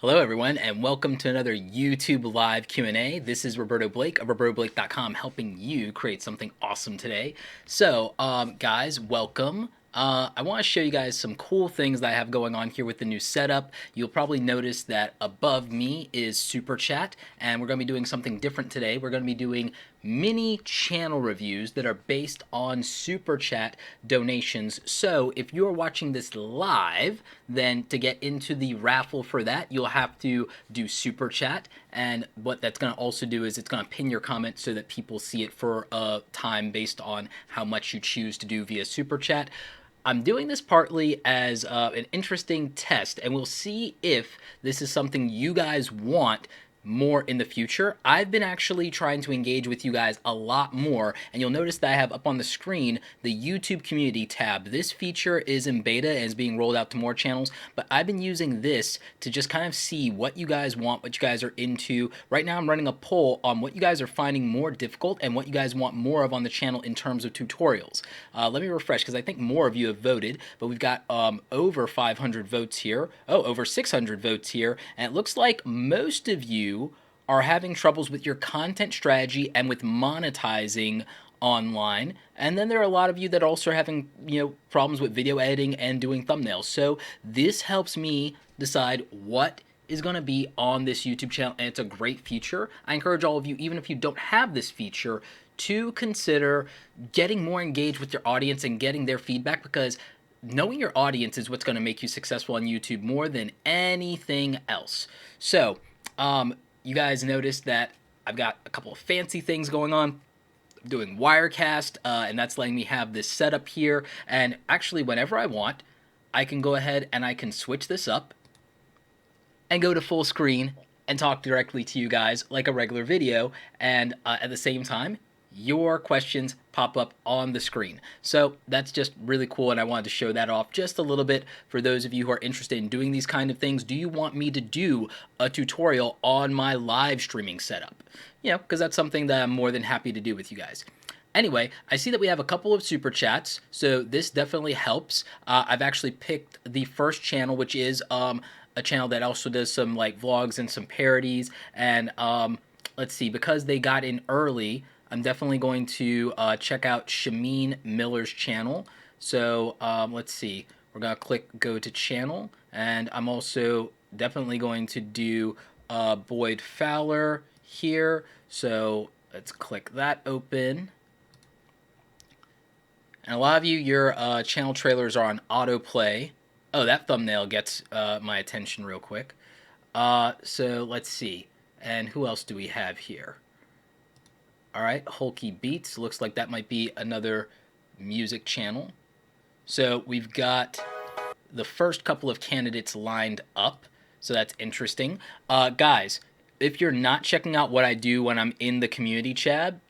Hello everyone and welcome to another YouTube live Q&A. This is Roberto Blake of RobertoBlake.com helping you create something awesome today. So guys, welcome. I want to show you guys some cool things that I have going on here with the new setup. You'll probably notice that above me is Super Chat, and we're going to be doing something different today. We're going to be doing mini channel reviews that are based on Super Chat donations. So if you're watching this live, then to get into the raffle for that, you'll have to do Super Chat. And what that's going to also do is it's going to pin your comment so that people see it for a time based on how much you choose to do via Super Chat. I'm doing this partly as an interesting test, and we'll see if this is something you guys want more in the future. I've been actually trying to engage with you guys a lot more, and you'll notice that I have up on the screen the YouTube community tab. This feature is in beta and is being rolled out to more channels, but I've been using this to just kind of see what you guys want, what you guys are into. Right now I'm running a poll on what you guys are finding more difficult and what you guys want more of on the channel in terms of tutorials. Let me refresh because I think more of you have voted, but we've got over 500 votes here. Oh, over 600 votes here, and it looks like most of you are having troubles with your content strategy and with monetizing online. And then there are a lot of you that also are having, problems with video editing and doing thumbnails. So this helps me decide what is going to be on this YouTube channel, and it's a great feature. I encourage all of you, even if you don't have this feature, to consider getting more engaged with your audience and getting their feedback, because knowing your audience is what's going to make you successful on YouTube more than anything else. So, you guys noticed that I've got a couple of fancy things going on. I'm doing Wirecast, and that's letting me have this setup here. And actually, whenever I want, I can go ahead and I can switch this up and go to full screen and talk directly to you guys like a regular video. And at the same time, your questions pop up on the screen. So that's just really cool, and I wanted to show that off just a little bit for those of you who are interested in doing these kind of things. Do you want me to do a tutorial on my live streaming setup? Because that's something that I'm more than happy to do with you guys. Anyway, I see that we have a couple of super chats, so this definitely helps. I've actually picked the first channel, which is a channel that also does some like vlogs and some parodies. And let's see, because they got in early, I'm definitely going to check out Shameen Miller's channel. So let's see. We're going to go to channel. And I'm also definitely going to do Boyd Fowler here. So let's click that open. And a lot of you, your channel trailers are on autoplay. Oh, that thumbnail gets my attention real quick. So let's see. And who else do we have here? All right, Hulkey Beats. Looks like that might be another music channel. So we've got the first couple of candidates lined up. So that's interesting. Guys, if you're not checking out what I do when I'm in the community tab,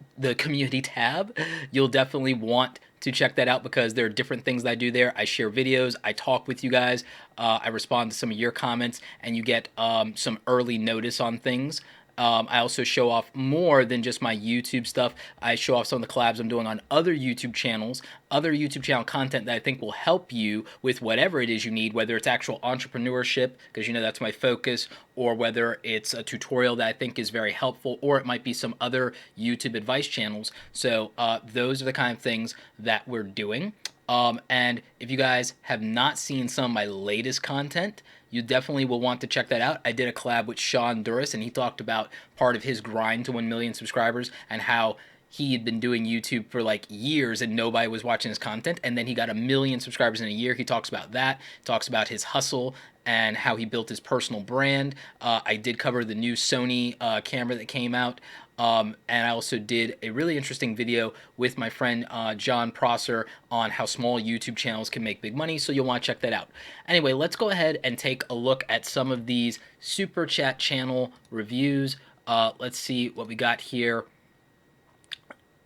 you'll definitely want to check that out, because there are different things that I do there. I share videos, I talk with you guys, I respond to some of your comments, and you get some early notice on things. I also show off more than just my YouTube stuff. I show off some of the collabs I'm doing on other YouTube channels, other YouTube channel content that I think will help you with whatever it is you need, whether it's actual entrepreneurship, because that's my focus, or whether it's a tutorial that I think is very helpful, or it might be some other YouTube advice channels. So those are the kind of things that we're doing. And if you guys have not seen some of my latest content, you definitely will want to check that out. I did a collab with Sean Duras, and he talked about part of his grind to 1 million subscribers and how he had been doing YouTube for like years and nobody was watching his content, and then he got 1 million subscribers in a year. He talks about that, talks about his hustle and how he built his personal brand. I did cover the new Sony camera that came out. And I also did a really interesting video with my friend John Prosser on how small YouTube channels can make big money, so you'll want to check that out. Anyway, let's go ahead and take a look at some of these Super Chat channel reviews. Let's see what we got here.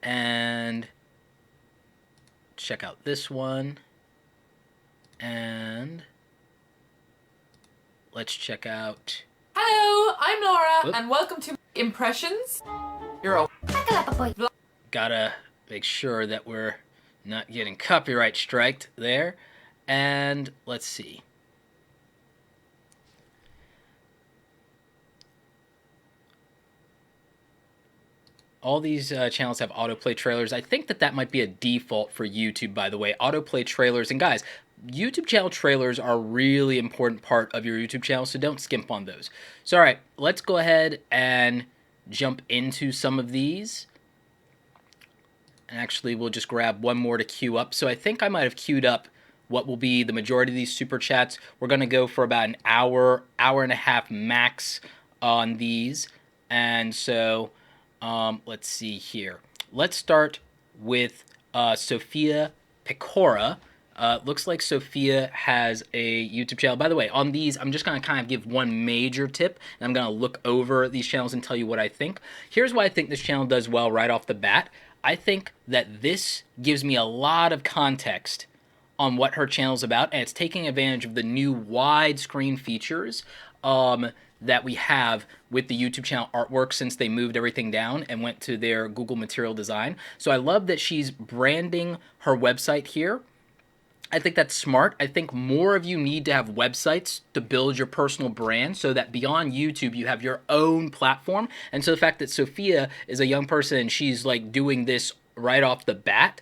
And check out this one. And let's check out... Hello, I'm Laura, Whoop. and welcome to Impressions. You're a Gotta make sure that we're not getting copyright striked there. And let's see. All these channels have autoplay trailers. I think that might be a default for YouTube, by the way. Autoplay trailers. And guys, YouTube channel trailers are a really important part of your YouTube channel, so don't skimp on those. So, all right, let's go ahead and jump into some of these. And actually, we'll just grab one more to queue up. So I think I might have queued up what will be the majority of these super chats. We're going to go for about an hour, hour and a half max on these. And so let's see here. Let's start with Sophia Pakora. Looks like Sophia has a YouTube channel. By the way, on these, I'm just going to kind of give one major tip, and I'm going to look over these channels and tell you what I think. Here's why I think this channel does well right off the bat. I think that this gives me a lot of context on what her channel's about, and it's taking advantage of the new widescreen features that we have with the YouTube channel artwork since they moved everything down and went to their Google Material Design. So I love that she's branding her website here. I think that's smart. I think more of you need to have websites to build your personal brand so that beyond YouTube, you have your own platform. And so the fact that Sophia is a young person and she's like doing this right off the bat,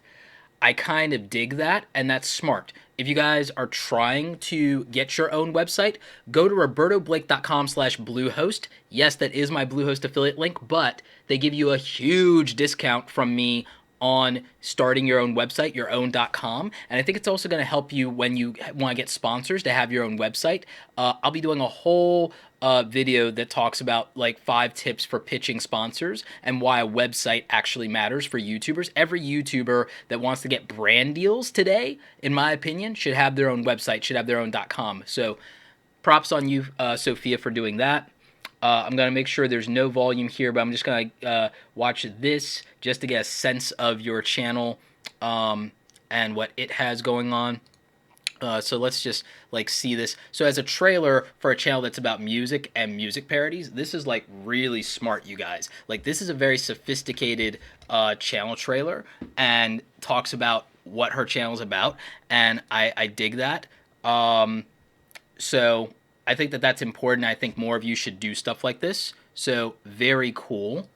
I kind of dig that, and that's smart. If you guys are trying to get your own website, go to robertoblake.com/bluehost. Yes, that is my Bluehost affiliate link, but they give you a huge discount from me on starting your own website, your own.com. And I think it's also going to help you when you want to get sponsors to have your own website. I'll be doing a whole video that talks about like 5 tips for pitching sponsors and why a website actually matters for YouTubers. Every YouTuber that wants to get brand deals today, in my opinion, should have their own website, should have their own.com. So props on you, Sophia, for doing that. I'm going to make sure there's no volume here, but I'm just going to watch this just to get a sense of your channel and what it has going on. So let's just like see this. So as a trailer for a channel that's about music and music parodies, this is like really smart, you guys. Like this is a very sophisticated channel trailer and talks about what her channel's about, and I dig that. So I think that that's important. I think more of you should do stuff like this. So very cool.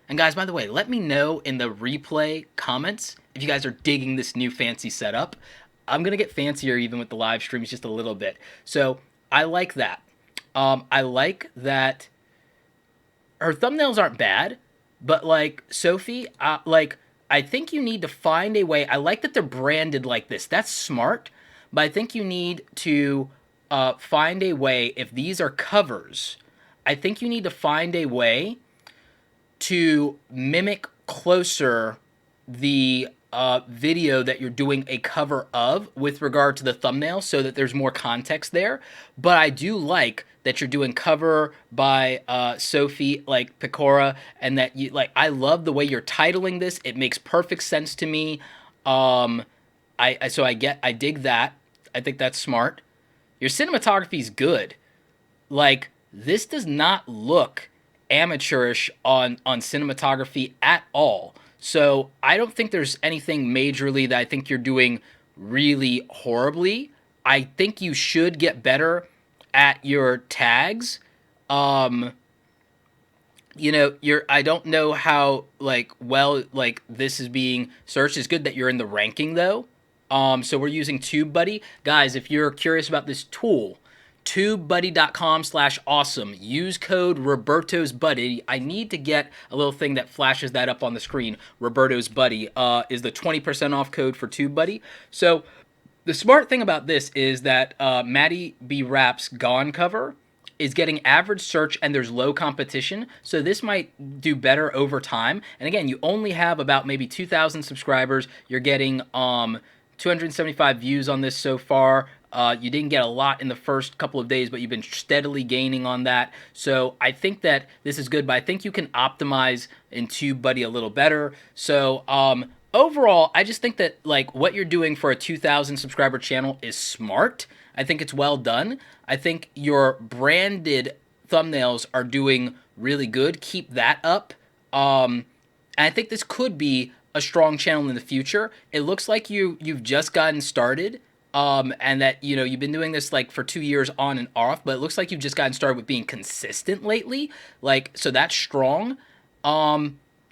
And guys, by the way, let me know in the replay comments if you guys are digging this new fancy setup. I'm going to get fancier even with the live streams just a little bit. So I like that. I like that her thumbnails aren't bad, but like Sophie, like I think you need to find a way. I like that they're branded like this. That's smart, but I think you need to find a way, if these are covers, I think you need to find a way to mimic closer the video that you're doing a cover of with regard to the thumbnail so that there's more context there. But I do like that you're doing cover by Sophie, like Pakora, and that you like, I love the way you're titling this. It makes perfect sense to me. So I dig that. I think that's smart. Your cinematography is good. Like, this does not look amateurish on cinematography at all. So I don't think there's anything majorly that I think you're doing really horribly. I think you should get better at your tags. You know, I don't know how like well like this is being searched. It's good that you're in the ranking though. So we're using Tubebuddy. Guys, if you're curious about this tool, tubebuddy.com/awesome. Use code Roberto's Buddy. I need to get a little thing that flashes that up on the screen. Roberto's Buddy is the 20% off code for Tubebuddy. So the smart thing about this is that Maddie B. Rap's Gone cover is getting average search and there's low competition. So this might do better over time. And again, you only have about maybe 2,000 subscribers. You're getting 275 views on this so far. You didn't get a lot in the first couple of days, but you've been steadily gaining on that. So I think that this is good, but I think you can optimize in TubeBuddy a little better. So overall, I just think that like what you're doing for a 2,000 subscriber channel is smart. I think it's well done. I think your branded thumbnails are doing really good. Keep that up. And I think this could be a strong channel in the future. It looks like you've just gotten started. And that, you know, you've been doing this like for 2 years on and off, but it looks like you've just gotten started with being consistent lately. Like, so that's strong.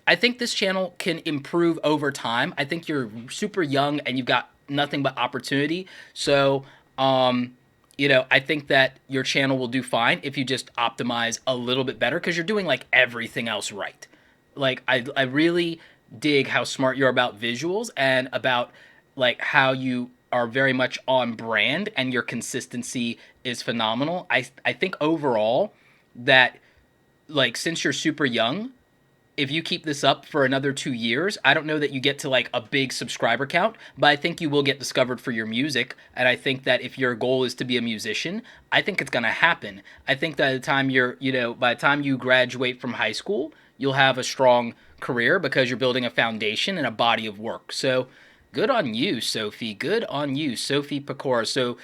I think this channel can improve over time. I think you're super young and you've got nothing but opportunity. So, you know, I think that your channel will do fine if you just optimize a little bit better because you're doing like everything else right. Like, I really dig how smart you're about visuals and about like how you are very much on brand and your consistency is phenomenal. I think overall that like since you're super young, if you keep this up for another 2 years, I don't know that you get to like a big subscriber count, but I think you will get discovered for your music. And I think that if your goal is to be a musician, I think it's going to happen. I think that by the time by the time you graduate from high school, you'll have a strong career because you're building a foundation and a body of work. So good on you, Sophie. Good on you, Sophia Pakora. So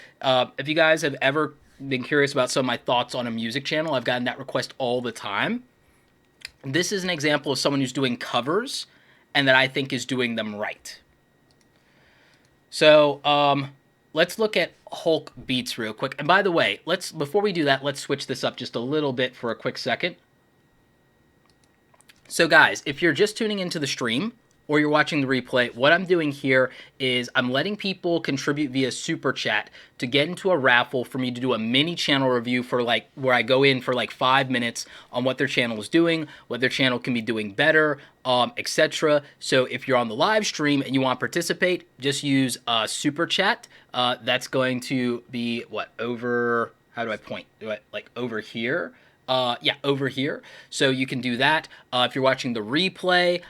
if you guys have ever been curious about some of my thoughts on a music channel, I've gotten that request all the time. This is an example of someone who's doing covers and that I think is doing them right. So let's look at Hulkey Beats real quick. And by the way, before we do that, let's switch this up just a little bit for a quick second. So guys, if you're just tuning into the stream or you're watching the replay, what I'm doing here is I'm letting people contribute via Super Chat to get into a raffle for me to do a mini channel review for like where I go in for like 5 minutes on what their channel is doing, what their channel can be doing better, etc. So if you're on the live stream and you want to participate, just use Super Chat. That's going to be what, over, how do I point? Like over here? Yeah, over here. So you can do that. If you're watching the replay,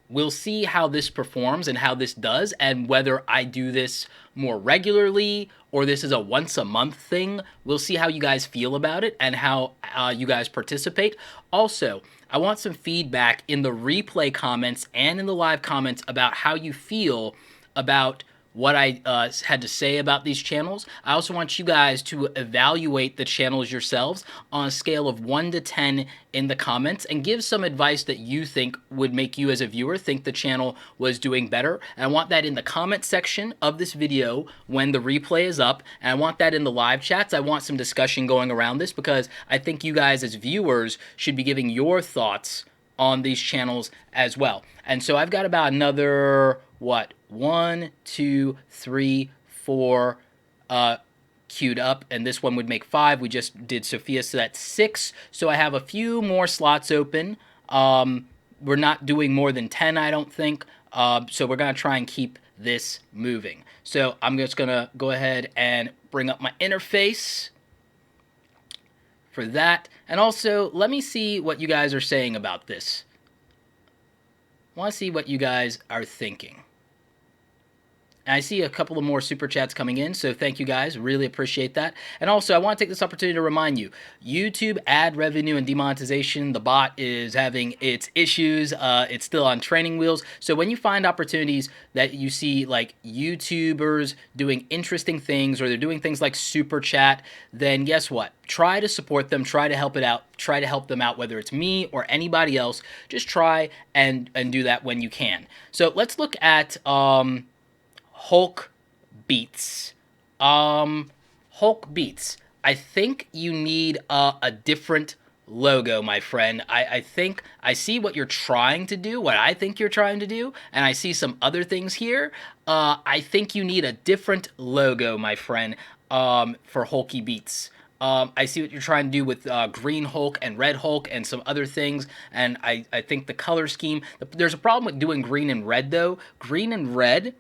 we'll see how this performs and how this does and whether I do this more regularly or this is a once a month thing. We'll see how you guys feel about it and how you guys participate. Also, I want some feedback in the replay comments and in the live comments about how you feel about what I had to say about these channels. I also want you guys to evaluate the channels yourselves on a scale of 1 to 10 in the comments and give some advice that you think would make you as a viewer think the channel was doing better. And I want that in the comment section of this video when the replay is up. And I want that in the live chats. I want some discussion going around this because I think you guys as viewers should be giving your thoughts on these channels as well. And so I've got about another, what, 1, 2, 3, 4 queued up, and this one would make 5. We just did Sophia, so that's 6. So I have a few more slots open. We're not doing more than 10, I don't think. So we're going to try and keep this moving. So I'm just going to go ahead and bring up my interface for that. And also, let me see what you guys are saying about this. I want to see what you guys are thinking. And I see a couple of more super chats coming in, so thank you guys. Really appreciate that. And also, I want to take this opportunity to remind you, YouTube ad revenue and demonetization, the bot is having its issues. It's still on training wheels. So when you find opportunities that you see like YouTubers doing interesting things or they're doing things like super chat, then guess what? Try to support them, try to help it out, try to help them out, whether it's me or anybody else. Just try and do that when you can. So let's look at Hulkey Beats. Hulkey Beats. I think you need a different logo, my friend. I think I see what you're trying to do, what I think you're trying to do, and I see some other things here. I think you need a different logo, my friend, for Hulkey Beats. I see what you're trying to do with Green Hulk and Red Hulk and some other things, and I think the color scheme, there's a problem with doing green and red, though. Green and red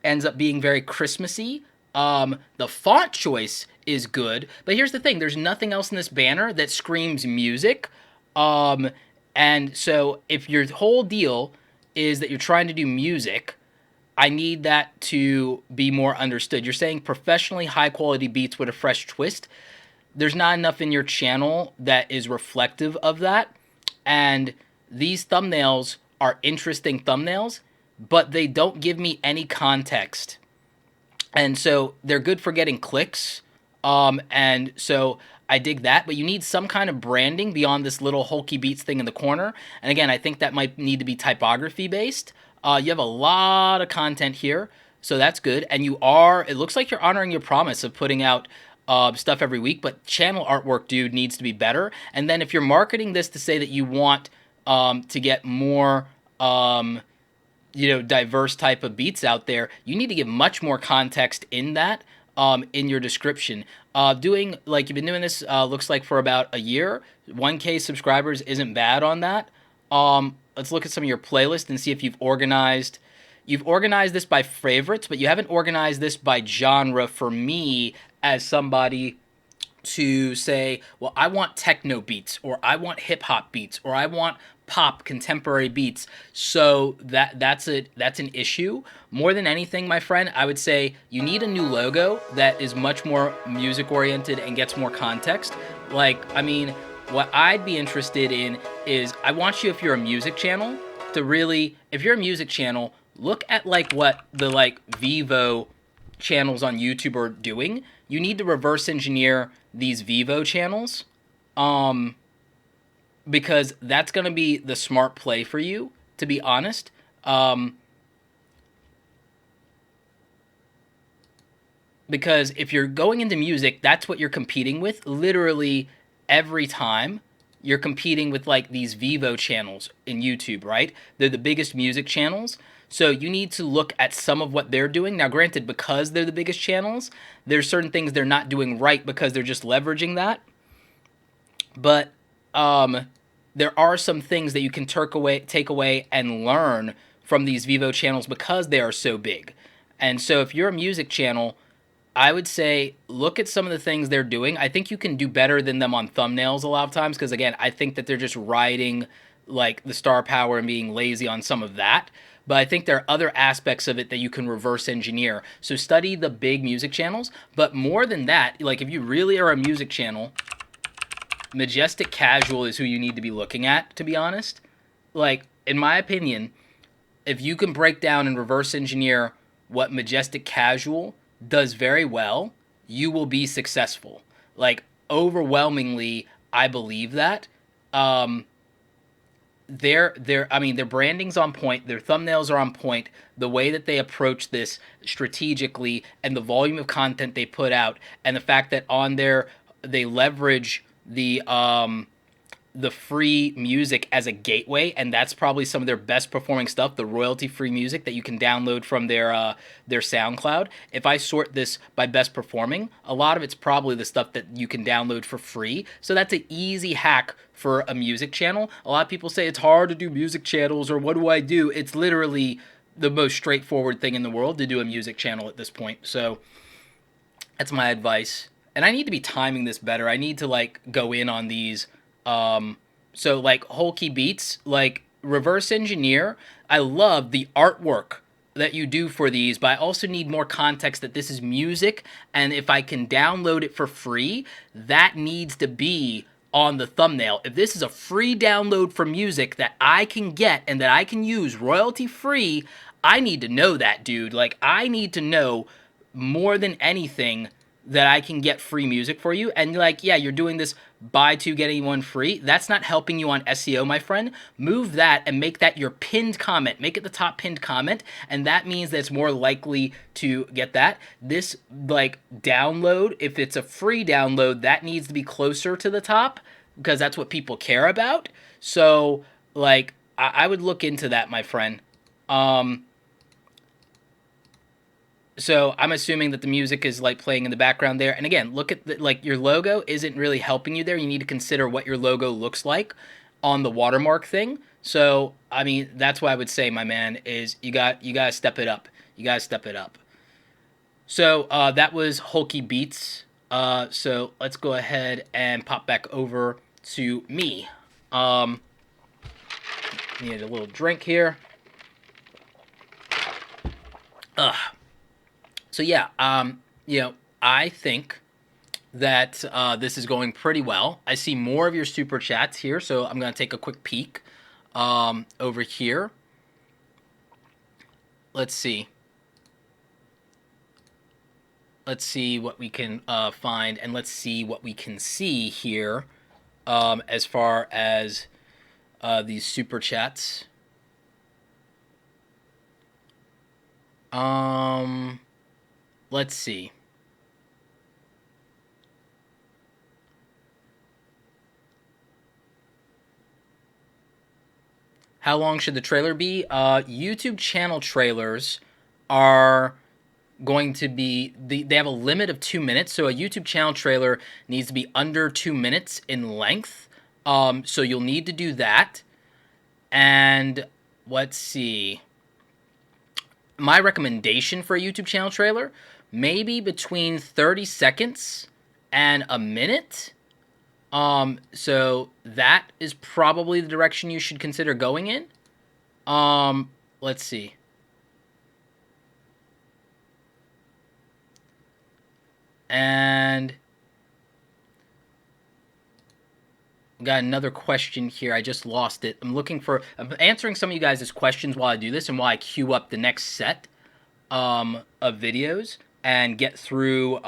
ends up being very Christmassy. The font choice is good, but here's the thing. There's nothing else in this banner that screams music. And so if your whole deal is that you're trying to do music, I need that to be more understood. You're saying professionally high-quality beats with a fresh twist. There's not enough in your channel that is reflective of that. And these thumbnails are interesting thumbnails, but they don't give me any context. And so they're good for getting clicks. And so I dig that, but you need some kind of branding beyond this little Hulkey Beats thing in the corner. And again, I think that might need to be typography based. You have a lot of content here, so that's good. And it looks like you're honoring your promise of putting out stuff every week, but channel artwork, dude, needs to be better. And then if you're marketing this to say that you want to get more diverse type of beats out there, you need to give much more context in that, in your description. Doing, like, you've been doing this, looks like for about a year. 1K subscribers isn't bad on that. Let's look at some of your playlists and see if you've organized this by favorites, but you haven't organized this by genre for me as somebody to say, well, I want techno beats, or I want hip hop beats, or I want pop contemporary beats. So that's an issue. More than anything, my friend, I would say you need a new logo that is much more music oriented and gets more context. Like, I mean, what I'd be interested in is, I want you, if you're a music channel, to really, if you're a music channel, look at like what the like Vivo channels on YouTube are doing. You need to reverse engineer these Vivo channels, because that's going to be the smart play for you, to be honest. Because if you're going into music, that's what you're competing with literally every time. You're competing with like these Vivo channels in YouTube, right? They're the biggest music channels. So you need to look at some of what they're doing. Now, granted, because they're the biggest channels, there's certain things they're not doing right because they're just leveraging that. But there are some things that you can take away and learn from these Vivo channels because they are so big. And so if you're a music channel, I would say look at some of the things they're doing. I think you can do better than them on thumbnails a lot of times, because again, I think that they're just riding like the star power and being lazy on some of that. But I think there are other aspects of it that you can reverse engineer. So study the big music channels. But more than that, like if you really are a music channel, Majestic Casual is who you need to be looking at, to be honest. Like, in my opinion, if you can break down and reverse engineer what Majestic Casual does very well, you will be successful. Like, overwhelmingly, I believe that. Their branding's on point, their thumbnails are on point, the way that they approach this strategically, and the volume of content they put out, and the fact that on there they leverage the free music as a gateway, and that's probably some of their best performing stuff, the royalty free music that you can download from their SoundCloud. If I sort this by best performing, a lot of it's probably the stuff that you can download for free. So that's an easy hack for a music channel. A lot of people say it's hard to do music channels, or what do I do? It's literally the most straightforward thing in the world to do a music channel at this point. So that's my advice. And I need to be timing this better. I need to like go in on these. So like Hulkey Beats, like reverse engineer. I love the artwork that you do for these, but I also need more context that this is music, and if I can download it for free, that needs to be on the thumbnail. If this is a free download for music that I can get and that I can use royalty free, I need to know that, dude. Like, I need to know more than anything that I can get free music for you. And like, yeah, you're doing this buy two, getting one free. That's not helping you on SEO, my friend. Move that and make that your pinned comment. Make it the top pinned comment. And that means that it's more likely to get that. This like download, if it's a free download, that needs to be closer to the top because that's what people care about. So like, I would look into that, my friend. So I'm assuming that the music is like playing in the background there. And again, look at like your logo isn't really helping you there. You need to consider what your logo looks like on the watermark thing. So I mean, that's what I would say, my man, is you gotta step it up. You gotta step it up. So that was Hulkey Beats. So let's go ahead and pop back over to me. Need a little drink here. So yeah, I think that this is going pretty well. I see more of your super chats here, so I'm going to take a quick peek over here. Let's see. Let's see what we can find, and let's see what we can see here as far as these super chats. Let's see. How long should the trailer be? YouTube channel trailers are going to be, they have a limit of 2 minutes, so a YouTube channel trailer needs to be under 2 minutes in length. So you'll need to do that. And let's see. My recommendation for a YouTube channel trailer, maybe between 30 seconds and a minute. So that is probably the direction you should consider going in. Let's see. And we got another question here. I just lost it. I'm answering some of you guys' questions while I do this and while I queue up the next set of videos and get through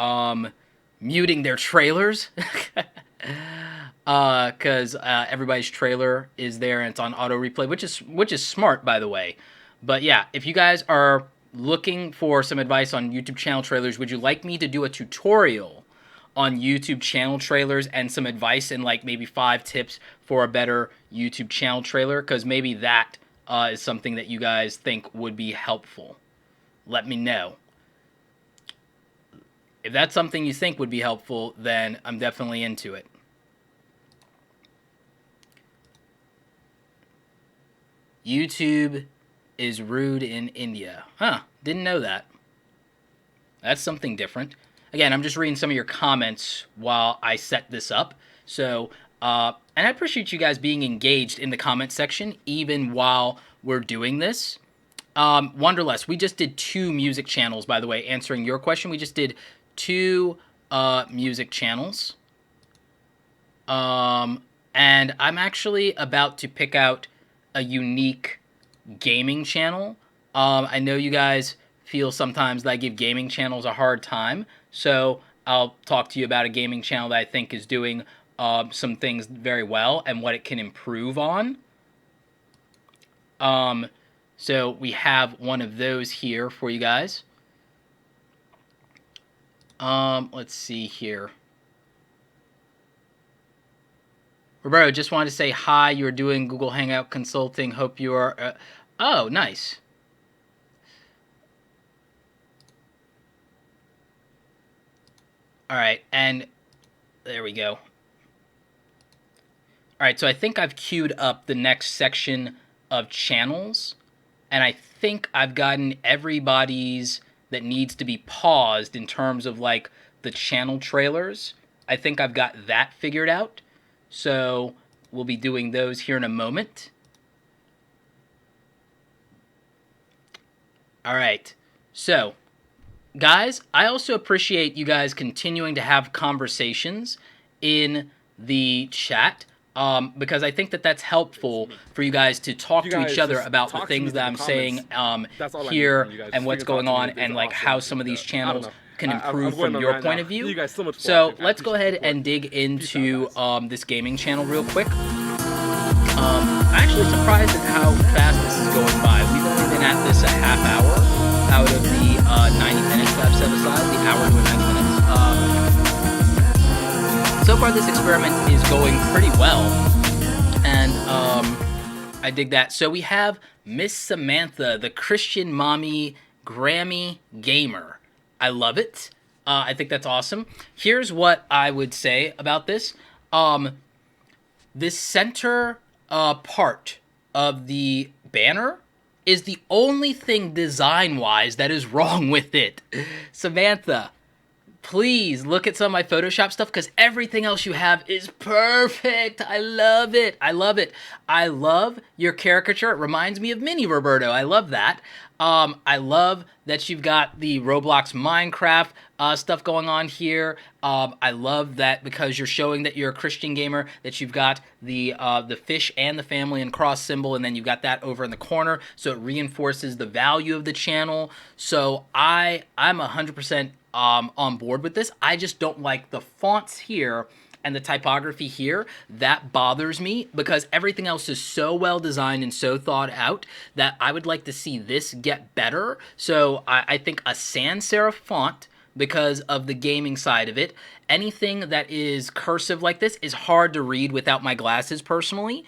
muting their trailers. Because everybody's trailer is there and it's on auto replay, which is smart, by the way. But yeah, if you guys are looking for some advice on YouTube channel trailers, would you like me to do a tutorial on YouTube channel trailers and some advice and like maybe 5 tips for a better YouTube channel trailer? Because maybe that is something that you guys think would be helpful. Let me know. If that's something you think would be helpful, then I'm definitely into it. YouTube is rude in India. Huh, didn't know that. That's something different. Again, I'm just reading some of your comments while I set this up. So, and I appreciate you guys being engaged in the comment section, even while we're doing this. Wonderless, we just did 2 music channels, by the way, answering your question. We just did 2 music channels. And I'm actually about to pick out a unique gaming channel. I know you guys feel sometimes that I give gaming channels a hard time, so I'll talk to you about a gaming channel that I think is doing some things very well and what it can improve on. So we have one of those here for you guys. Let's see here. Roberto, just wanted to say hi. You're doing Google Hangout consulting. Hope you are... oh, nice. All right, and there we go. All right, so I think I've queued up the next section of channels, and I think I've gotten everybody's that needs to be paused in terms of, like, the channel trailers. I think I've got that figured out. So we'll be doing those here in a moment. All right. So, guys, I also appreciate you guys continuing to have conversations in the chat. Because I think that that's helpful for you guys to talk to each other about the things that I'm saying here and what's going on and like how some of these channels can improve from your point of view. So let's go ahead and dig into this gaming channel real quick. I'm actually surprised at how fast this is going by. We've only been at this a half hour out of the 90 minutes that I've set aside, the hour to 90 minutes. So far this experiment is going pretty well, and I dig that. So we have Miss Samantha, the Christian mommy Grammy gamer. I love it. I think that's awesome. Here's what I would say about this. This center part of the banner is the only thing design-wise that is wrong with it. Samantha, please look at some of my Photoshop stuff because everything else you have is perfect. I love it. I love it. I love your caricature. It reminds me of Mini Roberto. I love that. I love that you've got the Roblox Minecraft stuff going on here. I love that because you're showing that you're a Christian gamer, that you've got the fish and the family and cross symbol, and then you've got that over in the corner, so it reinforces the value of the channel. So I'm 100% on board with this. I just don't like the fonts here and the typography here. That bothers me because everything else is so well designed and so thought out that I would like to see this get better. So I think a sans serif font because of the gaming side of it. Anything that is cursive like this is hard to read without my glasses personally.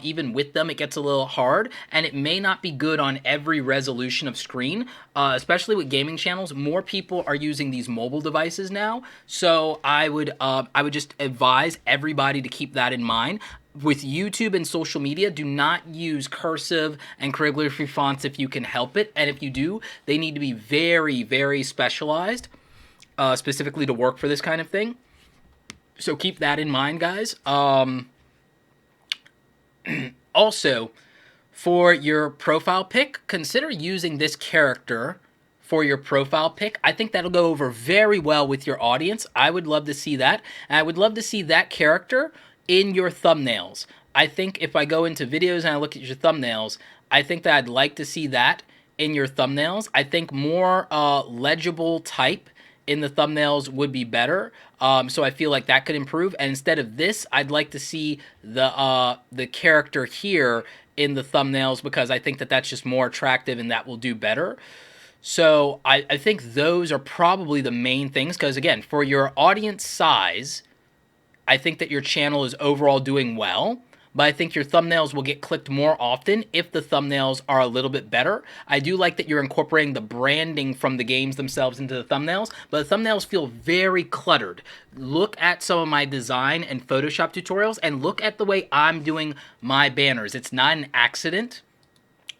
Even with them, it gets a little hard, and it may not be good on every resolution of screen, especially with gaming channels. More people are using these mobile devices now, so I would just advise everybody to keep that in mind. With YouTube and social media, do not use cursive and calligraphy fonts if you can help it, and if you do, they need to be very, very specialized, specifically to work for this kind of thing. So keep that in mind, guys. Also, for your profile pic, consider using this character for your profile pic. I think that'll go over very well with your audience. I would love to see that. And I would love to see that character in your thumbnails. I think if I go into videos and I look at your thumbnails, I think that I'd like to see that in your thumbnails. I think more legible type in the thumbnails would be better. So I feel like that could improve. And instead of this, I'd like to see the character here in the thumbnails, because I think that that's just more attractive and that will do better. So I think those are probably the main things, because again, for your audience size, I think that your channel is overall doing well. But I think your thumbnails will get clicked more often if the thumbnails are a little bit better. I do like that you're incorporating the branding from the games themselves into the thumbnails, but the thumbnails feel very cluttered. Look at some of my design and Photoshop tutorials, and look at the way I'm doing my banners. It's not an accident.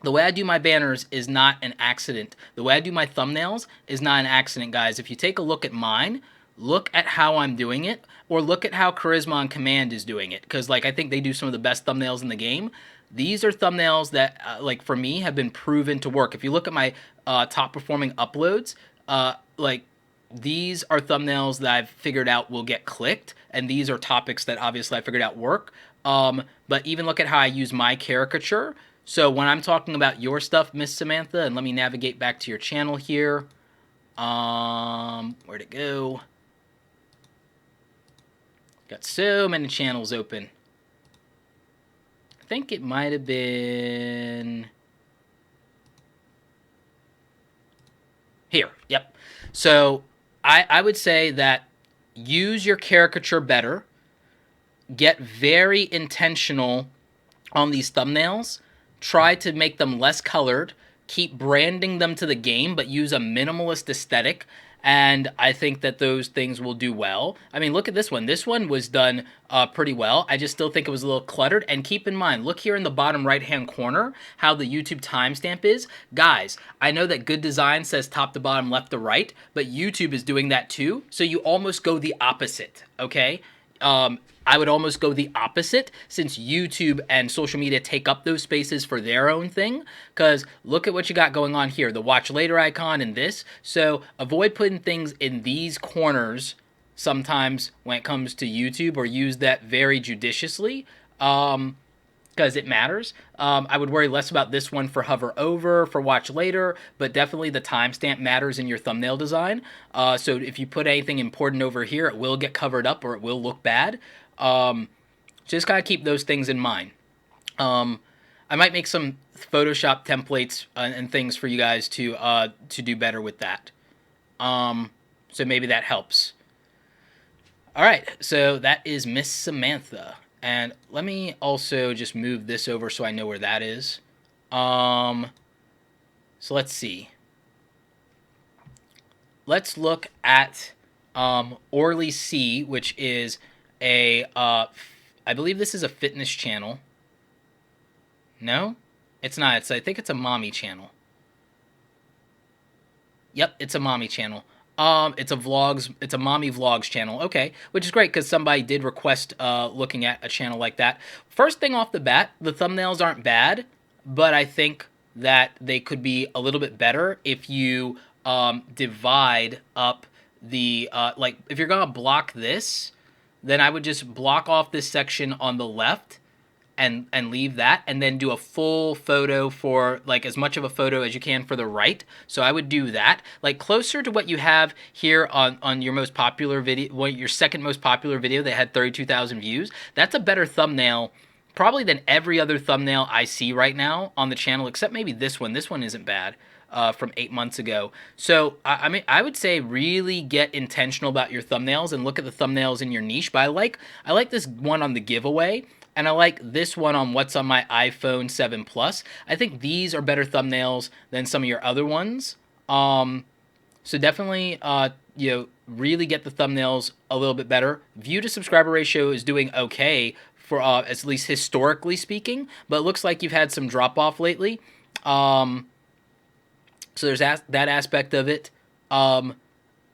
The way I do my banners is not an accident. The way I do my thumbnails is not an accident, guys. If you take a look at mine, look at how I'm doing it, or look at how Charisma on Command is doing it, because like I think they do some of the best thumbnails in the game. These are thumbnails that like for me have been proven to work. If you look at my top performing uploads, like these are thumbnails that I've figured out will get clicked, and these are topics that obviously I figured out work. But even look at how I use my caricature. So when I'm talking about your stuff, Miss Samantha, and let me navigate back to your channel here. Where'd it go? Got so many channels open. I think it might have been here. Yep. So I would say that use your caricature better. Get very intentional on these thumbnails. Try to make them less colored. Keep branding them to the game, but use a minimalist aesthetic. And I think that those things will do well. I mean, look at this one. This one was done pretty well. I just still think it was a little cluttered. And keep in mind, look here in the bottom right-hand corner, how the YouTube timestamp is. Guys, I know that good design says top to bottom, left to right, but YouTube is doing that too. So you almost go the opposite, okay? I would almost go the opposite, since YouTube and social media take up those spaces for their own thing. Because look at what you got going on here, the watch later icon and this. So avoid putting things in these corners sometimes when it comes to YouTube, or use that very judiciously, because it matters. I would worry less about this one for hover over, for watch later, but definitely the timestamp matters in your thumbnail design. So if you put anything important over here, it will get covered up or it will look bad. Just gotta keep those things in mind. I might make some Photoshop templates and things for you guys to do better with that. So maybe that helps. All right, so that is Miss Samantha. And let me also just move this over so I know where that is. So let's see. Let's look at Orly C, which is a, I believe this is a fitness channel. No? It's not. I think it's a mommy channel. Yep, it's a mommy channel. It's a mommy vlogs channel. Okay, which is great because somebody did request looking at a channel like that. First thing off the bat, the thumbnails aren't bad, but I think that they could be a little bit better if you divide up the like if you're gonna block this, then I would just block off this section on the left and leave that, and then do a full photo for, like, as much of a photo as you can for the right. So I would do that, like, closer to what you have here on your most popular video, your second most popular video that had 32,000 views. That's a better thumbnail probably than every other thumbnail I see right now on the channel, except maybe this one. This one isn't bad. from 8 months ago. So I mean, I would say really get intentional about your thumbnails and look at the thumbnails in your niche. But I like this one on the giveaway. And I like this one on what's on my iPhone 7 Plus. I think these are better thumbnails than some of your other ones. So definitely, really get the thumbnails a little bit better. View to subscriber ratio is doing okay for at least historically speaking, but it looks like you've had some drop off lately. So there's that aspect of it.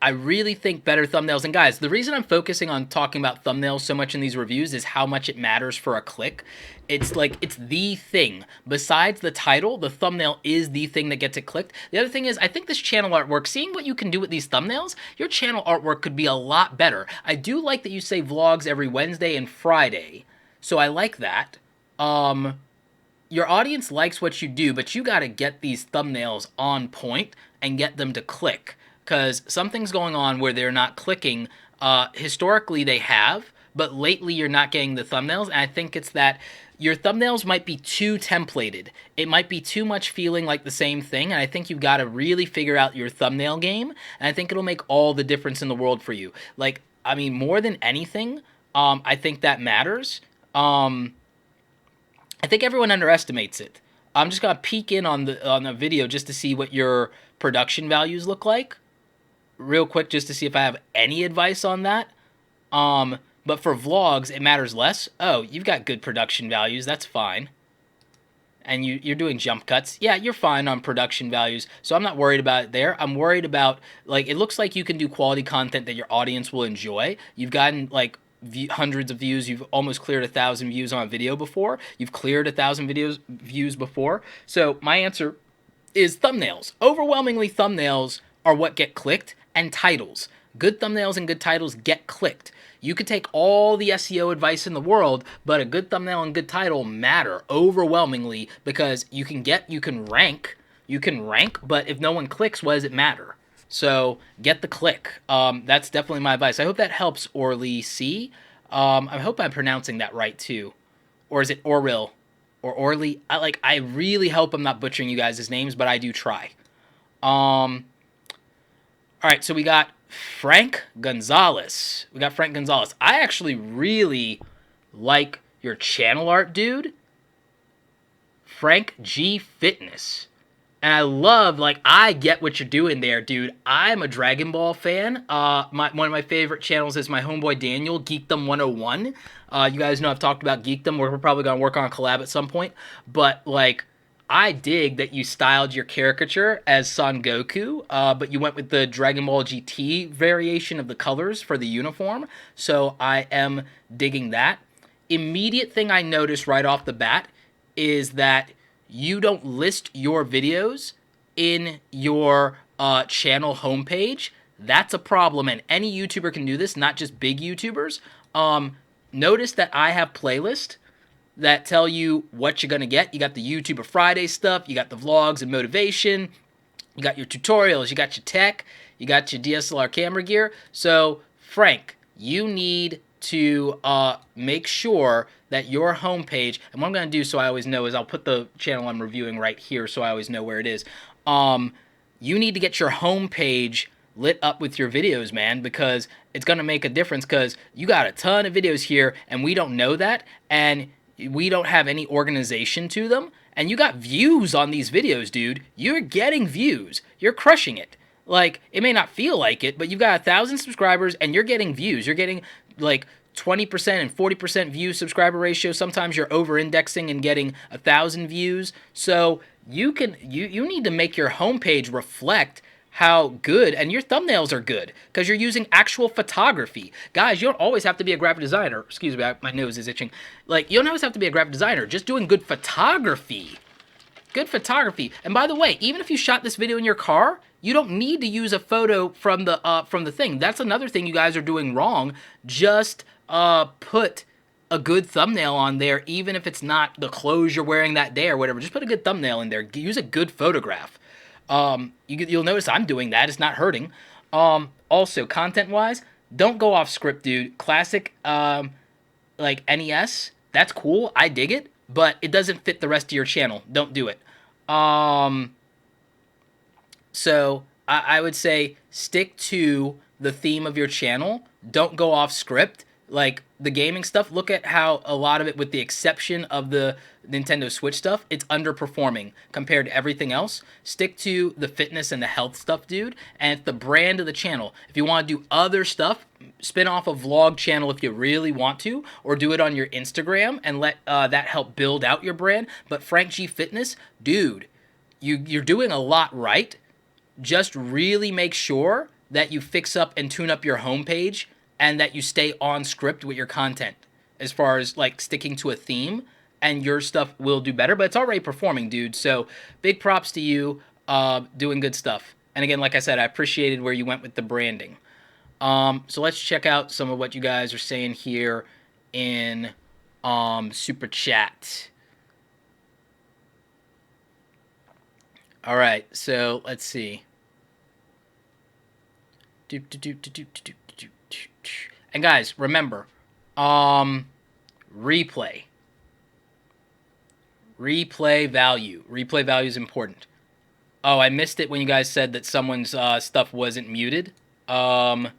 I really think better thumbnails. And guys, the reason I'm focusing on talking about thumbnails so much in these reviews is how much it matters for a click. It's like, it's the thing. Besides the title, the thumbnail is the thing that gets it clicked. The other thing is, I think this channel artwork, seeing what you can do with these thumbnails, your channel artwork could be a lot better. I do like that you say vlogs every Wednesday and Friday. So I like that. Your audience likes what you do, but you got to get these thumbnails on point and get them to click. Because something's going on where they're not clicking. Historically, they have, but lately you're not getting the thumbnails. And I think it's that your thumbnails might be too templated. It might be too much feeling like the same thing. And I think you've got to really figure out your thumbnail game. And I think it'll make all the difference in the world for you. Like, I mean, more than anything, I think that matters. I think everyone underestimates it. I'm just gonna peek in on the video just to see what your production values look like. Real quick, just to see if I have any advice on that. But for vlogs, it matters less. Oh, you've got good production values. That's fine. And you're doing jump cuts. Yeah, you're fine on production values. So I'm not worried about it there. I'm worried about, like, it looks like you can do quality content that your audience will enjoy. You've gotten, like, hundreds of views. You've almost cleared 1,000 views on a video before. You've cleared 1,000 views before. So my answer is thumbnails. Overwhelmingly, thumbnails are what get clicked. And titles. Good thumbnails and good titles get clicked. You could take all the SEO advice in the world, but a good thumbnail and good title matter overwhelmingly because you can rank, but if no one clicks, what does it matter? So get the click. That's definitely my advice. I hope that helps, Orly C. I hope I'm pronouncing that right too. Or is it Oril or Orly? I really hope I'm not butchering you guys' names, but I do try. All right, so we got Frank Gonzales. I actually really like your channel art, dude. Frank G Fitness. And I love, like, I get what you're doing there, dude. I'm a Dragon Ball fan. One of my favorite channels is my homeboy Daniel, Geekdom 101. You guys know I've talked about Geekdom. We're probably going to work on a collab at some point. But, like, I dig that you styled your caricature as Son Goku, but you went with the Dragon Ball GT variation of the colors for the uniform, so I am digging that. Immediate thing I noticed right off the bat is that you don't list your videos in your channel homepage. That's a problem, and any YouTuber can do this, not just big YouTubers. Notice that I have playlists that tell you what you're going to get. You got the YouTuber Friday stuff, you got the vlogs and motivation, you got your tutorials, you got your tech, you got your DSLR camera gear. So, Frank, you need to make sure that your homepage, and what I'm going to do so I always know is I'll put the channel I'm reviewing right here so I always know where it is. You need to get your homepage lit up with your videos, man, because it's going to make a difference because you got a ton of videos here and we don't know that, and we don't have any organization to them, and you got views on these videos, dude. You're getting views. You're crushing it. Like, it may not feel like it, but you've got 1,000 subscribers, and you're getting views. You're getting, like, 20% and 40% view subscriber ratio. Sometimes you're over-indexing and getting 1,000 views. So you need to make your homepage reflect how good, and your thumbnails are good because you're using actual photography. Guys, you don't always have to be a graphic designer. Excuse me, my nose is itching. Like, you don't always have to be a graphic designer. Just doing good photography. Good photography. And by the way, even if you shot this video in your car, you don't need to use a photo from the thing. That's another thing you guys are doing wrong. Just put a good thumbnail on there, even if it's not the clothes you're wearing that day or whatever. Just put a good thumbnail in there. Use a good photograph. You'll notice I'm doing that. It's not hurting. Also, content-wise, don't go off script, dude. Classic, like NES, that's cool. I dig it, but it doesn't fit the rest of your channel. Don't do it. So I would say stick to the theme of your channel. Don't go off script. Like the gaming stuff, look at how a lot of it, with the exception of the Nintendo Switch stuff, it's underperforming compared to everything else. Stick to the fitness and the health stuff, dude, and it's the brand of the channel. If you want to do other stuff, spin off a vlog channel if you really want to, or do it on your Instagram and let that help build out your brand. But Frank G Fitness, dude, you're doing a lot right. Just really make sure that you fix up and tune up your homepage and that you stay on script with your content as far as like sticking to a theme, and your stuff will do better. But it's already performing, dude. So big props to you, doing good stuff. And again, like I said, I appreciated where you went with the branding. So let's check out some of what you guys are saying here in Super Chat. All right, so let's see. And guys, remember, replay value. Replay value is important. Oh, I missed it when you guys said that someone's stuff wasn't muted. I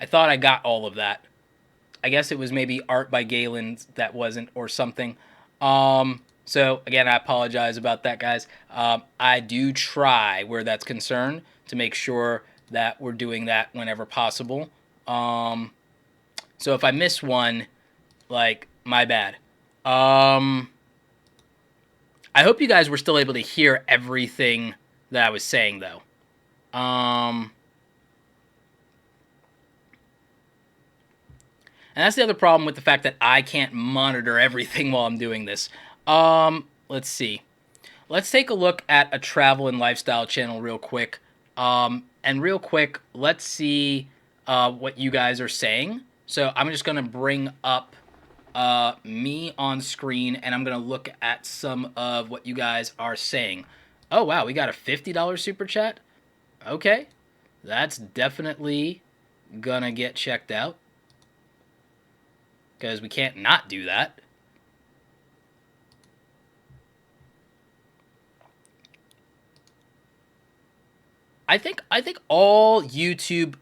thought I got all of that. I guess it was maybe Art by Galen that wasn't, or something. So again, I apologize about that, guys. I do try, where that's concerned, to make sure that we're doing that whenever possible. So if I miss one, like, my bad. I hope you guys were still able to hear everything that I was saying, though. And that's the other problem with the fact that I can't monitor everything while I'm doing this. Let's see. Let's take a look at a travel and lifestyle channel real quick. And real quick, let's see what you guys are saying. So I'm just going to bring up me on screen, and I'm going to look at some of what you guys are saying. Oh, wow, we got a $50 super chat? Okay, that's definitely going to get checked out, because we can't not do that. I think all YouTube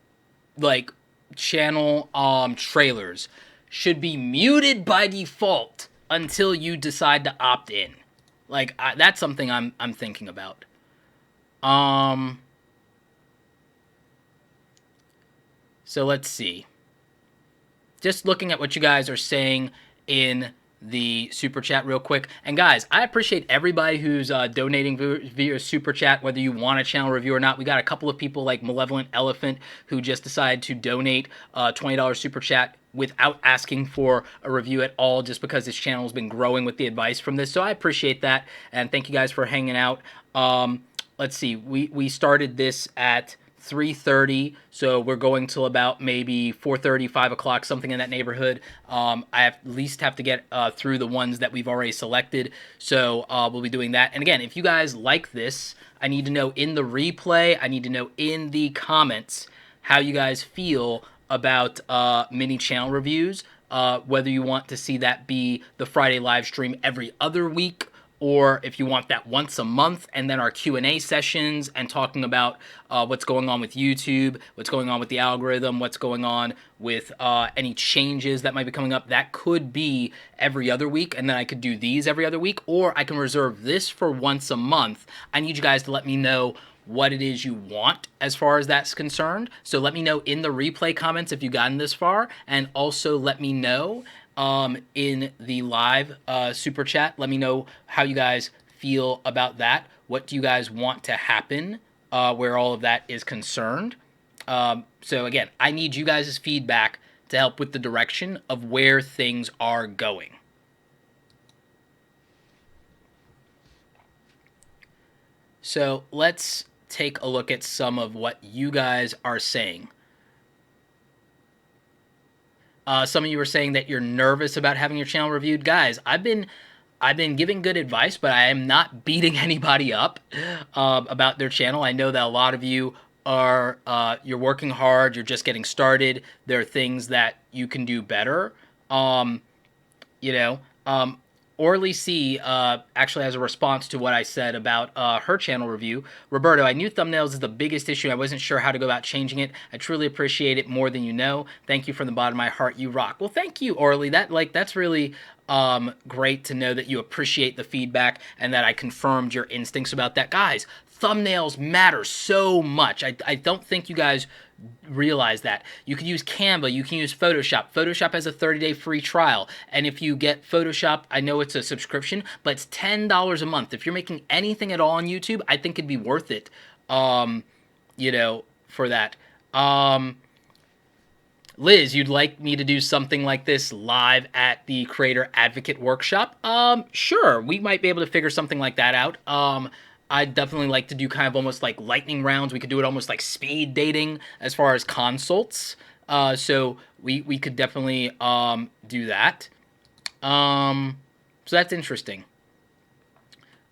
like channel trailers should be muted by default until you decide to opt in. Like that's something I'm thinking about. So let's see. Just looking at what you guys are saying in the super chat real quick. And guys, I appreciate everybody who's donating via super chat, whether you want a channel review or not. We got a couple of people like Malevolent Elephant who just decided to donate $20 super chat without asking for a review at all, just because this channel has been growing with the advice from this. So I appreciate that, and thank you guys for hanging out. Let's see, we started this at 3:30, so we're going till about maybe 4:30, 5 o'clock, something in that neighborhood. I at least have to get through the ones that we've already selected, so we'll be doing that. And again, if you guys like this, I need to know in the replay, I need to know in the comments how you guys feel about mini channel reviews, whether you want to see that be the Friday live stream every other week, or if you want that once a month, and then our Q&A sessions and talking about what's going on with YouTube, what's going on with the algorithm, what's going on with any changes that might be coming up. That could be every other week, and then I could do these every other week, or I can reserve this for once a month. I need you guys to let me know what it is you want as far as that's concerned. So let me know in the replay comments if you've gotten this far, and also let me know in the live super chat. Let me know how you guys feel about that. What do you guys want to happen where all of that is concerned? So again, I need you guys' feedback to help with the direction of where things are going. So let's take a look at some of what you guys are saying. Some of you were saying that you're nervous about having your channel reviewed. Guys, I've been giving good advice, but I am not beating anybody up about their channel. I know that a lot of you are you're working hard, you're just getting started. There are things that you can do better. Orly C actually has a response to what I said about her channel review. Roberto, I knew thumbnails is the biggest issue. I wasn't sure how to go about changing it. I truly appreciate it more than you know. Thank you from the bottom of my heart. You rock. Well, thank you, Orly. That's really great to know that you appreciate the feedback and that I confirmed your instincts about that. Guys, thumbnails matter so much. I don't think you guys realize that. You can use Canva, you can use Photoshop. Photoshop has a 30-day free trial, and if you get Photoshop, I know it's a subscription, but it's $10 a month. If you're making anything at all on YouTube, I think it'd be worth it, you know, for that. Liz, you'd like me to do something like this live at the Creator Advocate Workshop? Sure, we might be able to figure something like that out. I'd definitely like to do kind of almost like lightning rounds. We could do it almost like speed dating as far as consults. So we could definitely do that. So that's interesting.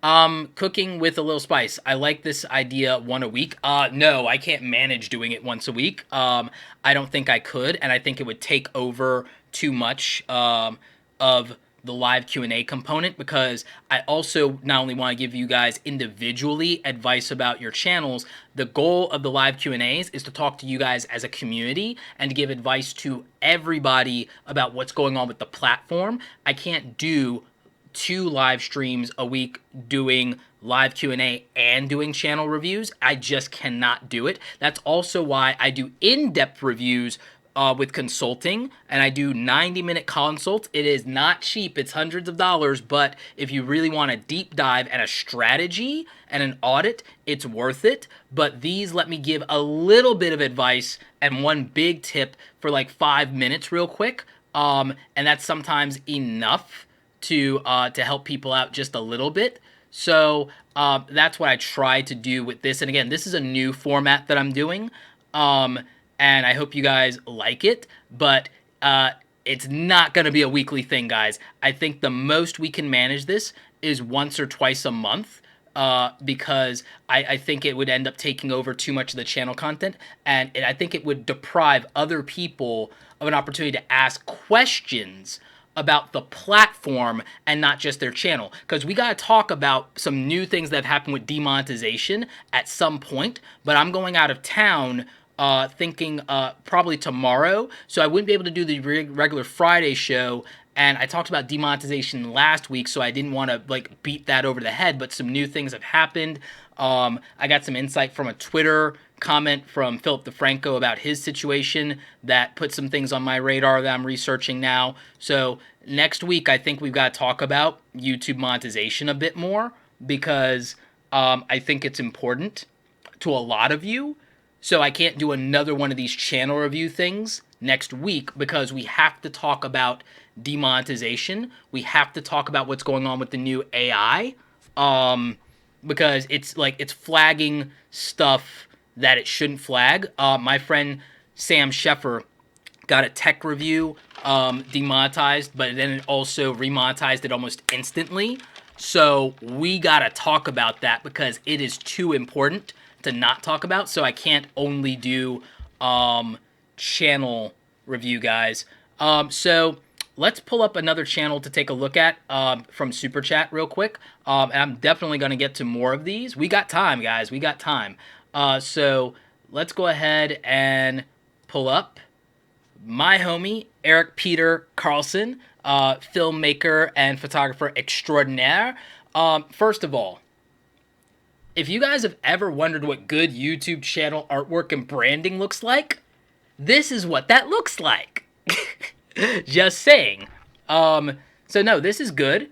Cooking with a little spice. I like this idea, one a week. No, I can't manage doing it once a week. I don't think I could, and I think it would take over too much of the live Q&A component, because I also not only want to give you guys individually advice about your channels, the goal of the live Q&As is to talk to you guys as a community and to give advice to everybody about what's going on with the platform. I can't do 2 live streams a week doing live Q&A and doing channel reviews. I just cannot do it. That's also why I do in-depth reviews with consulting, and I do 90-minute consults. It is not cheap. It's hundreds of dollars, but if you really want a deep dive and a strategy and an audit, it's worth it. But these let me give a little bit of advice and one big tip for like 5 minutes real quick, and that's sometimes enough to help people out just a little bit. So that's what I try to do with this. And again, this is a new format that I'm doing. And I hope you guys like it, but it's not going to be a weekly thing, guys. I think the most we can manage this is once or twice a month, because I think it would end up taking over too much of the channel content, and I think it would deprive other people of an opportunity to ask questions about the platform and not just their channel, because we got to talk about some new things that have happened with demonetization at some point, but I'm going out of town thinking probably tomorrow, so I wouldn't be able to do the regular Friday show. And I talked about demonetization last week, so I didn't want to like beat that over the head, but some new things have happened. I got some insight from a Twitter comment from Philip DeFranco about his situation that put some things on my radar that I'm researching now. So next week, I think we've got to talk about YouTube monetization a bit more, because I think it's important to a lot of you. So I can't do another one of these channel review things next week, because we have to talk about demonetization. We have to talk about what's going on with the new AI, because it's flagging stuff that it shouldn't flag. My friend Sam Sheffer got a tech review demonetized, but then it also remonetized it almost instantly. So we got to talk about that, because it is too important to not talk about. So I can't only do channel review, guys. So let's pull up another channel to take a look at from Super Chat real quick. And I'm definitely going to get to more of these. We got time, guys. We got time. So let's go ahead and pull up my homie, Eric Peter Karlsson, filmmaker and photographer extraordinaire. First of all, if you guys have ever wondered what good YouTube channel artwork and branding looks like, this is what that looks like. Just saying. So no, this is good.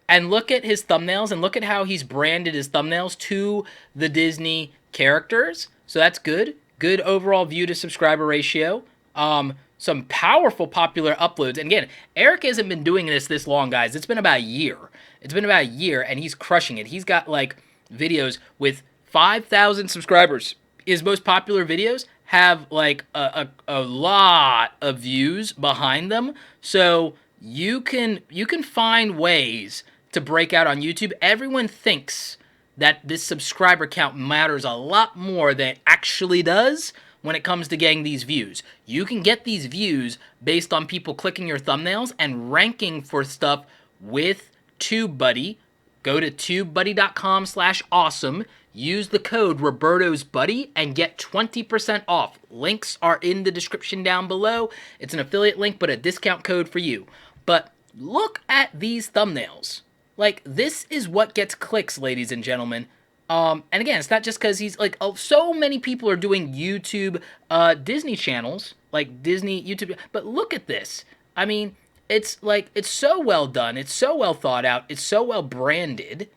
And look at his thumbnails, and look at how he's branded his thumbnails to the Disney characters. So that's good. Good overall view to subscriber ratio. Some powerful popular uploads. And again, Eric hasn't been doing this long, guys. It's been about a year. It's been about a year, and he's crushing it. He's got like videos with 5,000 subscribers. His most popular videos have like a lot of views behind them. So you can find ways to break out on YouTube. Everyone thinks that this subscriber count matters a lot more than it actually does when it comes to getting these views. You can get these views based on people clicking your thumbnails and ranking for stuff with Tubebuddy. Go to tubebuddy.com/awesome. Use the code Roberto's Buddy and get 20% off. Links are in the description down below. It's an affiliate link, but a discount code for you. But look at these thumbnails. Like, this is what gets clicks, ladies and gentlemen. And again, it's not just because he's like, oh, so many people are doing YouTube Disney channels, like Disney YouTube, but look at this. I mean, it's like, it's so well done, it's so well thought out, it's so well branded.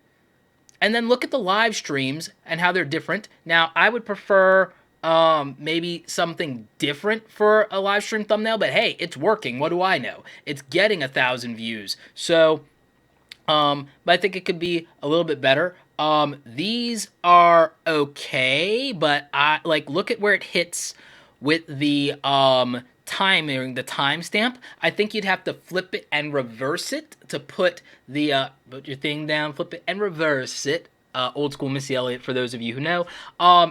And then look at the live streams and how they're different. Now, I would prefer maybe something different for a live stream thumbnail, but hey, it's working. What do I know? It's getting 1,000 views. So, but I think it could be a little bit better. These are okay, but I like, look at where it hits with the timing, the timestamp. I think you'd have to flip it and reverse it to put the put your thing down, flip it and reverse it. Old school Missy Elliott for those of you who know.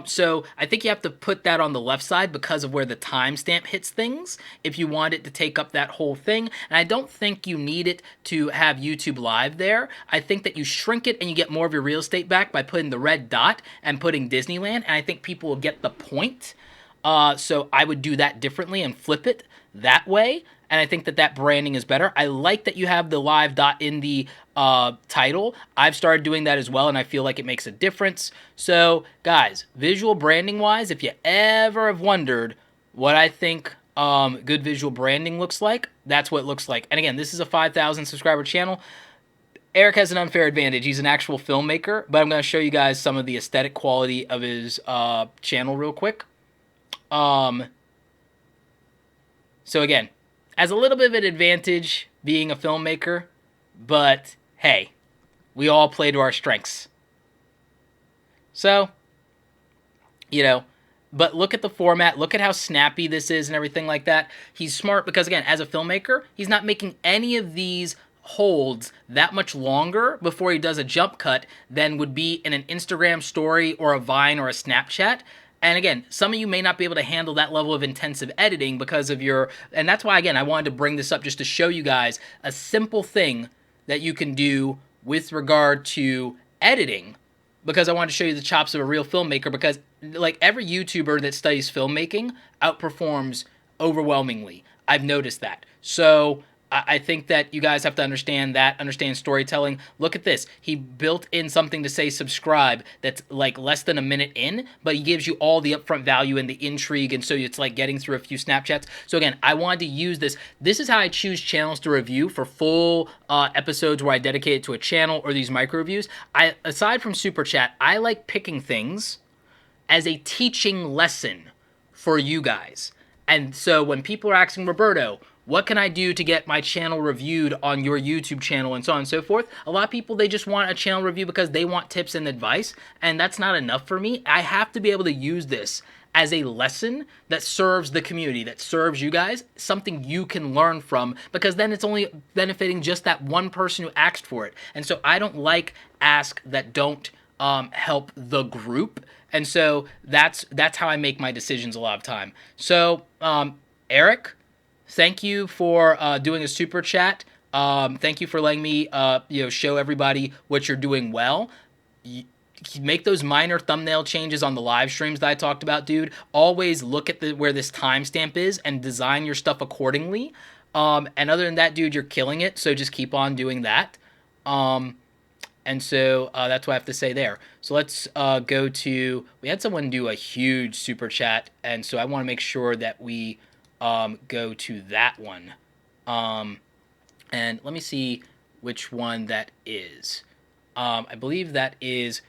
So I think you have to put that on the left side because of where the timestamp hits things if you want it to take up that whole thing. And I don't think you need it to have YouTube Live there. I think that you shrink it and you get more of your real estate back by putting the red dot and putting Disneyland. And I think people will get the point. So I would do that differently and flip it that way. And I think that that branding is better. I like that you have the live dot in the title. I've started doing that as well, and I feel like it makes a difference. So, guys, visual branding wise, if you ever have wondered what I think good visual branding looks like, that's what it looks like. And again, this is a 5,000 subscriber channel. Eric has an unfair advantage. He's an actual filmmaker, but I'm going to show you guys some of the aesthetic quality of his channel real quick. So again, has a little bit of an advantage being a filmmaker, but hey, we all play to our strengths. So, you know, but look at the format, look at how snappy this is and everything like that. He's smart because, again, as a filmmaker, he's not making any of these holds that much longer before he does a jump cut than would be in an Instagram story or a Vine or a Snapchat. And again, some of you may not be able to handle that level of intensive editing because of your, and that's why, again, I wanted to bring this up just to show you guys a simple thing that you can do with regard to editing, because I wanted to show you the chops of a real filmmaker, because like every YouTuber that studies filmmaking outperforms overwhelmingly. I've noticed that. So I think that you guys have to understand that, understand storytelling. Look at this. He built in something to say subscribe that's like less than a minute in, but he gives you all the upfront value and the intrigue, and so it's like getting through a few Snapchats. So again, I wanted to use this. This is how I choose channels to review for full episodes where I dedicate it to a channel or these micro reviews. Aside from Super Chat, I like picking things as a teaching lesson for you guys. And so when people are asking Roberto, what can I do to get my channel reviewed on your YouTube channel and so on and so forth? A lot of people, they just want a channel review because they want tips and advice, and that's not enough for me. I have to be able to use this as a lesson that serves the community, that serves you guys, something you can learn from, because then it's only benefiting just that one person who asked for it. And so I don't like asks that don't help the group. And so that's how I make my decisions a lot of time. So, Eric, thank you for doing a super chat. Thank you for letting me, show everybody what you're doing well. Make those minor thumbnail changes on the live streams that I talked about, dude. Always look at where this timestamp is and design your stuff accordingly. And other than that, dude, you're killing it. So just keep on doing that. And so that's what I have to say there. So let's go to, we had someone do a huge super chat, and so I want to make sure that we go to that one. And let me see which one that is. I believe that is,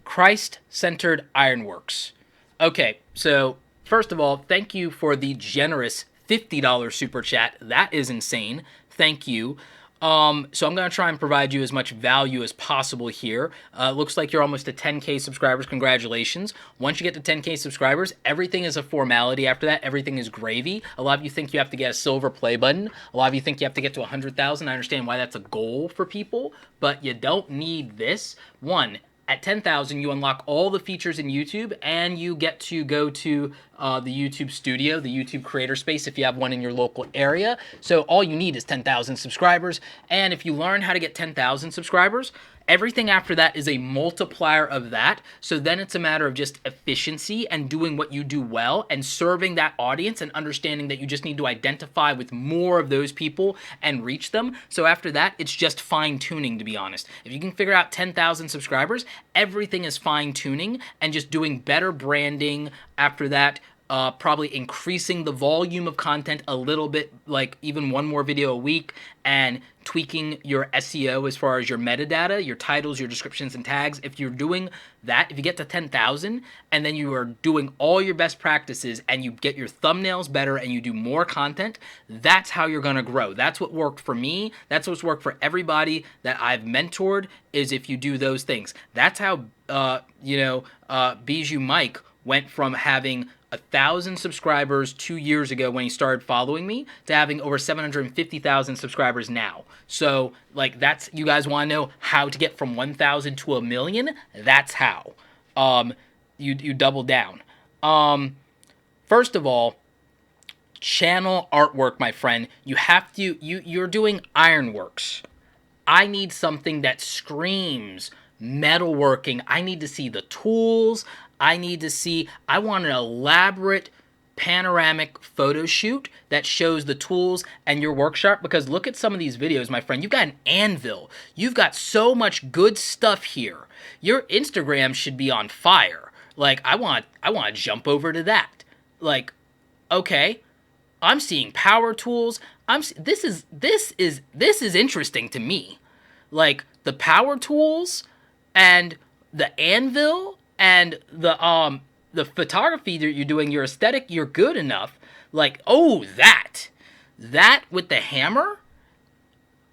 Christ-Centered Ironworks. Okay, so first of all, thank you for the generous $50 super chat. That is insane. Thank you. So I'm going to try and provide you as much value as possible here. Looks like you're almost at 10K subscribers. Congratulations. Once you get to 10K subscribers, everything is a formality after that. Everything is gravy. A lot of you think you have to get a silver play button. A lot of you think you have to get to 100,000. I understand why that's a goal for people, but you don't need this. One, at 10,000, you unlock all the features in YouTube, and you get to go to the YouTube studio, the YouTube creator space, if you have one in your local area. So all you need is 10,000 subscribers. And if you learn how to get 10,000 subscribers, everything after that is a multiplier of that. So then it's a matter of just efficiency and doing what you do well and serving that audience and understanding that you just need to identify with more of those people and reach them. So after that, it's just fine tuning, to be honest. If you can figure out 10,000 subscribers, everything is fine tuning and just doing better branding after that. Probably increasing the volume of content a little bit, like even one more video a week, and tweaking your SEO as far as your metadata, your titles, your descriptions, and tags. If you're doing that, if you get to 10,000 and then you are doing all your best practices and you get your thumbnails better and you do more content, that's how you're gonna grow. That's what worked for me. That's what's worked for everybody that I've mentored, is if you do those things. That's how, Bijou Mike went from having 1,000 subscribers 2 years ago when he started following me to having over 750,000 subscribers now. So, like, that's, you guys want to know how to get from 1,000 to 1,000,000? That's how. You double down. First of all, channel artwork, my friend. You have to, you're doing Ironworks. I need something that screams metalworking. I need to see the tools. I want an elaborate panoramic photo shoot that shows the tools and your workshop, because look at some of these videos, my friend. You've got an anvil. You've got so much good stuff here. Your Instagram should be on fire. Like, I want to jump over to that. Like, okay, I'm seeing power tools. This is interesting to me. Like, the power tools and the anvil and the photography that you're doing, your aesthetic, you're good enough. Like, oh, that with the hammer,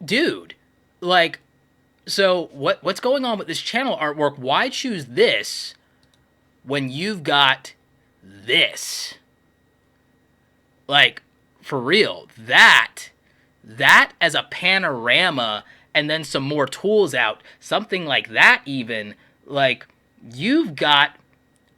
dude. Like, so what's going on with this channel artwork? Why choose this when you've got this? Like, for real, that as a panorama, and then some more tools out, something like that even, like, you've got,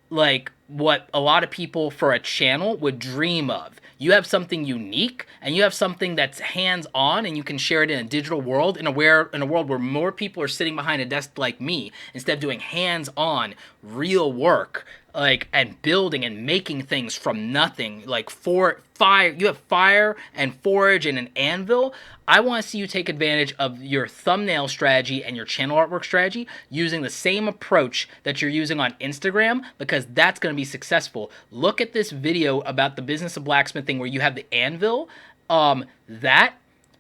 like, what a lot of people for a channel would dream of. You have something unique, and you have something that's hands-on, and you can share it in a digital world, in a world where more people are sitting behind a desk like me, instead of doing hands-on, real work, like, and building and making things from nothing, like, fire. You have fire and forge and an anvil. I want to see you take advantage of your thumbnail strategy and your channel artwork strategy using the same approach that you're using on Instagram, because that's going to be successful. Look at this video about the business of blacksmithing where you have the anvil. That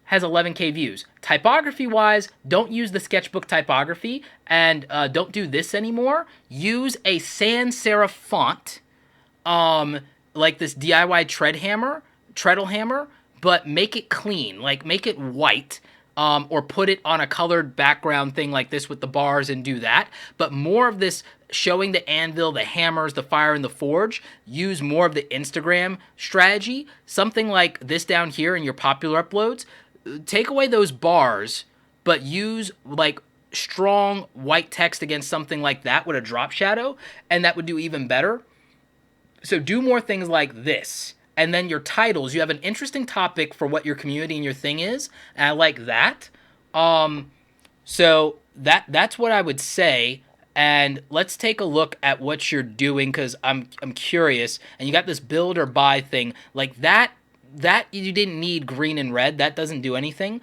has 11K views. Typography-wise, don't use the sketchbook typography, and don't do this anymore. Use a sans serif font, like this DIY treadle hammer, but make it clean, like make it white, or put it on a colored background thing like this with the bars and do that. But more of this showing the anvil, the hammers, the fire, and the forge. Use more of the Instagram strategy. Something like this down here in your popular uploads. Take away those bars, but use like strong white text against something like that with a drop shadow, and that would do even better. So do more things like this. And then your titles, you have an interesting topic for what your community and your thing is, and I like that. So that's what I would say. And let's take a look at what you're doing, because I'm curious. And you got this build or buy thing. Like that you didn't need green and red. That doesn't do anything.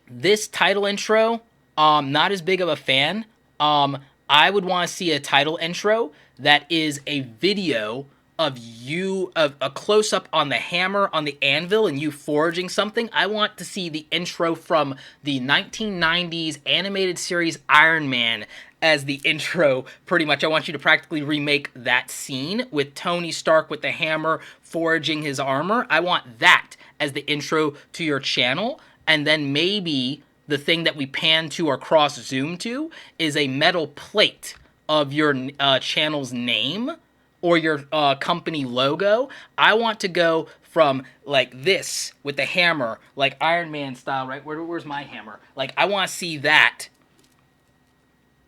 This title intro, not as big of a fan. I would want to see a title intro that is a video of you, of a close-up on the hammer on the anvil and you forging something. I want to see the intro from the 1990s animated series Iron Man as the intro, pretty much. I want you to practically remake that scene with Tony Stark with the hammer forging his armor. I want that as the intro to your channel, and then maybe the thing that we pan to or cross zoom to is a metal plate of your channel's name or your company logo. I want to go from like this with the hammer, like Iron Man style, right? Where's my hammer? Like, I want to see that.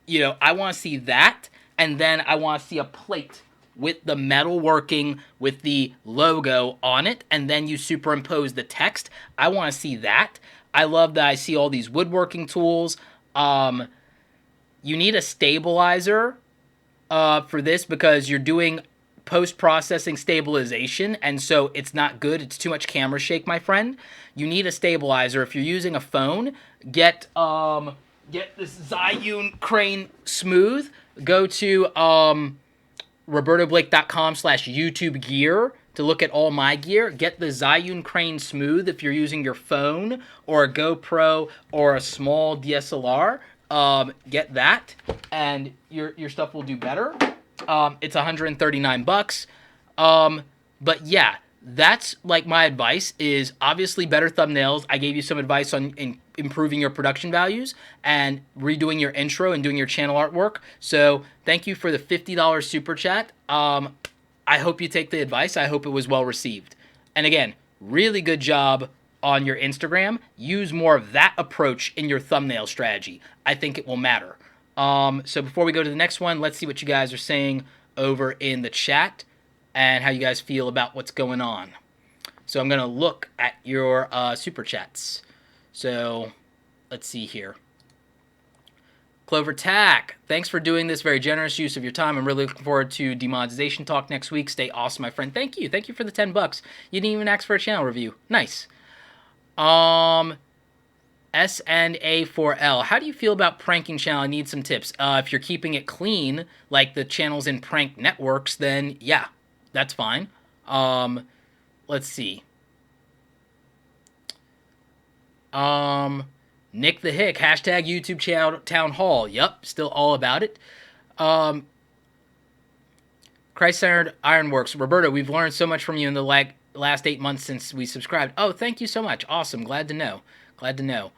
You know, I want to see that, and then I want to see a plate with the metalworking with the logo on it, and then you superimpose the text. I want to see that. I love that I see all these woodworking tools. You need a stabilizer for this because you're doing post-processing stabilization, and so it's not good. It's too much camera shake, my friend. You need a stabilizer. If you're using a phone, get this Zhiyun Crane Smooth. Go to robertoblake.com/YouTube gear to look at all my gear. Get the Zhiyun Crane Smooth if you're using your phone or a GoPro or a small DSLR. Get that, and your stuff will do better. It's $139. But yeah, that's like my advice is obviously better thumbnails. I gave you some advice on improving your production values and redoing your intro and doing your channel artwork. So thank you for the $50 super chat. I hope you take the advice. I hope it was well received. And again, really good job on your Instagram. Use more of that approach in your thumbnail strategy. I think it will matter. So before we go to the next one, let's see what you guys are saying over in the chat and how you guys feel about what's going on. So I'm going to look at your super chats. So let's see here. Clover Tack, thanks for doing this. Very generous use of your time. I'm really looking forward to demonetization talk next week. Stay awesome, my friend. Thank you. Thank you for the $10. You didn't even ask for a channel review. Nice. SNA4L, how do you feel about pranking channel? I need some tips. If you're keeping it clean, like the channels in prank networks, then yeah, that's fine. Let's see. Nick the Hick, hashtag YouTube Town Hall. Yep, still all about it. Christ-centered Ironworks. Roberto, we've learned so much from you in the last 8 months since we subscribed. Oh, thank you so much. Awesome. Glad to know. Glad to know.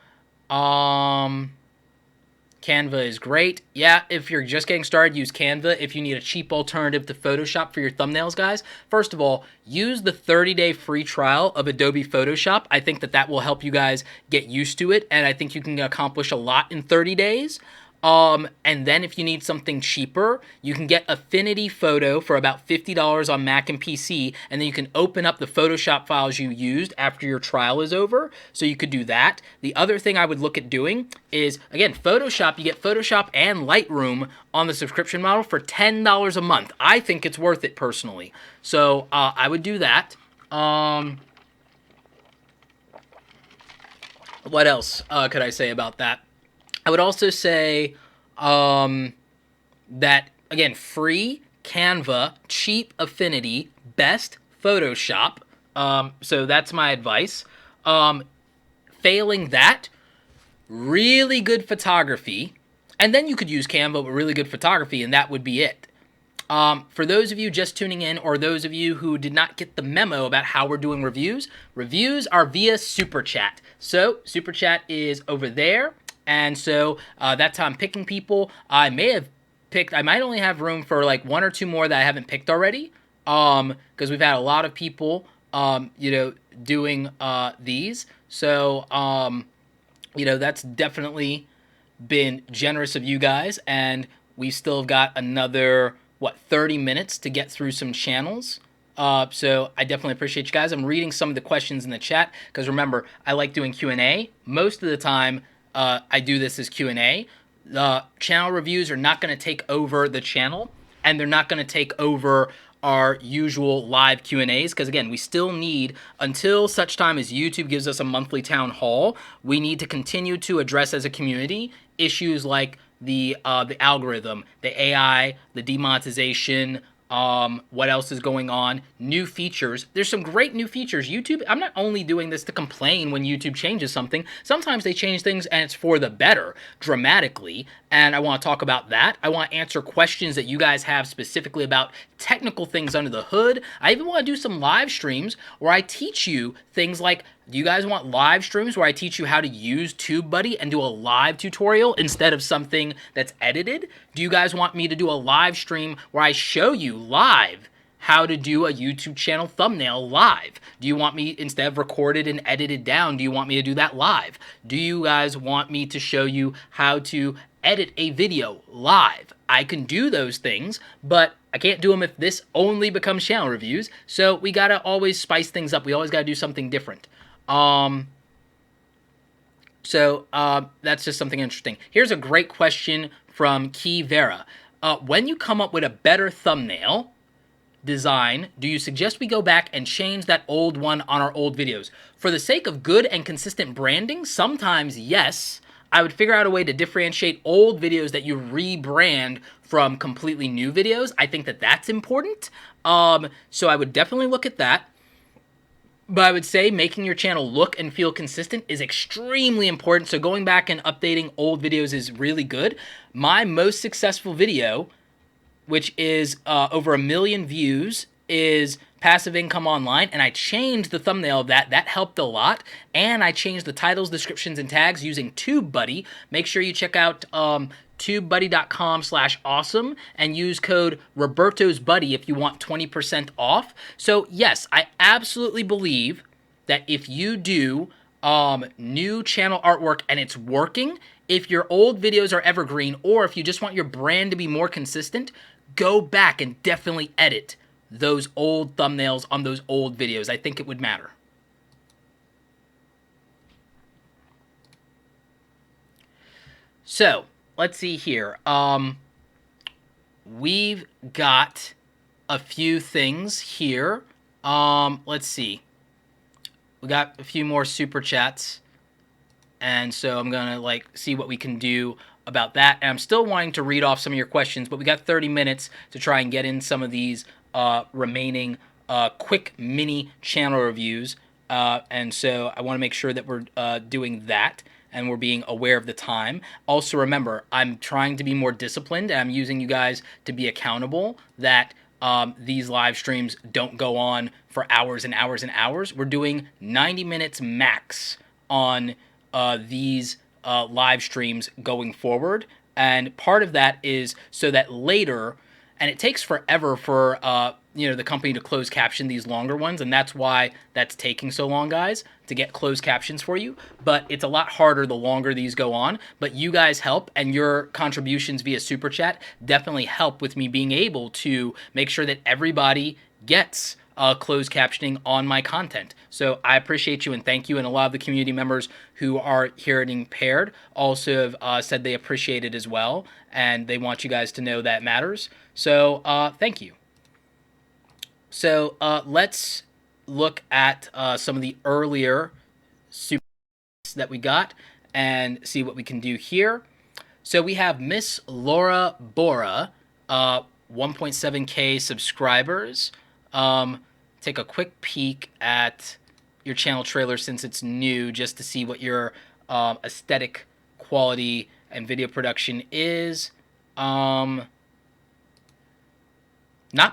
Canva is great. Yeah, if you're just getting started, use Canva. If you need a cheap alternative to Photoshop for your thumbnails, guys, first of all, use the 30-day free trial of Adobe Photoshop. I think that will help you guys get used to it, and I think you can accomplish a lot in 30 days. And then if you need something cheaper, you can get Affinity Photo for about $50 on Mac and PC, and then you can open up the Photoshop files you used after your trial is over, so you could do that. The other thing I would look at doing is, again, Photoshop. You get Photoshop and Lightroom on the subscription model for $10 a month. I think it's worth it, personally. So, I would do that. What else could I say about that? I would also say that, again, free Canva, cheap Affinity, best Photoshop. So that's my advice. Failing that, really good photography. And then you could use Canva with really good photography, and that would be it. For those of you just tuning in, or those of you who did not get the memo about how we're doing reviews, reviews are via Super Chat. So Super Chat is over there. And so that's how I'm picking people. I might only have room for like 1 or 2 more that I haven't picked already. Because we've had a lot of people, doing these. So, that's definitely been generous of you guys. And we still have got another, 30 minutes to get through some channels. So I definitely appreciate you guys. I'm reading some of the questions in the chat. Because remember, I like doing Q&A. Most of the time, I do this as Q&A. Channel reviews are not going to take over the channel, and they're not going to take over our usual live Q&As, because again, we still need, until such time as YouTube gives us a monthly town hall, we need to continue to address as a community issues like the algorithm, the AI, the demonetization, what else is going on, new features. There's some great new features. YouTube, I'm not only doing this to complain when YouTube changes something. Sometimes they change things and it's for the better, dramatically, and I want to talk about that. I want to answer questions that you guys have specifically about technical things under the hood. I even want to do some live streams where I teach you things like, do you guys want live streams where I teach you how to use TubeBuddy and do a live tutorial instead of something that's edited? Do you guys want me to do a live stream where I show you live how to do a YouTube channel thumbnail live? Do you want me, instead of recorded and edited down, do you want me to do that live? Do you guys want me to show you how to edit a video live. I can do those things, but I can't do them if this only becomes channel reviews. So we gotta always spice things up. We always gotta do something different. So that's just something interesting. Here's a great question from Key Vera. When you come up with a better thumbnail design, do you suggest we go back and change that old one on our old videos? For the sake of good and consistent branding, sometimes yes. I would figure out a way to differentiate old videos that you rebrand from completely new videos. I think that that's important. So I would definitely look at that. But I would say making your channel look and feel consistent is extremely important. So going back and updating old videos is really good. My most successful video, which is over 1 million views, is Passive Income Online, and I changed the thumbnail of that. That helped a lot, and I changed the titles, descriptions, and tags using Tubebuddy. Make sure you check out tubebuddy.com/awesome and use code Roberto'sBuddy if you want 20% off. So yes, I absolutely believe that if you do new channel artwork and it's working, if your old videos are evergreen, or if you just want your brand to be more consistent, go back and definitely edit those old thumbnails on those old videos. I think it would matter. So, let's see here. We've got a few things here. Let's see. We got a few more super chats. And so I'm going to see what we can do about that. And I'm still wanting to read off some of your questions, but we got 30 minutes to try and get in some of these remaining quick mini channel reviews. And so I want to make sure that we're doing that and we're being aware of the time. Also remember, I'm trying to be more disciplined, and I'm using you guys to be accountable that these live streams don't go on for hours and hours and hours. We're doing 90 minutes max on these live streams going forward. And part of that is so that later, and it takes forever for the company to close caption these longer ones, and that's why that's taking so long, guys, to get closed captions for you. But it's a lot harder the longer these go on. But you guys help, and your contributions via Super Chat definitely help with me being able to make sure that everybody gets closed captioning on my content. So I appreciate you and thank you. And a lot of the community members who are hearing impaired also have said they appreciate it as well, and they want you guys to know that matters. So thank you. So let's look at some of the earlier super that we got and see what we can do here. So we have Miss Laura Borah, 1.7K subscribers. Take a quick peek at your channel trailer since it's new, just to see what your aesthetic quality and video production is. Not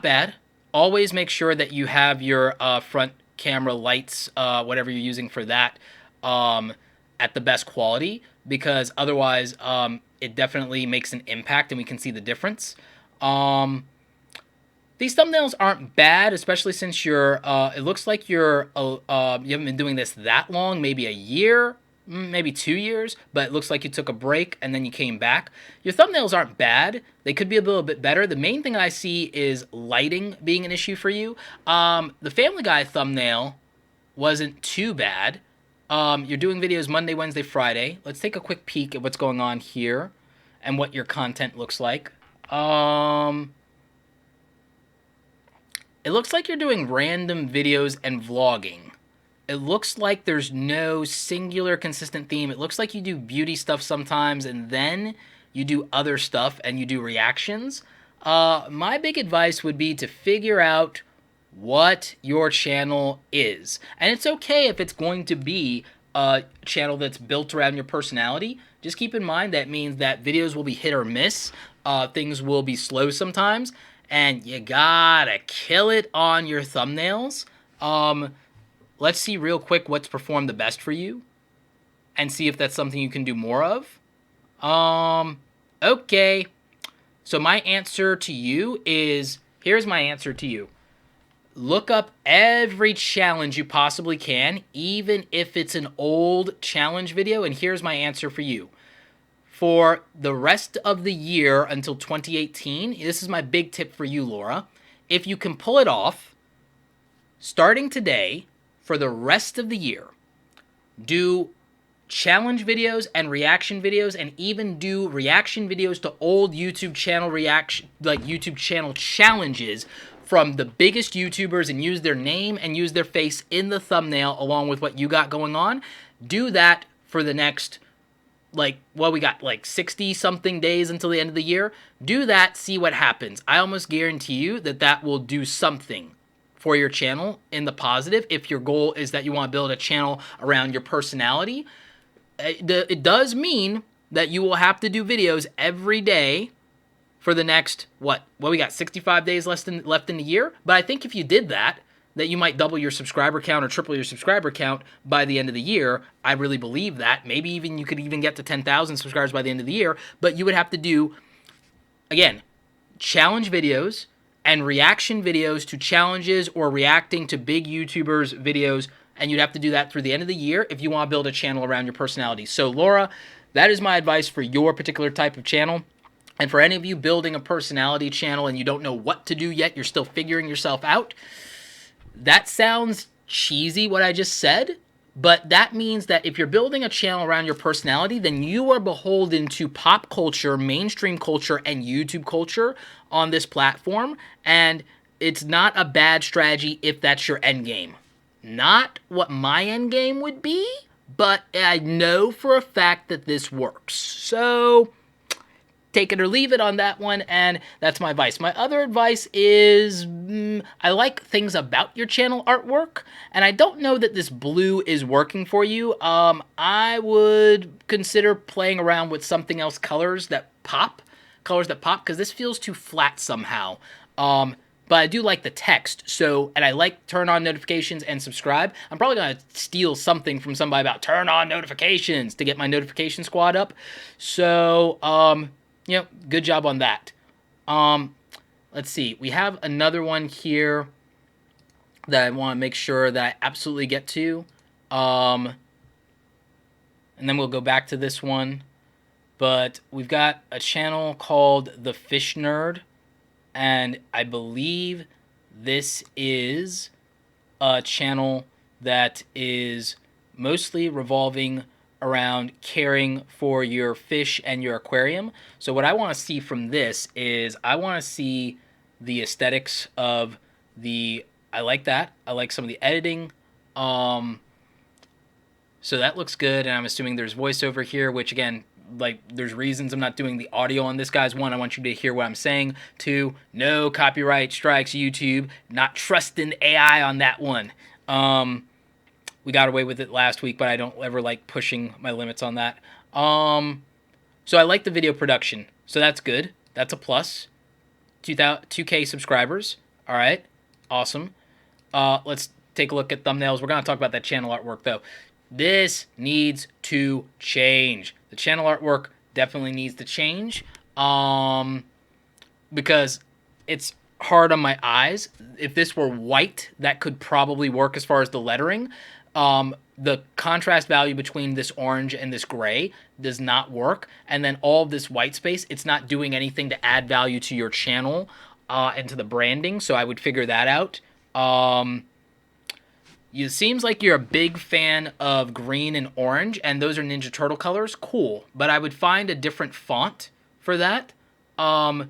bad. Always make sure that you have your front camera lights, whatever you're using for that, at the best quality, because otherwise it definitely makes an impact and we can see the difference. These thumbnails aren't bad, especially since you're, it looks like you haven't been doing this that long, maybe a year, maybe 2 years, but it looks like you took a break and then you came back. Your thumbnails aren't bad. They could be a little bit better. The main thing I see is lighting being an issue for you. The Family Guy thumbnail wasn't too bad. You're doing videos Monday, Wednesday, Friday. Let's take a quick peek at what's going on here and what your content looks like. It looks like you're doing random videos and vlogging. It looks like there's no singular consistent theme. It looks like you do beauty stuff sometimes and then you do other stuff and you do reactions. My big advice would be to figure out what your channel is. And it's okay if it's going to be a channel that's built around your personality. Just keep in mind that means that videos will be hit or miss. Things will be slow sometimes. And you gotta kill it on your thumbnails. Let's see real quick what's performed the best for you and see if that's something you can do more of. Okay. So my answer to you is, here's my answer to you. Look up every challenge you possibly can, even if it's an old challenge video, and here's my answer for you. for the rest of the year until 2018, this is my big tip for you, Laura. If you can pull it off, starting today, for the rest of the year, do challenge videos and reaction videos, and even do reaction videos to old YouTube channel YouTube channel challenges from the biggest YouTubers, and use their name and use their face in the thumbnail along with what you got going on. Do that for the next, we got 60 something days until the end of the year. Do that, see what happens. I almost guarantee you that that will do something for your channel in the positive. If your goal is that you want to build a channel around your personality, it does mean that you will have to do videos every day for the next, we got 65 days left in the year. But I think if you did that you might double your subscriber count or triple your subscriber count by the end of the year. I really believe that. Maybe even you could even get to 10,000 subscribers by the end of the year. But you would have to do, again, challenge videos and reaction videos to challenges, or reacting to big YouTubers' videos. And you'd have to do that through the end of the year if you want to build a channel around your personality. So, Laura, that is my advice for your particular type of channel. And for any of you building a personality channel and you don't know what to do yet, you're still figuring yourself out, that sounds cheesy, what I just said, but that means that if you're building a channel around your personality, then you are beholden to pop culture, mainstream culture, and YouTube culture on this platform, and it's not a bad strategy if that's your end game. Not what my end game would be, but I know for a fact that this works. So take it or leave it on that one, and that's my advice. My other advice is, I like things about your channel artwork, and I don't know that this blue is working for you. I would consider playing around with something else, colors that pop, because this feels too flat somehow. But I do like the text, and I like turn on notifications and subscribe. I'm probably going to steal something from somebody about turn on notifications to get my notification squad up. So, good job on that. Let's see. We have another one here that I want to make sure that I absolutely get to. And then we'll go back to this one. But we've got a channel called The Fish Nerd. And I believe this is a channel that is mostly revolving around caring for your fish and your aquarium. So what I want to see from this is I want to see the aesthetics of I like that. I like some of the editing. So that looks good, and I'm assuming there's voiceover here, which again, there's reasons I'm not doing the audio on this, guys. One, I want you to hear what I'm saying. Two, no copyright strikes, YouTube. Not trusting AI on that one. We got away with it last week, but I don't ever like pushing my limits on that. So I like the video production. So that's good. That's a plus. 2K subscribers. All right. Awesome. Let's take a look at thumbnails. We're going to talk about that channel artwork, though. This needs to change. The channel artwork definitely needs to change. Because it's hard on my eyes. If this were white, that could probably work as far as the lettering. The contrast value between this orange and this gray does not work. And then all of this white space, it's not doing anything to add value to your channel and to the branding. So I would figure that out. It seems like you're a big fan of green and orange, and those are Ninja Turtle colors. Cool. But I would find a different font for that. But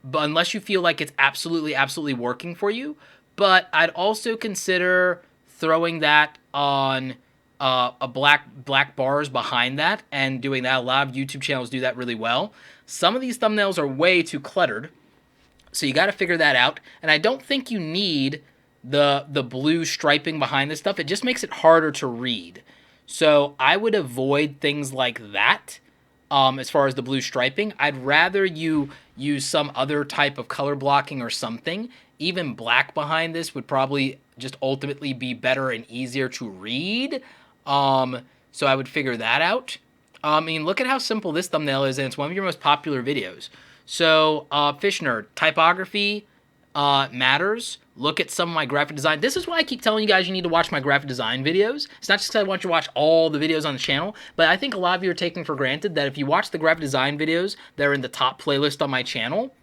unless you feel like it's absolutely working for you. But I'd also consider throwing that on a black bars behind that and doing that. A lot of YouTube channels do that really well. Some of these thumbnails are way too cluttered, so you got to figure that out. And I don't think you need the blue striping behind this stuff. It just makes it harder to read. So I would avoid things like that. As far as the blue striping, I'd rather you use some other type of color blocking or something. Even black behind this would probably just ultimately be better and easier to read. So I would figure that out. I mean, look at how simple this thumbnail is, and it's one of your most popular videos. So, Fish Nerd, typography, matters, look at some of my graphic design. This is why I keep telling you guys you need to watch my graphic design videos. It's not just because I want you to watch all the videos on the channel, but I think a lot of you are taking for granted that if you watch the graphic design videos that are in the top playlist on my channel,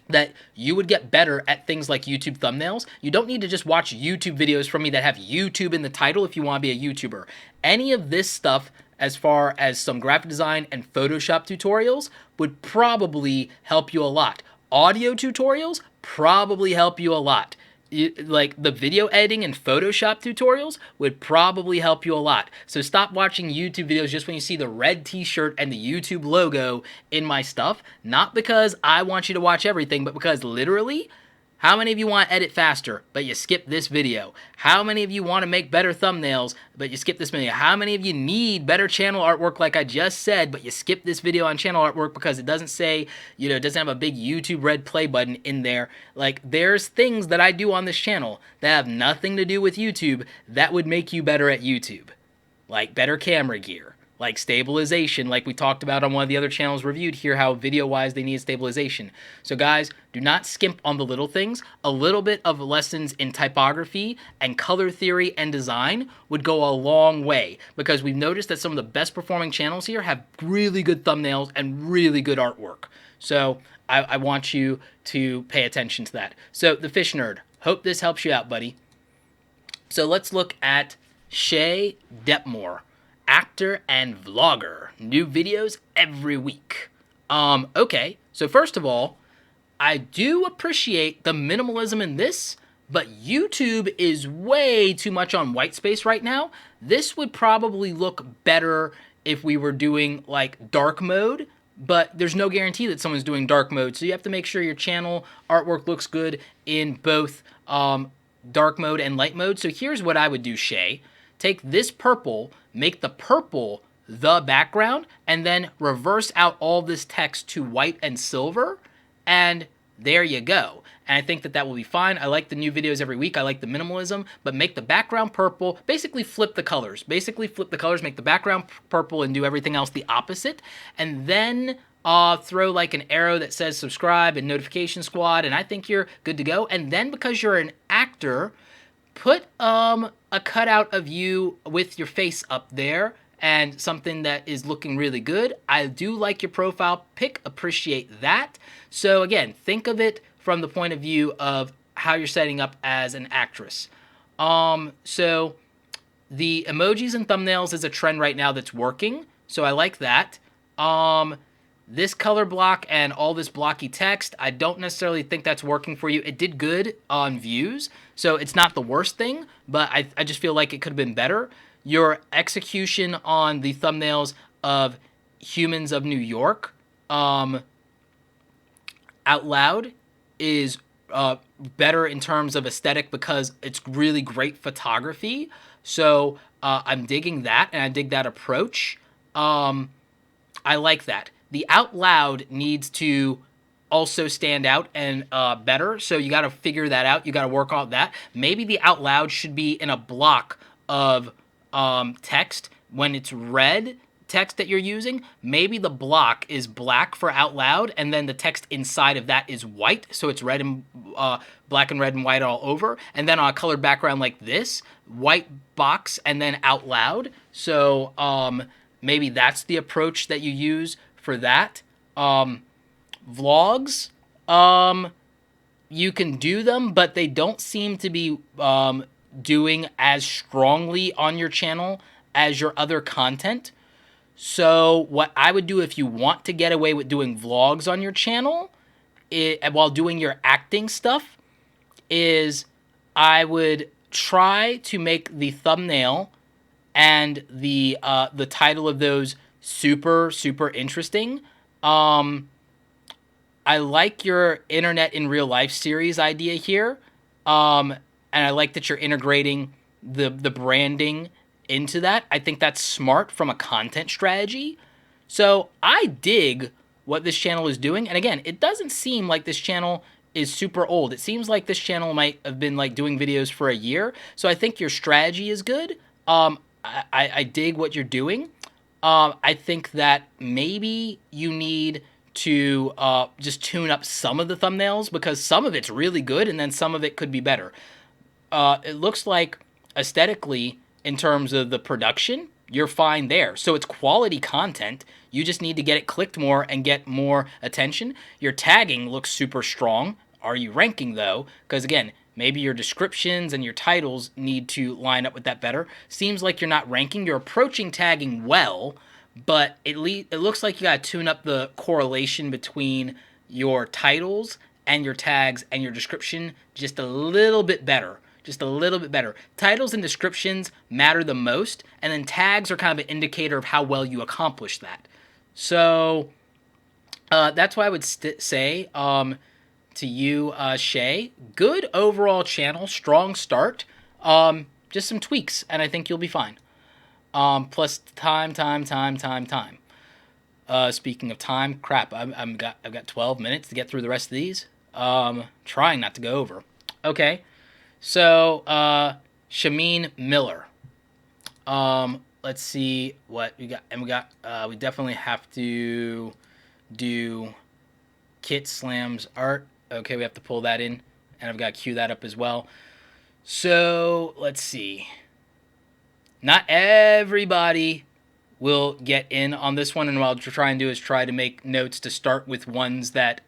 that you would get better at things like YouTube thumbnails. You don't need to just watch YouTube videos from me that have YouTube in the title if you want to be a YouTuber. Any of this stuff, as far as some graphic design and Photoshop tutorials, would probably help you a lot. Audio tutorials probably help you a lot. Like the video editing and Photoshop tutorials would probably help you a lot. So stop watching YouTube videos just when you see the red t-shirt and the YouTube logo in my stuff. Not because I want you to watch everything, but because literally, how many of you want to edit faster, but you skip this video? How many of you want to make better thumbnails, but you skip this video? How many of you need better channel artwork like I just said, but you skip this video on channel artwork because it doesn't say, you know, it doesn't have a big YouTube red play button in there? Like, there's things that I do on this channel that have nothing to do with YouTube that would make you better at YouTube. Like better camera gear, like stabilization, like we talked about on one of the other channels reviewed here, how video-wise they need stabilization. So guys, do not skimp on the little things. A little bit of lessons in typography and color theory and design would go a long way, because we've noticed that some of the best performing channels here have really good thumbnails and really good artwork. So I want you to pay attention to that. So the Fish Nerd, hope this helps you out, buddy. So let's look at Shay Deppmore. Actor and vlogger. New videos every week. Okay, so first of all, I do appreciate the minimalism in this, but YouTube is way too much on white space right now. This would probably look better if we were doing like dark mode, but there's no guarantee that someone's doing dark mode, so you have to make sure your channel artwork looks good in both dark mode and light mode. So here's what I would do, Shay. Take this purple, make the purple the background, and then reverse out all this text to white and silver, and there you go. And I think that that will be fine. I like the new videos every week. I like the minimalism, but make the background purple. Basically flip the colors. Make the background purple and do everything else the opposite. And then throw like an arrow that says subscribe and notification squad, and I think you're good to go. And then because you're an actor, put a cutout of you with your face up there and something that is looking really good. I do like your profile pic, appreciate that. So again, think of it from the point of view of how you're setting up as an actress. So the emojis and thumbnails is a trend right now that's working, so I like that. This color block and all this blocky text, I don't necessarily think that's working for you. It did good on views, so it's not the worst thing, but I just feel like it could have been better. Your execution on the thumbnails of Humans of New York out loud is better in terms of aesthetic because it's really great photography. So I'm digging that, and I dig that approach. I like that. The out loud needs to also stand out and better, so you got to figure that out. You got to work on that. Maybe the out loud should be in a block of text. When it's red text that you're using, maybe the block is black for out loud, and then the text inside of that is white, so it's red and black and red and white all over. And then on a colored background like this, white box and then out loud. So maybe that's the approach that you use for that. Vlogs, you can do them, but they don't seem to be doing as strongly on your channel as your other content. So what I would do if you want to get away with doing vlogs on your channel while doing your acting stuff is I would try to make the thumbnail and the title of those super interesting. I like your internet in real life series idea here, and I like that you're integrating the branding into that. I think that's smart from a content strategy. So I dig what this channel is doing, and again, it doesn't seem like this channel is super old. It seems like this channel might have been like doing videos for a year. So I think your strategy is good. I dig what you're doing. I think that maybe you need to just tune up some of the thumbnails, because some of it's really good and then some of it could be better. It looks like aesthetically, in terms of the production, you're fine there. So it's quality content. You just need to get it clicked more and get more attention. Your tagging looks super strong. Are you ranking though? Because again, maybe your descriptions and your titles need to line up with that better. Seems like you're not ranking. You're approaching tagging well, but it looks like you got to tune up the correlation between your titles and your tags and your description just a little bit better. Just a little bit better. Titles and descriptions matter the most, and then tags are kind of an indicator of how well you accomplish that. So that's why I would say to you, Shay, good overall channel, strong start. Just some tweaks, and I think you'll be fine. Plus time. Speaking of time, crap, I've got 12 minutes to get through the rest of these. Trying not to go over. Okay. So, Shameen Miller. Let's see what we got. And we definitely have to do Kit Slams art. Okay, we have to pull that in. And I've got to cue that up as well. So, let's see. Not everybody will get in on this one. And what I'll try and do is try to make notes to start with ones that,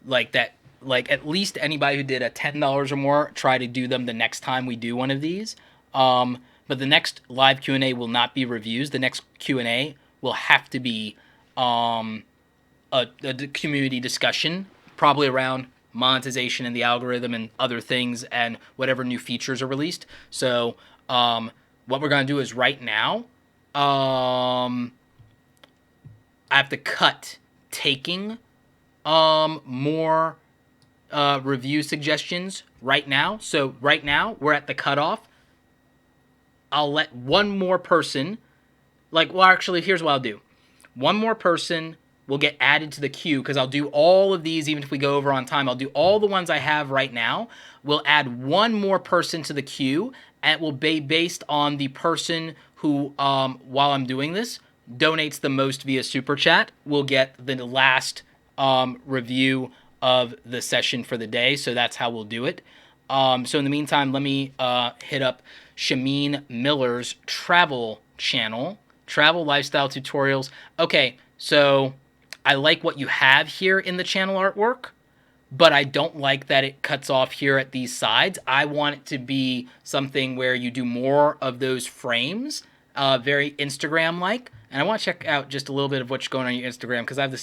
like at least anybody who did a $10 or more, try to do them the next time we do one of these. But the next live Q&A will not be reviews. The next Q&A will have to be a community discussion, probably around monetization and the algorithm and other things and whatever new features are released. So what we're going to do is right now, I have to cut taking more review suggestions right now. So right now we're at the cutoff. I'll let one more person, actually, here's what I'll do. One more person will get added to the queue, because I'll do all of these, even if we go over on time. I'll do all the ones I have right now. We'll add one more person to the queue, and it will be based on the person who, while I'm doing this, donates the most via Super Chat. Will get the last review of the session for the day. So that's how we'll do it. So in the meantime, let me hit up Shameen Miller's travel channel, travel lifestyle tutorials. Okay, so I like what you have here in the channel artwork, but I don't like that it cuts off here at these sides. I want it to be something where you do more of those frames, very Instagram-like. And I want to check out just a little bit of what's going on your Instagram, because I have the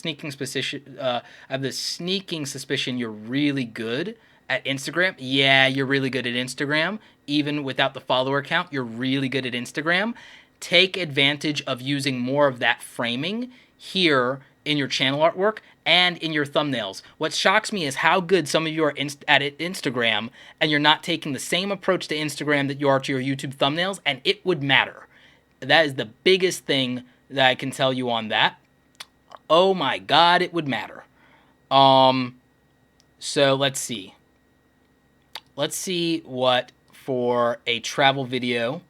sneaking suspicion you're really good at Instagram. Yeah, you're really good at Instagram. Even without the follower count, you're really good at Instagram. Take advantage of using more of that framing here in your channel artwork and in your thumbnails. What shocks me is how good some of you are at Instagram, and you're not taking the same approach to Instagram that you are to your YouTube thumbnails, and it would matter. That is the biggest thing that I can tell you on that. Oh my God, it would matter. So let's see. Let's see what for a travel video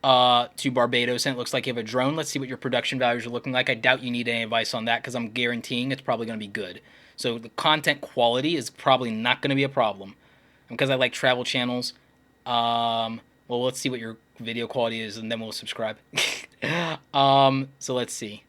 to Barbados, and it looks like you have a drone. Let's see what your production values are looking like. I doubt you need any advice on that, because I'm guaranteeing it's probably going to be good. So the content quality is probably not going to be a problem. Because I like travel channels. Well, let's see what your video quality is, and then we'll subscribe. So let's see.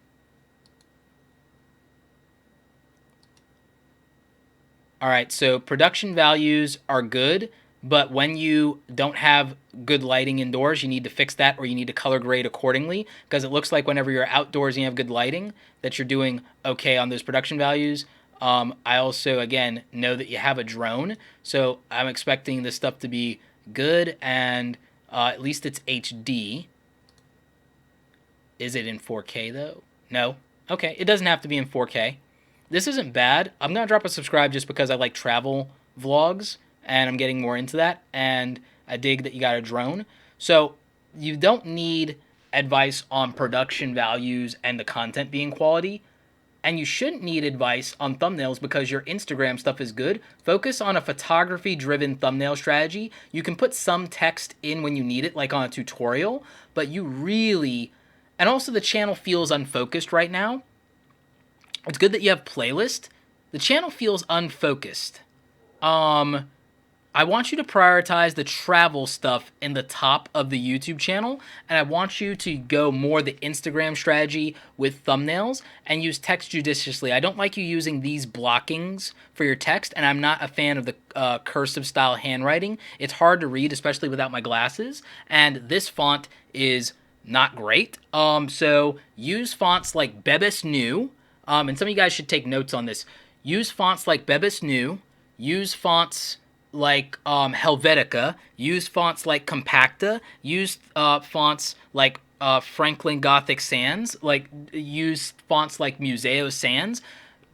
All right, so production values are good, but when you don't have good lighting indoors, you need to fix that, or you need to color grade accordingly, because it looks like whenever you're outdoors and you have good lighting, that you're doing okay on those production values. I also, again, know that you have a drone, so I'm expecting this stuff to be good, and at least it's HD. Is it in 4K, though? No? Okay, it doesn't have to be in 4K. This isn't bad. I'm going to drop a subscribe just because I like travel vlogs, and I'm getting more into that, and I dig that you got a drone. So you don't need advice on production values and the content being quality, and you shouldn't need advice on thumbnails because your Instagram stuff is good. Focus on a photography-driven thumbnail strategy. You can put some text in when you need it, like on a tutorial, but you really... And also the channel feels unfocused right now. It's good that you have playlist. The channel feels unfocused. I want you to prioritize the travel stuff in the top of the YouTube channel, and I want you to go more the Instagram strategy with thumbnails and use text judiciously. I don't like you using these blockings for your text, and I'm not a fan of the cursive style handwriting. It's hard to read, especially without my glasses, and this font is not great. So use fonts like Bebas New, and some of you guys should take notes on this. Use fonts like Bebas New, use fonts like Helvetica, use fonts like Compacta, use fonts like Franklin Gothic Sans, like use fonts like Museo Sans,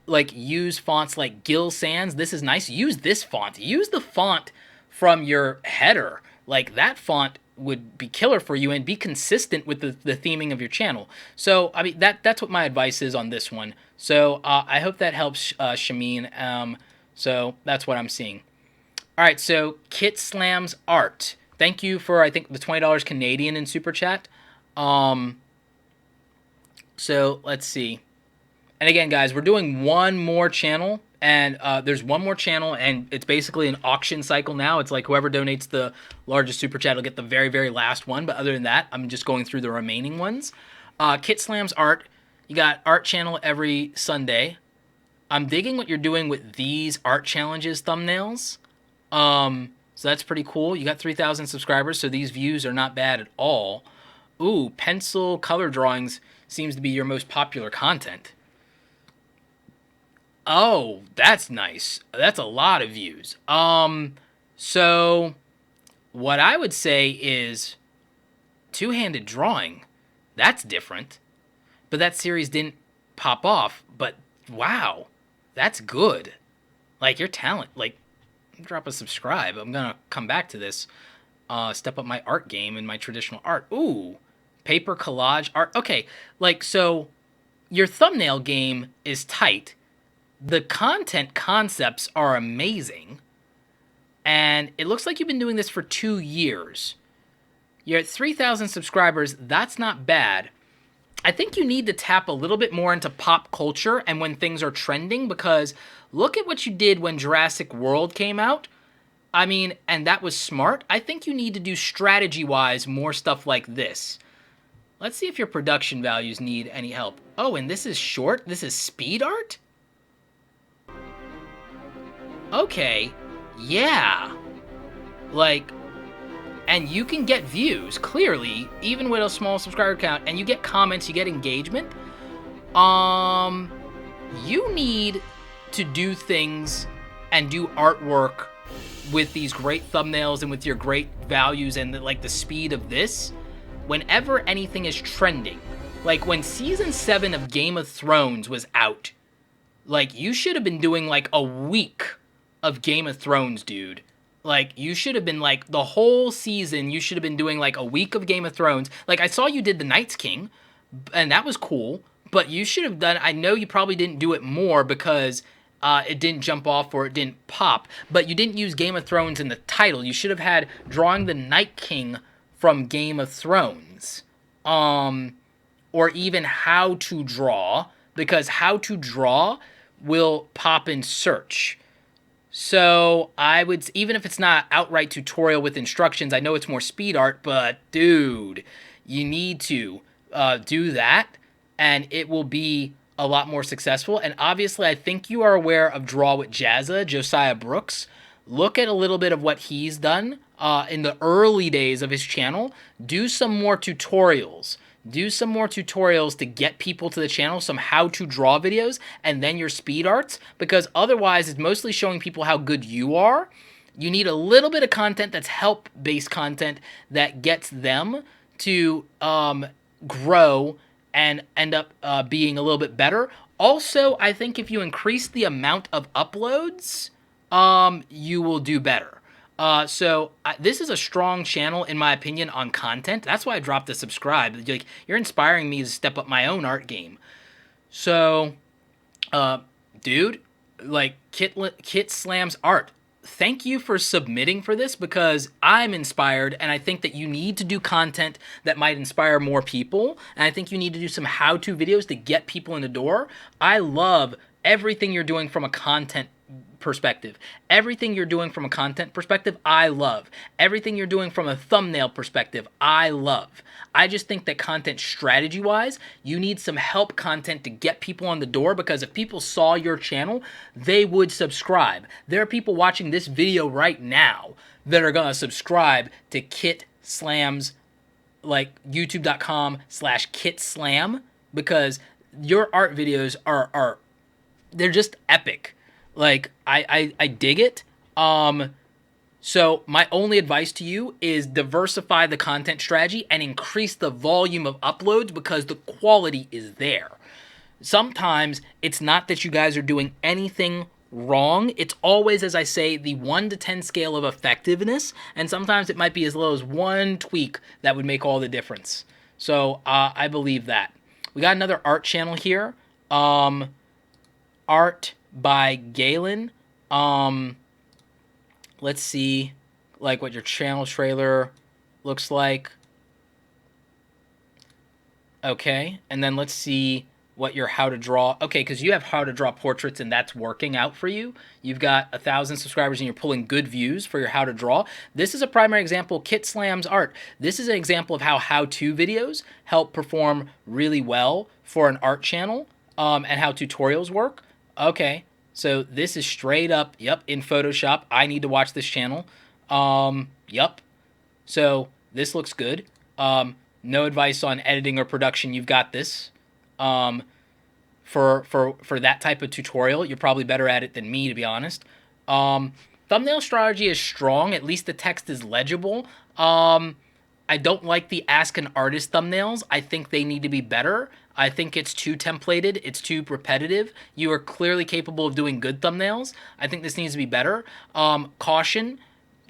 like use fonts like Gill Sans. This is nice. Use this font. Use the font from your header. Like that font would be killer for you, and be consistent with the theming of your channel. So I mean that's what my advice is on this one. So I hope that helps, Shameen. So that's what I'm seeing. All right, so Kit Slams Art. Thank you for, I think, the $20 Canadian in Super Chat. So let's see. And again, guys, we're doing one more channel, and there's one more channel, and it's basically an auction cycle now. It's like whoever donates the largest Super Chat will get the very, very last one. But other than that, I'm just going through the remaining ones. Kit Slams Art. You got art channel every Sunday. I'm digging what you're doing with these art challenges thumbnails. So that's pretty cool. You got 3,000 subscribers, so these views are not bad at all. Ooh, pencil color drawings seems to be your most popular content. Oh, that's nice. That's a lot of views. So what I would say is two-handed drawing. That's different. But that series didn't pop off. But wow, that's good. Like, your talent, like, drop a subscribe. I'm gonna come back to this. Step up my art game and my traditional art. Ooh, paper collage art. Okay, like, so your thumbnail game is tight. The content concepts are amazing. And it looks like you've been doing this for 2 years. You're at 3,000 subscribers. That's not bad. I think you need to tap a little bit more into pop culture and when things are trending, because look at what you did when Jurassic World came out. I mean, and that was smart. I think you need to do strategy-wise more stuff like this. Let's see if your production values need any help. Oh, and this is short? This is speed art? Okay, yeah. Like, and you can get views, clearly, even with a small subscriber count, and you get comments, you get engagement. You need to do things and do artwork with these great thumbnails and with your great values and like the speed of this whenever anything is trending. Like when season 7 of Game of Thrones was out, like you should have been doing like a week of Game of Thrones, dude. Like, you should have been, like, the whole season, you should have been doing, like, a week of Game of Thrones. Like, I saw you did The Night's King, and that was cool. But you should have done, I know you probably didn't do it more because it didn't jump off or it didn't pop. But you didn't use Game of Thrones in the title. You should have had drawing the Night King from Game of Thrones. Or even how to draw, because how to draw will pop in search. So I would, even if it's not outright tutorial with instructions, I know it's more speed art, but dude, you need to do that, and it will be a lot more successful. And obviously, I think you are aware of Draw with Jazza, Josiah Brooks. Look at a little bit of what he's done in the early days of his channel. Do some more tutorials. Do some more tutorials to get people to the channel, some how to draw videos, and then your speed arts, because otherwise it's mostly showing people how good you are. You need a little bit of content that's help-based content that gets them to grow and end up being a little bit better. Also, I think if you increase the amount of uploads, you will do better. So this is a strong channel, in my opinion, on content. That's why I dropped the subscribe. Like, you're inspiring me to step up my own art game. So, dude, like, Kit Slams Art. thank you for submitting for this because I'm inspired and I think that you need to do content that might inspire more people. And I think you need to do some how-to videos to get people in the door. I love everything you're doing from a content perspective. Everything you're doing from a content perspective, I love. Everything you're doing from a thumbnail perspective, I love. I just think that content strategy-wise, you need some help content to get people on the door, because if people saw your channel, they would subscribe. There are people watching this video right now that are gonna subscribe to Kit Slams, like youtube.com/KitSlam, because your art videos are they're just epic. Like, I dig it. So my only advice to you is diversify the content strategy and increase the volume of uploads, because the quality is there. Sometimes it's not that you guys are doing anything wrong. It's always, as I say, the 1 to 10 scale of effectiveness, and sometimes it might be as low as one tweak that would make all the difference. So I believe that. We got another art channel here. Art by Galen. Let's see, like, what your channel trailer looks like. Okay, and then let's see what your how to draw. Okay, because you have how to draw portraits and that's working out for you. You've got 1,000 subscribers and you're pulling good views for your how to draw. This is a primary example, Kit Slams art. This is an example of how how-to videos help perform really well for an art channel, and how tutorials work. Okay, so this is straight up, yep, in Photoshop. I need to watch this channel. Yep. So this looks good. No advice on editing or production. You've got this. For that type of tutorial, you're probably better at it than me, to be honest. Thumbnail strategy is strong. At least the text is legible. I don't like the Ask an Artist thumbnails. I think they need to be better. I think it's too templated. It's too repetitive. You are clearly capable of doing good thumbnails. I think this needs to be better. Caution,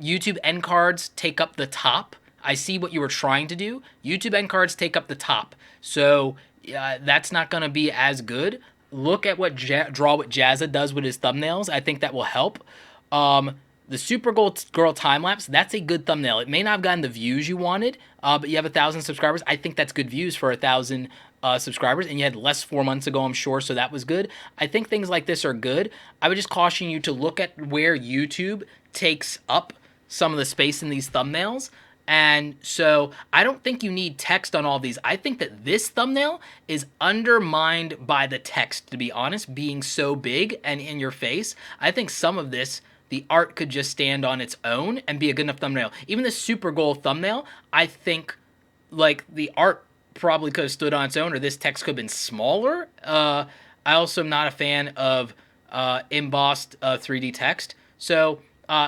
YouTube end cards take up the top. I see what you were trying to do. YouTube end cards take up the top. So that's not going to be as good. Look at what Draw with Jazza does with his thumbnails. I think that will help. The Supergirl time-lapse, that's a good thumbnail. It may not have gotten the views you wanted, but you have 1,000 subscribers. I think that's good views for 1,000 subscribers, and you had less 4 months ago, I'm sure, so that was good. I think things like this are good. I would just caution you to look at where YouTube takes up some of the space in these thumbnails. And so I don't think you need text on all these. I think that this thumbnail is undermined by the text, to be honest, being so big and in your face. I think some of this, the art could just stand on its own and be a good enough thumbnail. Even the Supergirl thumbnail, I think, like, the art probably could have stood on its own, or this text could have been smaller. I also am not a fan of embossed 3D text. So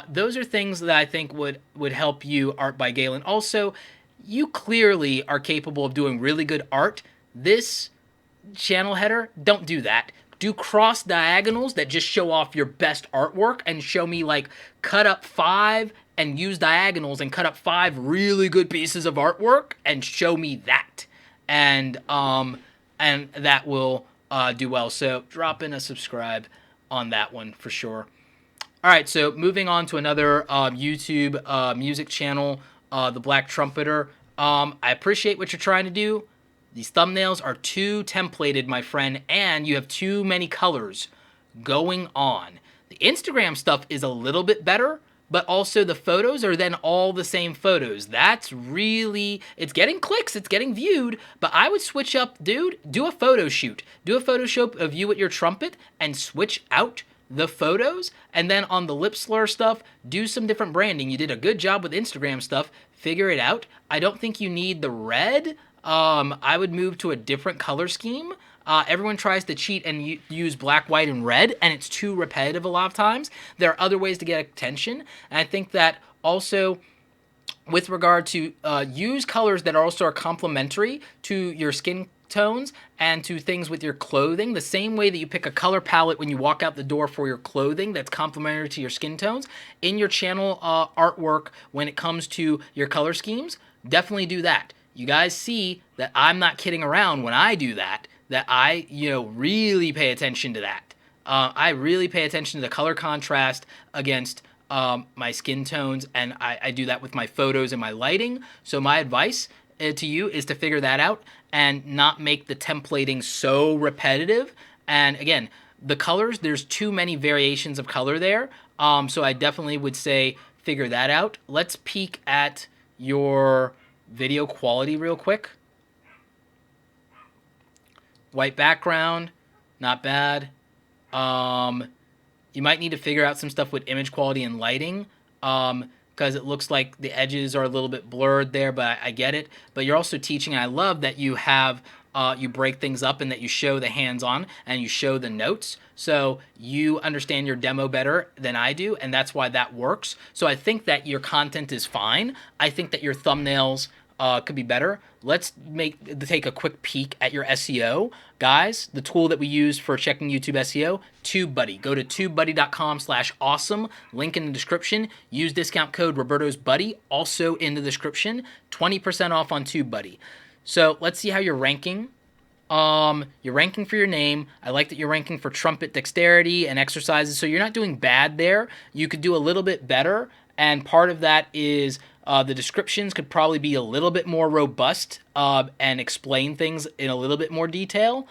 those are things that I think would help you, Art by Galen. Also, you clearly are capable of doing really good art. This channel header, don't do that. Do cross diagonals that just show off your best artwork, and show me, like, cut up 5 and use diagonals and cut up 5 really good pieces of artwork and show me that. And that will do well. So drop in a subscribe on that one for sure. All right, so moving on to another YouTube music channel, The Black Trumpeter. I appreciate what you're trying to do. These thumbnails are too templated, my friend, and you have too many colors going on. The Instagram stuff is a little bit better, but also the photos are then all the same photos. That's really, it's getting clicks, it's getting viewed, but I would switch up, dude. Do a photo shoot. Do a photo shoot of you at your trumpet and switch out the photos. And then on the lip slur stuff, do some different branding. You did a good job with Instagram stuff. Figure it out. I don't think you need the red. I would move to a different color scheme. Everyone tries to cheat and use black, white, and red, and it's too repetitive a lot of times. There are other ways to get attention, and I think that also, with regard to use colors that also are complementary to your skin tones and to things with your clothing, the same way that you pick a color palette when you walk out the door for your clothing that's complementary to your skin tones. In your channel artwork, when it comes to your color schemes, definitely do that. You guys see that I'm not kidding around when I do that, that I, really pay attention to that. I really pay attention to the color contrast against my skin tones, and I do that with my photos and my lighting. So my advice to you is to figure that out and not make the templating so repetitive. And again, the colors, there's too many variations of color there. So I definitely would say figure that out. Let's peek at your video quality real quick. White background, not bad. You might need to figure out some stuff with image quality and lighting, because it looks like the edges are a little bit blurred there, but I get it. But you're also teaching, and I love that you have, you break things up and that you show the hands-on and you show the notes. So you understand your demo better than I do, and that's why that works. So I think that your content is fine. I think that your thumbnails could be better. Let's take a quick peek at your SEO. Guys, the tool that we use for checking YouTube SEO, Tubebuddy. Go to tubebuddy.com/awesome. Link in the description. Use discount code Roberto's Buddy, also in the description. 20% off on Tubebuddy. So let's see how you're ranking. You're ranking for your name. I like that you're ranking for trumpet dexterity and exercises. So you're not doing bad there. You could do a little bit better. And part of that is the descriptions could probably be a little bit more robust and explain things in a little bit more detail.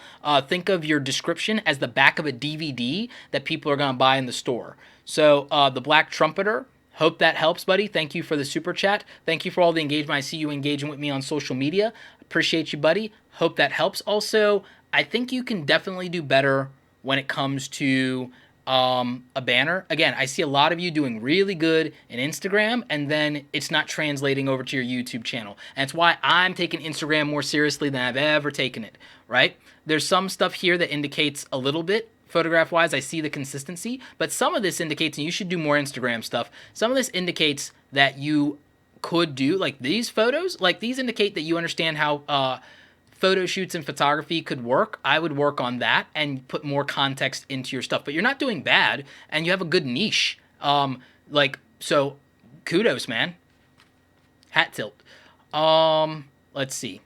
Think of your description as the back of a DVD that people are going to buy in the store. So the Black Trumpeter, hope that helps, buddy. Thank you for the super chat. Thank you for all the engagement. I see you engaging with me on social media. Appreciate you, buddy. Hope that helps. Also, I think you can definitely do better when it comes to a banner. Again, I see a lot of you doing really good in Instagram, and then it's not translating over to your YouTube channel. And it's why I'm taking Instagram more seriously than I've ever taken it, right? There's some stuff here that indicates a little bit, photograph-wise, I see the consistency, but some of this indicates, and you should do more Instagram stuff, some of this indicates that you could do, like these photos, like these indicate that you understand how photo shoots and photography could work. I would work on that and put more context into your stuff. But you're not doing bad, and you have a good niche. So kudos, man. Hat tilt. Let's see.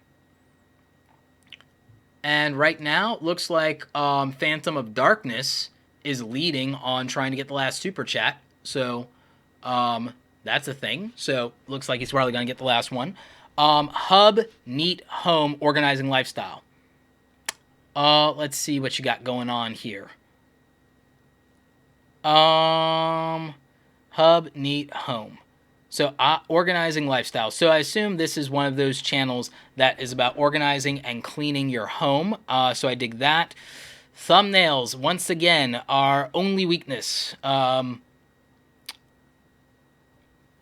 And right now, it looks like Phantom of Darkness is leading on trying to get the last super chat. So that's a thing. So looks like he's probably going to get the last one. Hub, Neat, Home, Organizing Lifestyle. Let's see what you got going on here. Hub, Neat, Home. So, Organizing Lifestyle. So, I assume this is one of those channels that is about organizing and cleaning your home. So, I dig that. Thumbnails, once again, our only weakness.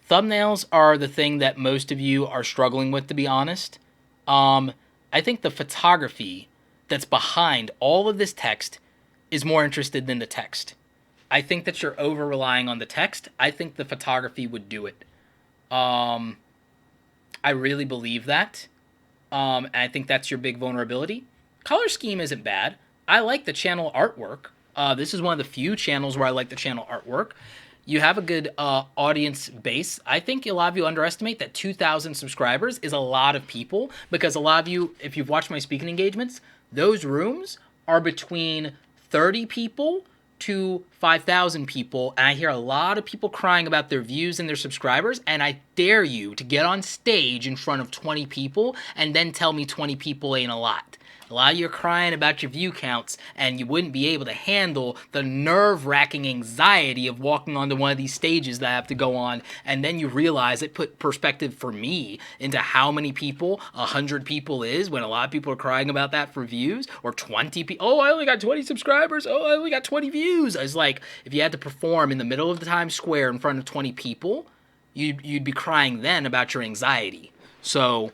Thumbnails are the thing that most of you are struggling with, to be honest. I think the photography that's behind all of this text is more interested than the text. I think that you're over-relying on the text. I think the photography would do it. I really believe that. And I think that's your big vulnerability. Color scheme isn't bad. I like the channel artwork. This is one of the few channels where I like the channel artwork. You have a good audience base. I think a lot of you underestimate that 2,000 subscribers is a lot of people, because a lot of you, if you've watched my speaking engagements, those rooms are between 30 people to 5,000 people, and I hear a lot of people crying about their views and their subscribers, and I dare you to get on stage in front of 20 people and then tell me 20 people ain't a lot. A lot of you are crying about your view counts, and you wouldn't be able to handle the nerve-wracking anxiety of walking onto one of these stages that I have to go on, and then you realize it put perspective for me into how many people 100 people is, when a lot of people are crying about that for views, or 20 people. Oh, I only got 20 subscribers. Oh, I only got 20 views. It's like, if you had to perform in the middle of the Times Square in front of 20 people, you'd be crying then about your anxiety. So,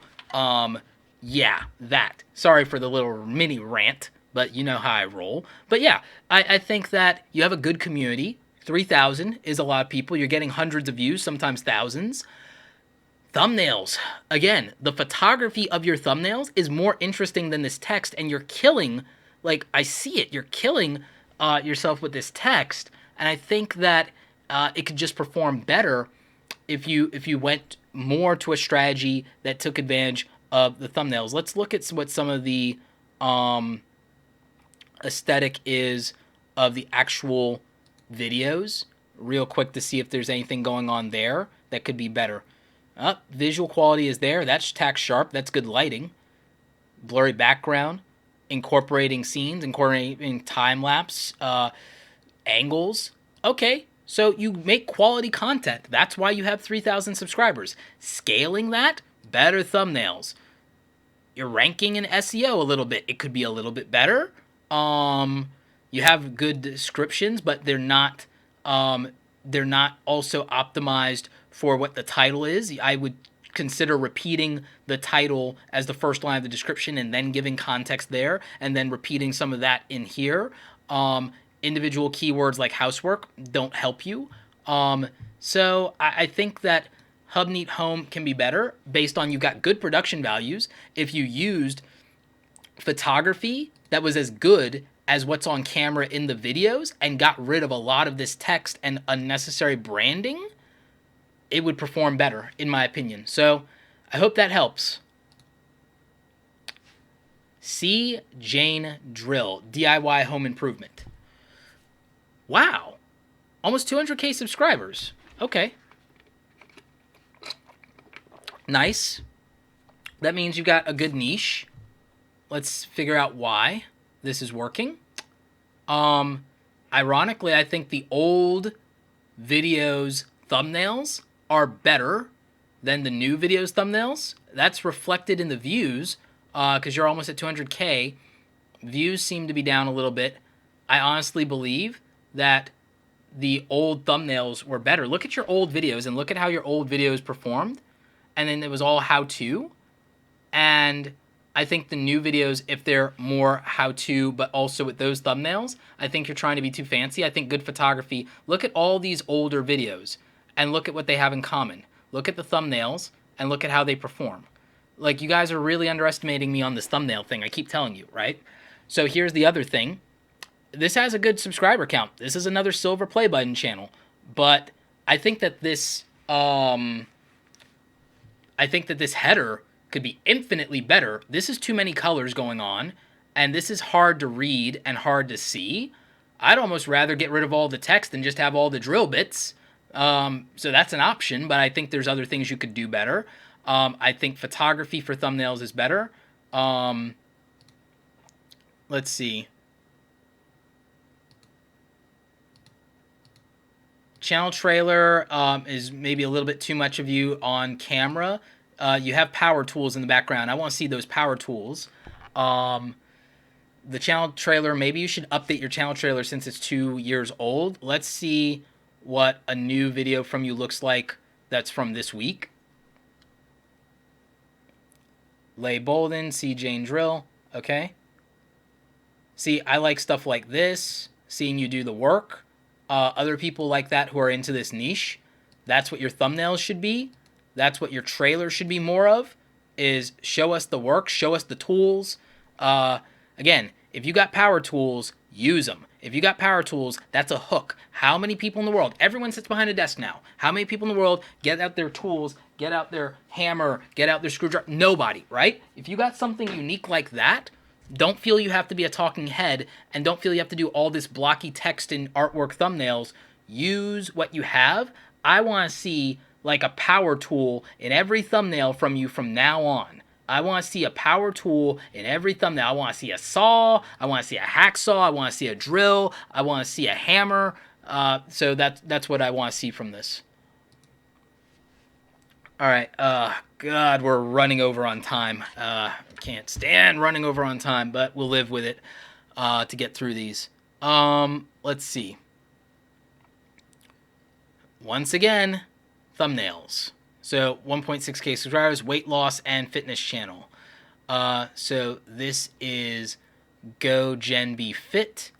yeah, that. Sorry for the little mini rant, but you know how I roll. But yeah, I think that you have a good community. 3,000 is a lot of people. You're getting hundreds of views, sometimes thousands. Thumbnails. Again, the photography of your thumbnails is more interesting than this text, and you're killing, like, I see it, you're killing yourself with this text, and I think that it could just perform better if you went more to a strategy that took advantage of the thumbnails. Let's look at what some of the aesthetic is of the actual videos real quick to see if there's anything going on there that could be better. Visual quality is there. That's tack sharp. That's good lighting. Blurry background. Incorporating scenes. Incorporating time-lapse. Angles. Okay, so you make quality content. That's why you have 3,000 subscribers. Scaling that, better thumbnails. You're ranking in SEO a little bit. It could be a little bit better. You have good descriptions, but they're not also optimized for what the title is. I would consider repeating the title as the first line of the description and then giving context there, and then repeating some of that in here. Individual keywords like housework don't help you. So I think that Hub Neat Home can be better based on you've got good production values. If you used photography that was as good as what's on camera in the videos and got rid of a lot of this text and unnecessary branding, it would perform better, in my opinion. So I hope that helps. C. Jane Drill, DIY home improvement. Wow. Almost 200K subscribers. Okay. Nice. That means you got a good niche. Let's figure out why this is working. Ironically, I think the old videos thumbnails are better than the new videos thumbnails. That's reflected in the views, because you're almost at 200K. Views seem to be down a little bit. I honestly believe that the old thumbnails were better. Look at your old videos and look at how your old videos performed. And then it was all how-to. And I think the new videos, if they're more how-to, but also with those thumbnails, I think you're trying to be too fancy. I think good photography. Look at all these older videos and look at what they have in common. Look at the thumbnails and look at how they perform. Like, you guys are really underestimating me on this thumbnail thing. I keep telling you, right? So here's the other thing. This has a good subscriber count. This is another silver play button channel. But I think that this header could be infinitely better. This is too many colors going on, and this is hard to read and hard to see. I'd almost rather get rid of all the text and just have all the drill bits. So that's an option, but I think there's other things you could do better. I think photography for thumbnails is better. Let's see. Channel trailer is maybe a little bit too much of you on camera. You have power tools in the background. I want to see those power tools. The channel trailer, maybe you should update your channel trailer since it's 2 years old. Let's see what a new video from you looks like that's from this week. Lay Bolden, C. Jane Drill. Okay. See, I like stuff like this, seeing you do the work. Other people like that who are into this niche. That's what your thumbnails should be. That's what your trailer should be more of, is show us the work, show us the tools. Again, if you got power tools, use them. If you got power tools, that's a hook. How many people in the world, everyone sits behind a desk now, how many people in the world get out their tools, get out their hammer, get out their screwdriver? Nobody, right? If you got something unique like that, don't feel you have to be a talking head, and don't feel you have to do all this blocky text and artwork thumbnails. Use what you have. I want to see like a power tool in every thumbnail from you from now on. I want to see a power tool in every thumbnail. I want to see a saw. I want to see a hacksaw. I want to see a drill. I want to see a hammer. So that's what I want to see from this. All right. God, we're running over on time. Can't stand running over on time, but we'll live with it to get through these. Let's see. Once again, thumbnails. So 1.6K subscribers, weight loss and fitness channel. So this is Go Gen Be Fit.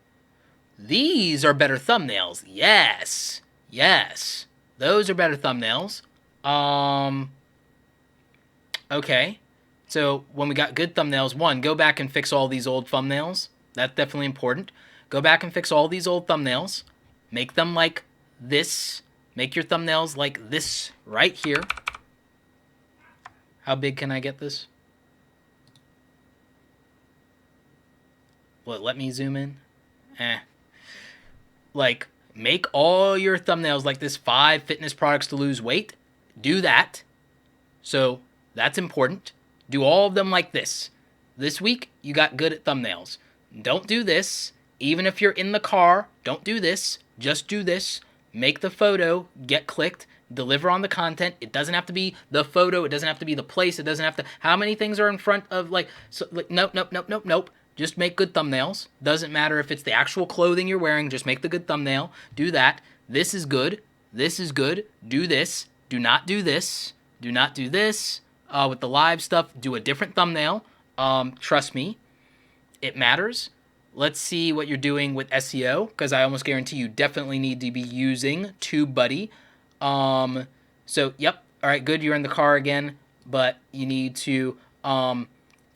These are better thumbnails. Yes. Yes. Those are better thumbnails. Okay. So when we got good thumbnails, one, go back and fix all these old thumbnails. That's definitely important. Go back and fix all these old thumbnails. Make them like this. Make your thumbnails like this right here. How big can I get this? Will it let me zoom in? Like, Make all your thumbnails like this, 5 fitness products to lose weight. Do that. So that's important. Do all of them like this. This week, you got good at thumbnails. Don't do this. Even if you're in the car, don't do this. Just do this. Make the photo, get clicked, deliver on the content. It doesn't have to be the photo. It doesn't have to be the place. It doesn't have to... How many things are in front of, like... So, like nope. Just make good thumbnails. Doesn't matter if it's the actual clothing you're wearing. Just make the good thumbnail. Do that. This is good. This is good. Do this. Do not do this. Do not do this. With the live stuff, do a different thumbnail. Trust me. It matters. Let's see what you're doing with SEO, because I almost guarantee you definitely need to be using Tubebuddy. So, yep. All right, good. You're in the car again, but you need to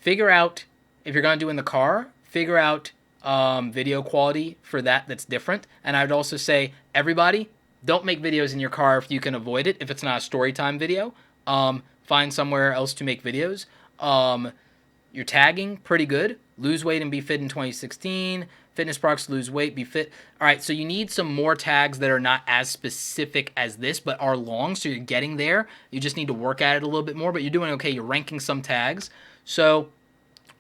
figure out... If you're going to do in the car, figure out video quality for that's different. And I would also say, everybody, don't make videos in your car if you can avoid it. If it's not a story time video, find somewhere else to make videos. Your tagging, pretty good. Lose weight and be fit in 2016. Fitness products, lose weight, be fit. All right, so you need some more tags that are not as specific as this, but are long, so you're getting there. You just need to work at it a little bit more, but you're doing okay. You're ranking some tags. So...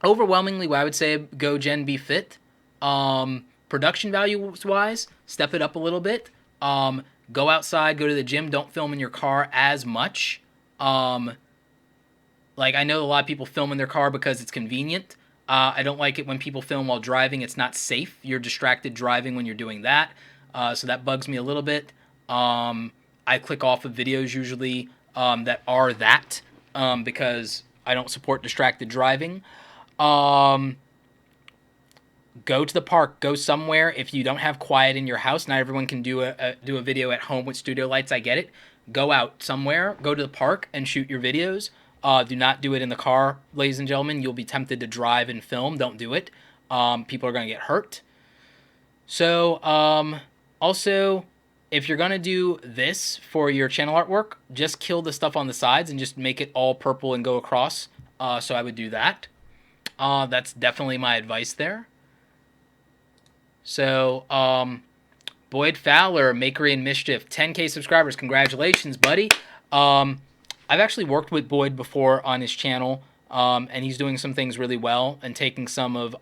overwhelmingly, I would say go Gen Be Fit. Production value-wise, step it up a little bit. Go outside, go to the gym. Don't film in your car as much. Like, I know a lot of people film in their car because it's convenient. I don't like it when people film while driving. It's not safe. You're distracted driving when you're doing that. So that bugs me a little bit. I click off of videos usually that are that because I don't support distracted driving. Go to the park, go somewhere. If you don't have quiet in your house, not everyone can do a video at home with studio lights. I get it. Go out somewhere, go to the park and shoot your videos. Do not do it in the car, ladies and gentlemen. You'll be tempted to drive and film. Don't do it. People are going to get hurt. So, also, if you're going to do this for your channel artwork, just kill the stuff on the sides and just make it all purple and go across. So I would do that. That's definitely my advice there. So, Boyd Fowler, Makery and Mischief, 10K subscribers. Congratulations, buddy. I've actually worked with Boyd before on his channel, and he's doing some things really well and taking some of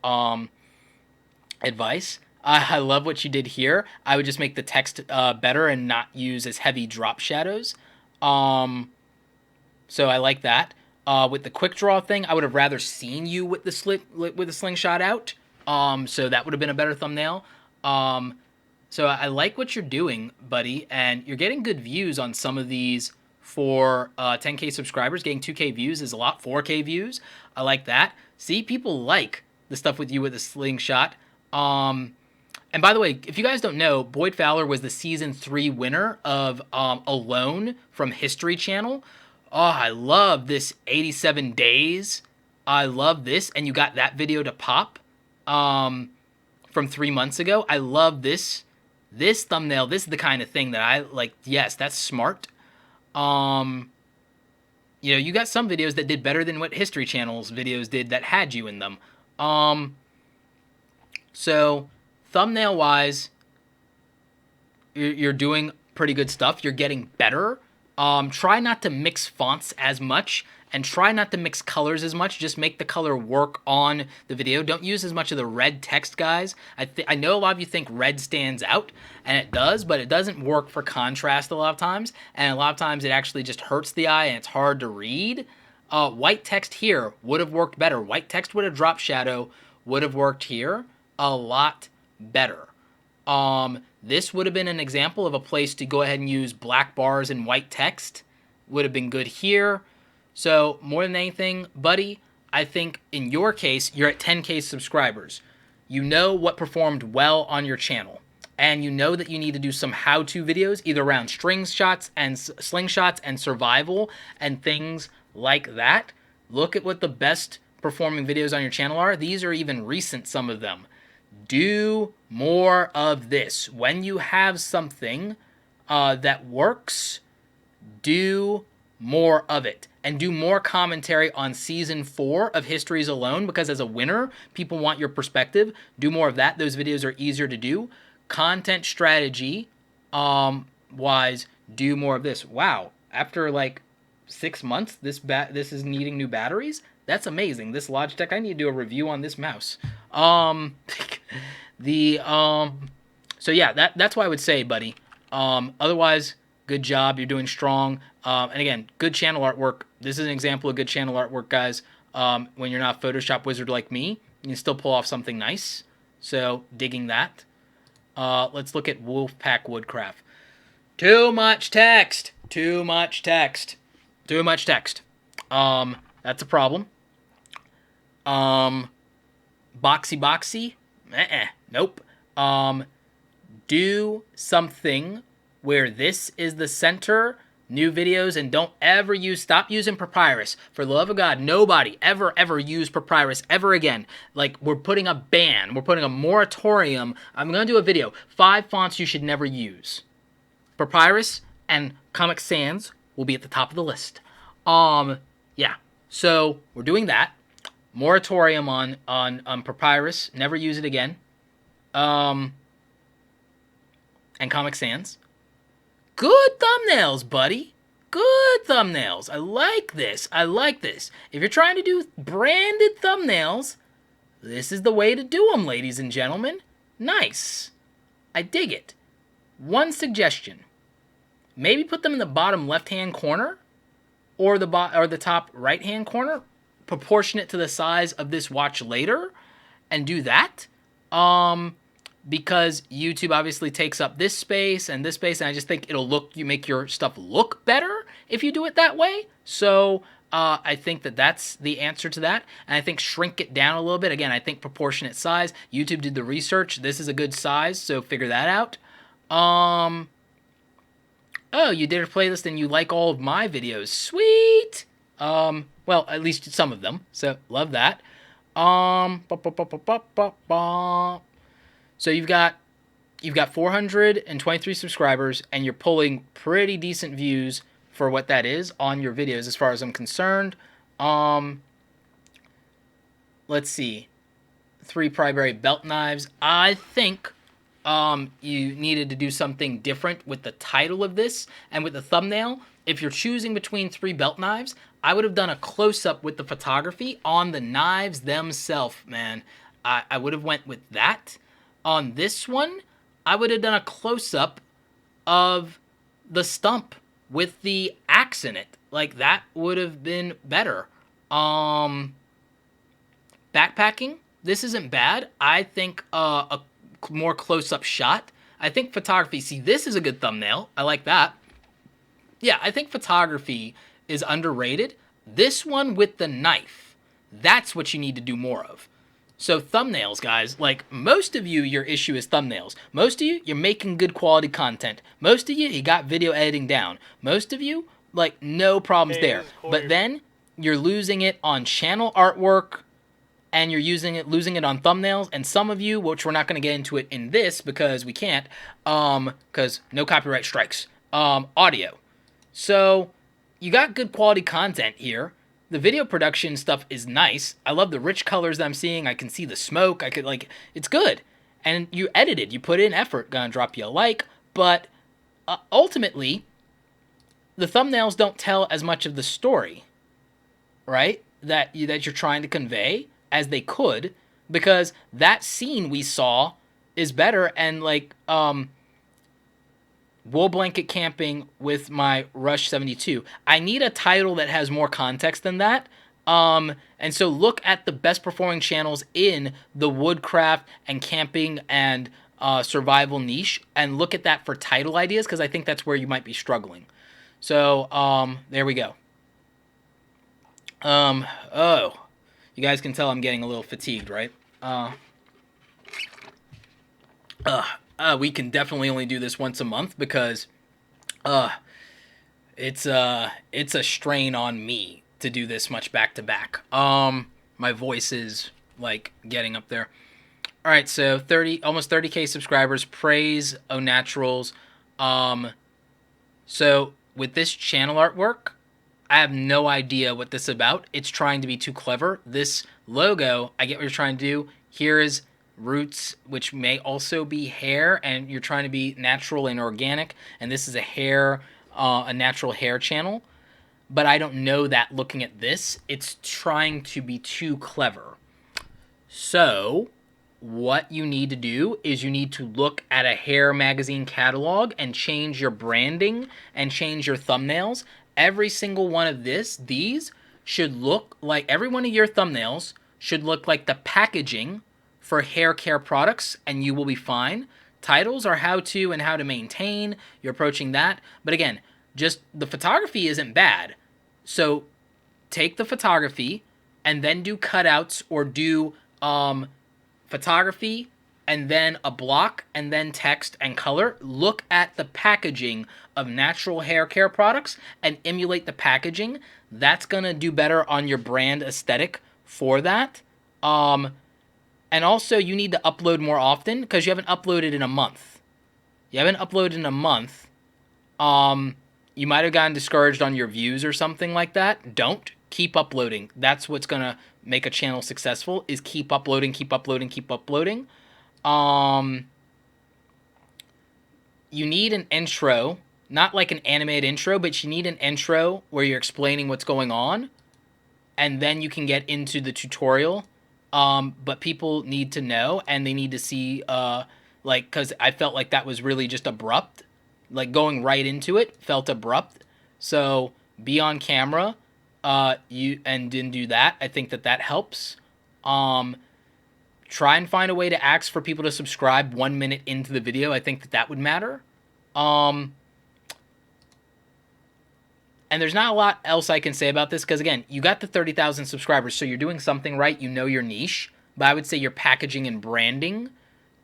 advice. I love what you did here. I would just make the text better and not use as heavy drop shadows. So I like that. With the quick draw thing, I would have rather seen you with the slingshot out. So that would have been a better thumbnail. So I like what you're doing, buddy, and you're getting good views on some of these for 10K subscribers. Getting 2K views is a lot. 4K views, I like that. See, people like the stuff with you with the slingshot. And by the way, if you guys don't know, Boyd Fowler was the Season 3 winner of Alone from History Channel. Oh, I love this 87 days. I love this. And you got that video to pop from 3 months ago. I love this thumbnail. This is the kind of thing that I like. Yes, that's smart. You know, you got some videos that did better than what History Channel's videos did that had you in them. So thumbnail-wise, you're doing pretty good stuff. You're getting better. Try not to mix fonts as much and try not to mix colors as much. Just make the color work on the video. Don't use as much of the red text, guys. I know a lot of you think red stands out, and it does, but it doesn't work for contrast a lot of times, and a lot of times it actually just hurts the eye and it's hard to read. White text here would have worked better. White text with a drop shadow would have worked here a lot better. This would have been an example of a place to go ahead and use black bars and white text. Would have been good here. So, more than anything, buddy, I think in your case, you're at 10K subscribers. You know what performed well on your channel. And you know that you need to do some how-to videos, either around slingshots and survival and things like that. Look at what the best performing videos on your channel are. These are even recent, some of them. Do more of this. When you have something that works, do more of it. And do more commentary on Season 4 of Histories Alone, because as a winner, people want your perspective. Do more of that. Those videos are easier to do. content strategy wise, do more of this. Wow, after like 6 months, this is needing new batteries. That's amazing. This Logitech, I need to do a review on this mouse. So yeah, that's what I would say, buddy. Otherwise, good job. You're doing strong. And again, good channel artwork. This is an example of good channel artwork, guys. When you're not a Photoshop wizard like me, you can still pull off something nice. So, digging that. Let's look at Wolfpack Woodcraft. Too much text. Too much text. Too much text. That's a problem. Boxy boxy? Nope. Do something where this is the center, new videos, and don't ever stop using Papyrus. For the love of God, nobody ever use Papyrus ever again. Like, we're putting a ban, we're putting a moratorium. I'm going to do a video, 5 fonts you should never use. Papyrus and Comic Sans will be at the top of the list. Yeah, so we're doing that. Moratorium on Papyrus, never use it again. And Comic Sans. Good thumbnails, buddy. Good thumbnails. I like this. I like this. If you're trying to do branded thumbnails, this is the way to do them, ladies and gentlemen. Nice. I dig it. One suggestion. Maybe put them in the bottom left-hand corner or the top right-hand corner, proportionate to the size of this watch later, and do that. Because YouTube obviously takes up this space, and I just think you make your stuff look better if you do it that way. So I think that's the answer to that, and I think shrink it down a little bit. Again, I think proportionate size. YouTube did the research. This is a good size, so figure that out. Oh, you did a playlist and you like all of my videos. Sweet. Well, at least some of them. So love that. So you've got 423 subscribers, and you're pulling pretty decent views for what that is on your videos, as far as I'm concerned. Let's see, 3 primary belt knives. I think you needed to do something different with the title of this and with the thumbnail. If you're choosing between 3 belt knives, I would have done a close-up with the photography on the knives themselves, man. I would have went with that. On this one, I would have done a close-up of the stump with the axe in it. Like, that would have been better. Backpacking, this isn't bad. I think a more close-up shot. I think photography, see, this is a good thumbnail. I like that. Yeah, I think photography is underrated. This one with the knife, that's what you need to do more of. So thumbnails, guys, like, most of you, your issue is thumbnails. Most of you, you're making good quality content. Most of you, you got video editing down. Most of you, like, no problems there. But then you're losing it on channel artwork, and you're losing it on thumbnails. And some of you, which we're not going to get into it in this because we can't, because no copyright strikes, audio. So you got good quality content here. The video production stuff is nice. I love the rich colors that I'm seeing. I can see the smoke. It's good. And you edited. You put in effort. Gonna drop you a like. But ultimately, the thumbnails don't tell as much of the story, right? That you're trying to convey as they could, because that scene we saw is better. And like, wool blanket camping with my Rush 72. I need a title that has more context than that. And so look at the best performing channels in the woodcraft and camping and survival niche, and look at that for title ideas, because I think that's where you might be struggling. So there we go. Oh, you guys can tell I'm getting a little fatigued, right? We can definitely only do this once a month, because it's a strain on me to do this much back to back. My voice is like getting up there. All right, so almost 30K subscribers. Praise Au Naturals. So with this channel artwork, I have no idea what this is about. It's trying to be too clever. This logo, I get what you're trying to do. Here is roots, which may also be hair, and you're trying to be natural and organic, and this is a natural hair channel. But I don't know that looking at this. It's trying to be too clever. So what you need to do is you need to look at a hair magazine catalog and change your branding and change your thumbnails. Every single one of these should look like, every one of your thumbnails should look like the packaging for hair care products, and you will be fine. Titles are how to and how to maintain. You're approaching that. But again, just the photography isn't bad. So take the photography and then do cutouts, or do photography and then a block and then text and color. Look at the packaging of natural hair care products and emulate the packaging. That's going to do better on your brand aesthetic for that. And also you need to upload more often, because you haven't uploaded in a month. You might have gotten discouraged on your views or something like that. Don't. Keep uploading. That's what's going to make a channel successful, is keep uploading, keep uploading, keep uploading. You need an intro, not like an animated intro, but you need an intro where you're explaining what's going on, and then you can get into the tutorial. But people need to know, and they need to see, because I felt like that was really just abrupt. Like, going right into it felt abrupt. So be on camera, and didn't do that. I think that helps. Try and find a way to ask for people to subscribe 1 minute into the video. I think that would matter. And there's not a lot else I can say about this, because again, you got the 30,000 subscribers, so you're doing something right. You know your niche, but I would say your packaging and branding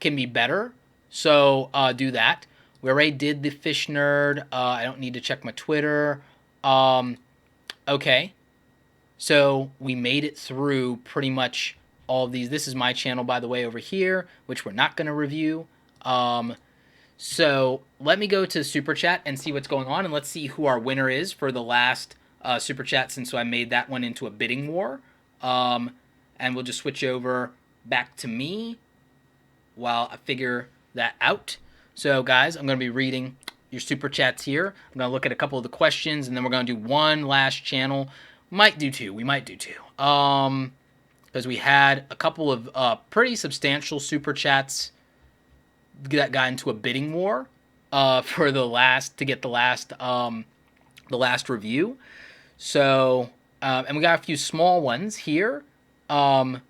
can be better. So do that. We already did the fish nerd. I don't need to check my Twitter. Okay. So we made it through pretty much all of these. This is my channel, by the way, over here, which we're not going to review. So let me go to Super Chat and see what's going on, and let's see who our winner is for the last Super Chat, since I made that one into a bidding war. And we'll just switch over back to me while I figure that out. So, guys, I'm going to be reading your Super Chats here. I'm going to look at a couple of the questions, and then we're going to do one last channel. Might do two. We might do two. Because we had a couple of pretty substantial Super Chats that got into a bidding war for to get the last review. So, and we got a few small ones here that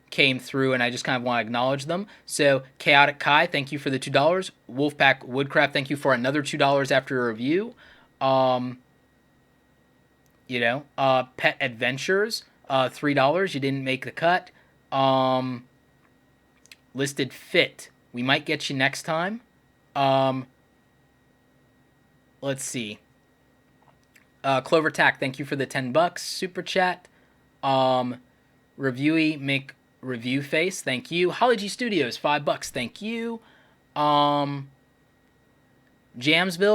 came through, and I just kind of want to acknowledge them. So, Chaotic Kai, thank you for the $2. Wolfpack Woodcraft, thank you for another $2 after a review. Pet Adventures, $3. You didn't make the cut. Listed Fit, we might get you next time. Let's see. Clover Tack, thank you for the $10 Super Chat. Reviewee make review face, thank you. Holly G Studios, $5, thank you. Jamsville,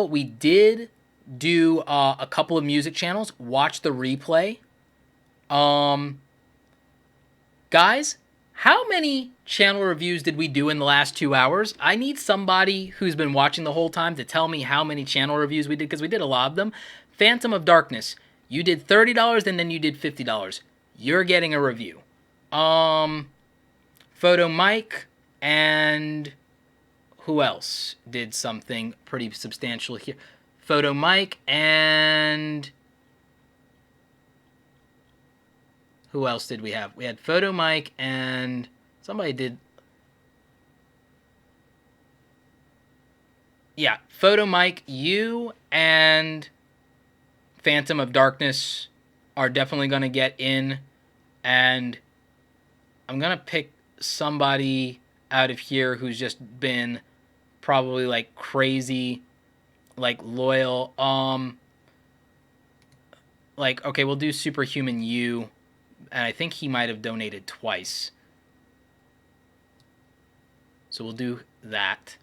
we did do a couple of music channels. Watch the replay. Guys, how many channel reviews did we do in the last 2 hours? I need somebody who's been watching the whole time to tell me how many channel reviews we did, because we did a lot of them. Phantom of Darkness, you did $30 and then you did $50. You're getting a review. Photo Mike, and who else did something pretty substantial here? Photo Mike, and who else did we have? We had Photo Mike, and somebody did. Yeah, Photo Mike, you and Phantom of Darkness are definitely going to get in, and I'm going to pick somebody out of here who's just been probably like crazy, like loyal. Okay, we'll do Superhuman You, and I think he might have donated twice. So we'll do that.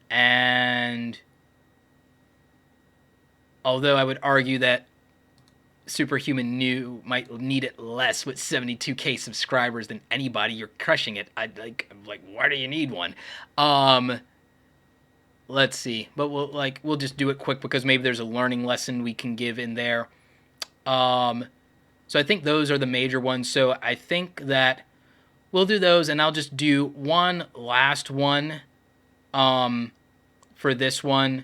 And although I would argue that Superhuman You might need it less with 72K subscribers than anybody. You're crushing it. I'm like, why do you need one? Let's see. But we'll just do it quick because maybe there's a learning lesson we can give in there. So I think those are the major ones. So I think that we'll do those, and I'll just do one last one for this one,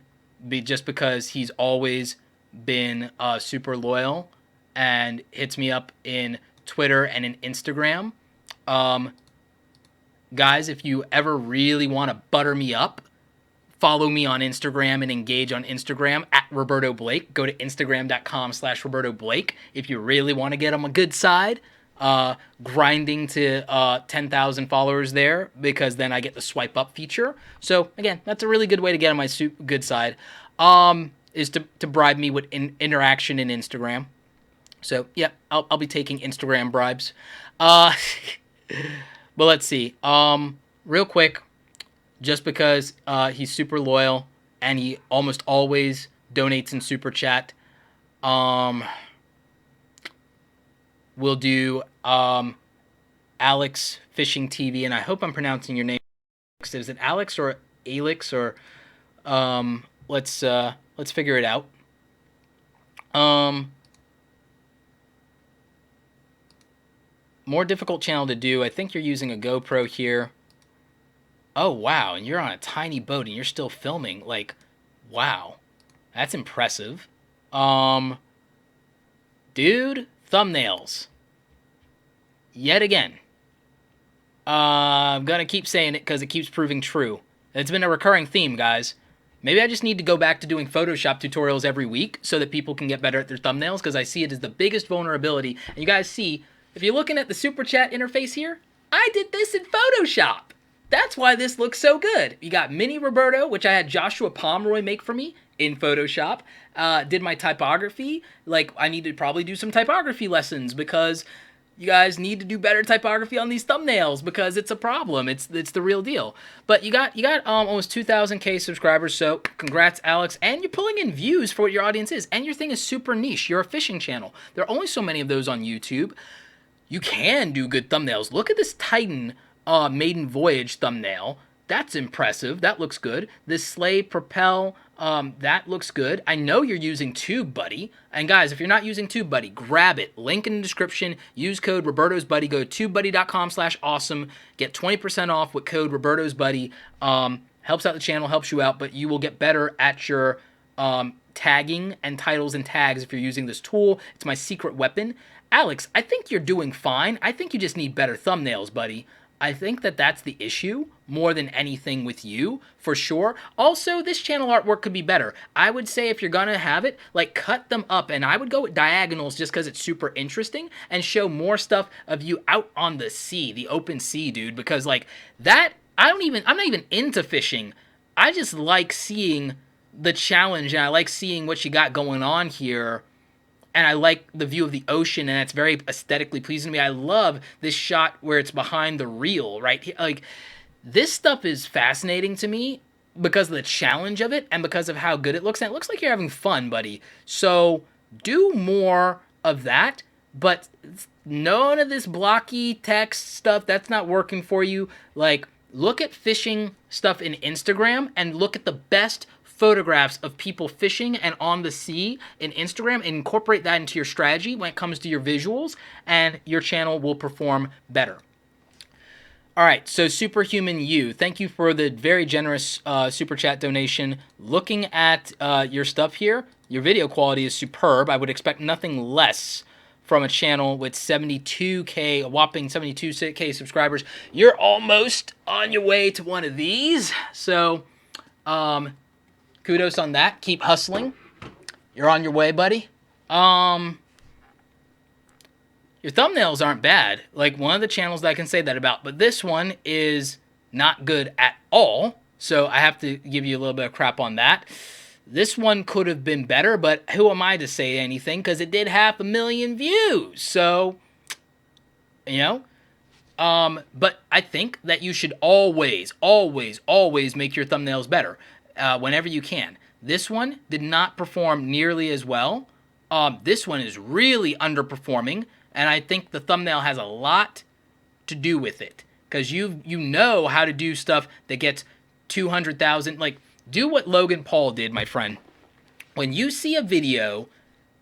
just because he's always been super loyal and hits me up in Twitter and in Instagram. Guys, if you ever really want to butter me up, follow me on Instagram and engage on Instagram at Roberto Blake. Go to Instagram.com/Roberto Blake if you really want to get on my good side. Grinding to 10,000 followers there, because then I get the swipe up feature. So again, that's a really good way to get on my good side. Is to bribe me with interaction in Instagram. So yeah, I'll be taking Instagram bribes. But let's see. Real quick, just because he's super loyal and he almost always donates in Super Chat, we'll do Alex Fishing TV, and I hope I'm pronouncing your name. Is it Alex or Alex or let's figure it out. More difficult channel to do. I think you're using a GoPro here. Oh, wow, and you're on a tiny boat and you're still filming. Like, wow. That's impressive. Dude, thumbnails. Yet again. I'm gonna keep saying it because it keeps proving true. It's been a recurring theme, guys. Maybe I just need to go back to doing Photoshop tutorials every week so that people can get better at their thumbnails, because I see it as the biggest vulnerability. And you guys see, if you're looking at the Super Chat interface here, I did this in Photoshop. That's why this looks so good. You got Mini Roberto, which I had Joshua Pomeroy make for me in Photoshop. Did my typography. Like, I need to probably do some typography lessons, because you guys need to do better typography on these thumbnails, because it's a problem. It's the real deal. But you got almost 2,000K subscribers, so congrats, Alex. And you're pulling in views for what your audience is. And your thing is super niche. You're a fishing channel. There are only so many of those on YouTube. You can do good thumbnails. Look at this Titan maiden voyage thumbnail. That's impressive. That looks good. This sleigh propel, that looks good. I know you're using Tubebuddy. And guys, if you're not using Tubebuddy, grab it. Link in the description. Use code Roberto's Buddy. Go to tubebuddy.com/awesome. Get 20% off with code Roberto's Buddy. Helps out the channel, helps you out, but you will get better at your tagging and titles and tags if you're using this tool. It's my secret weapon. Alex, I think you're doing fine. I think you just need better thumbnails, buddy. I think that that's the issue more than anything with you, for sure. Also, this channel artwork could be better. I would say if you're going to have it, like, cut them up, and I would go with diagonals just because it's super interesting, and show more stuff of you out on the sea, the open sea, dude, because, like, that, I'm not even into fishing. I just like seeing the challenge, and I like seeing what you got going on here. And I like the view of the ocean, and it's very aesthetically pleasing to me. I love this shot where it's behind the reel, right? Like, this stuff is fascinating to me because of the challenge of it and because of how good it looks. And it looks like you're having fun, buddy. So do more of that, but none of this blocky text stuff, that's not working for you. Like, look at fishing stuff in Instagram and look at the best photographs of people fishing and on the sea in Instagram, and incorporate that into your strategy when it comes to your visuals, and your channel will perform better. All right, so Superhuman You, thank you for the very generous Super Chat donation. Looking at your stuff here, your video quality is superb. I would expect nothing less from a channel with 72K, a whopping 72K subscribers. You're almost on your way to one of these, so kudos on that. Keep hustling. You're on your way, buddy. Your thumbnails aren't bad. Like, one of the channels that I can say that about, but this one is not good at all. So I have to give you a little bit of crap on that. This one could have been better, but who am I to say anything? Because it did 500,000 views. So, you know. But I think that you should always, always, always make your thumbnails better. Whenever you can. This one did not perform nearly as well, This one is really underperforming, and I think the thumbnail has a lot to do with it, because you know how to do stuff that gets 200,000. Like, do what Logan Paul did, my friend. When you see a video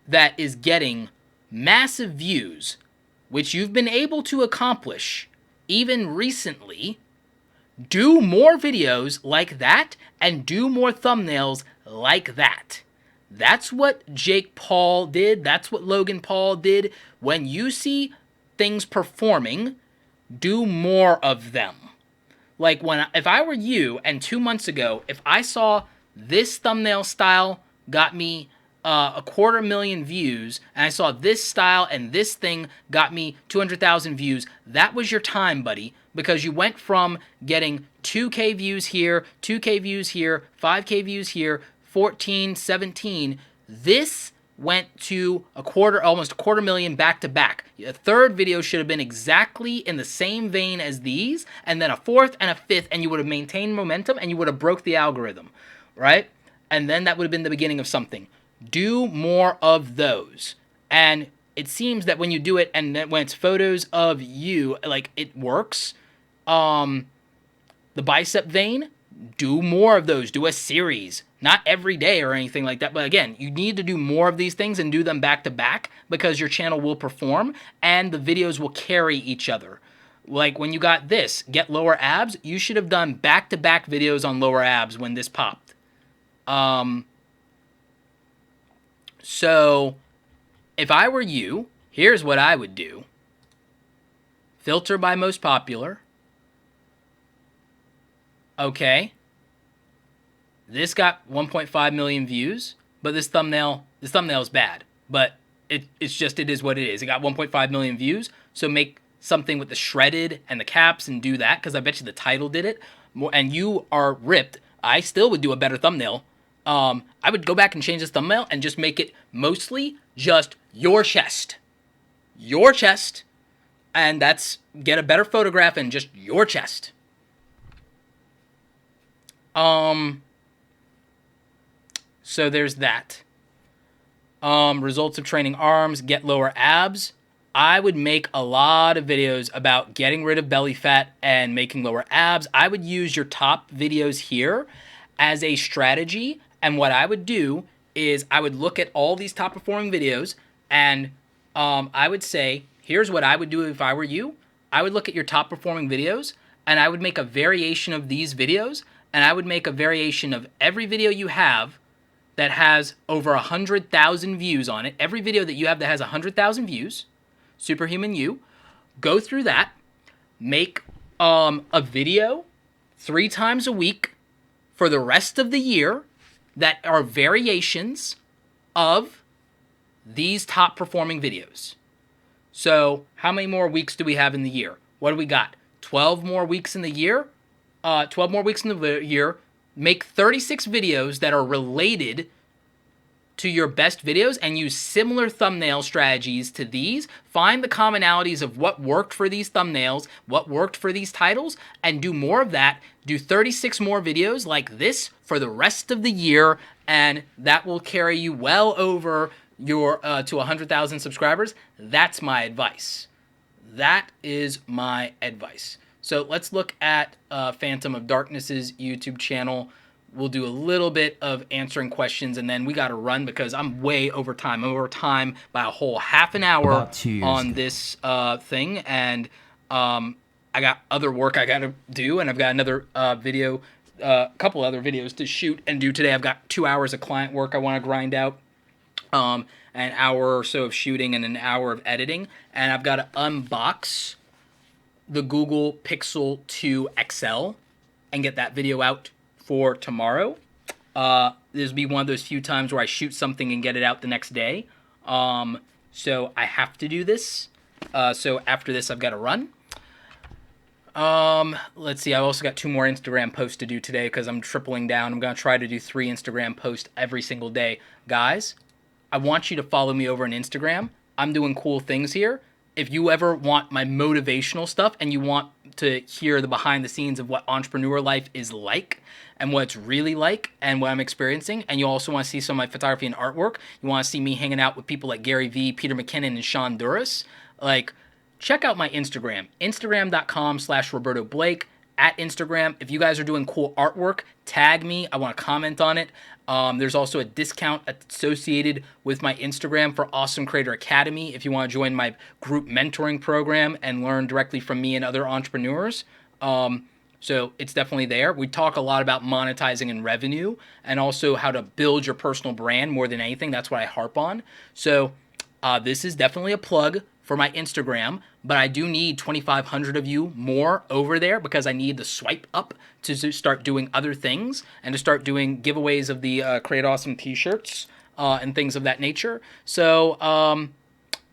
that is getting massive views, which you've been able to accomplish even recently, do more videos like that and do more thumbnails like that. That's what Jake Paul did. That's what Logan Paul did. When you see things performing, do more of them. Like, if I were you, and 2 months ago, if I saw this thumbnail style got me 250,000 views, and I saw this style and this thing got me 200,000 views, that was your time, buddy, because you went from getting 2K views here, 2K views here, 5K views here, 14, 17. This went to almost a 250,000 back to back. A third video should have been exactly in the same vein as these, and then a fourth and a fifth, and you would have maintained momentum, and you would have broke the algorithm, right? And then that would have been the beginning of something. Do more of those. And it seems that when you do it, and then when it's photos of you, like, it works. The bicep vein, do more of those. Do a series. Not every day or anything like that. But again, you need to do more of these things and do them back to back, because your channel will perform and the videos will carry each other. Like when you got this, get lower abs, you should have done back to back videos on lower abs when this popped. So if I were you, here's what I would do. Filter by most popular. Okay. This got 1.5 million views, but this thumbnail is bad. But it is what it is. It got 1.5 million views, so make something with the shredded and the caps and do that, because I bet you the title did it. And you are ripped. I still would do a better thumbnail. I would go back and change this thumbnail and just make it mostly just your chest. Your chest. And that's, get a better photograph and just your chest. So there's that. Results of training arms, get lower abs. I would make a lot of videos about getting rid of belly fat and making lower abs. I would use your top videos here as a strategy. And what I would do is I would look at all these top performing videos, and I would say, here's what I would do if I were you. I would look at your top performing videos, and I would make a variation of these videos, and I would make a variation of every video you have that has over 100,000 views on it. Every video that you have that has 100,000 views, Superhuman You, go through that, make a video 3 times a week for the rest of the year that are variations of these top performing videos. So how many more weeks do we have in the year? What do we got? 12 more weeks in the year? 12 more weeks in the year. Make 36 videos that are related to your best videos and use similar thumbnail strategies to these. Find the commonalities of what worked for these thumbnails, what worked for these titles, and do more of that. Do 36 more videos like this for the rest of the year, and that will carry you well over your to 100,000 subscribers. That's my advice. That is my advice. So let's look at Phantom of Darkness's YouTube channel. We'll do a little bit of answering questions, and then we got to run because I'm way over time. I'm over time by a whole half an hour on this thing, and I got other work I got to do, and I've got another video, couple other videos to shoot and do today. I've got 2 hours of client work I want to grind out, an hour or so of shooting, and an hour of editing, and I've got to unbox the Google Pixel 2 XL and get that video out for tomorrow. This will be one of those few times where I shoot something and get it out the next day. So I have to do this. So after this, I've got to run. Let's see. I've also got 2 more Instagram posts to do today because I'm tripling down. I'm going to try to do 3 Instagram posts every single day. Guys, I want you to follow me over on Instagram. I'm doing cool things here. If you ever want my motivational stuff and you want to hear the behind the scenes of what entrepreneur life is like and what it's really like and what I'm experiencing, and you also want to see some of my photography and artwork, you want to see me hanging out with people like Gary Vee, Peter McKinnon, and Sean Duras, like, check out my Instagram, instagram.com/Roberto Blake. At Instagram, if you guys are doing cool artwork, tag me. I want to comment on it. There's also a discount associated with my Instagram for Awesome Creator Academy if you want to join my group mentoring program and learn directly from me and other entrepreneurs. So it's definitely there. We talk a lot about monetizing and revenue and also how to build your personal brand more than anything. That's what I harp on. So this is definitely a plug for my Instagram, but I do need 2,500 of you more over there because I need the swipe up to start doing other things and to start doing giveaways of the Create Awesome t-shirts and things of that nature. So I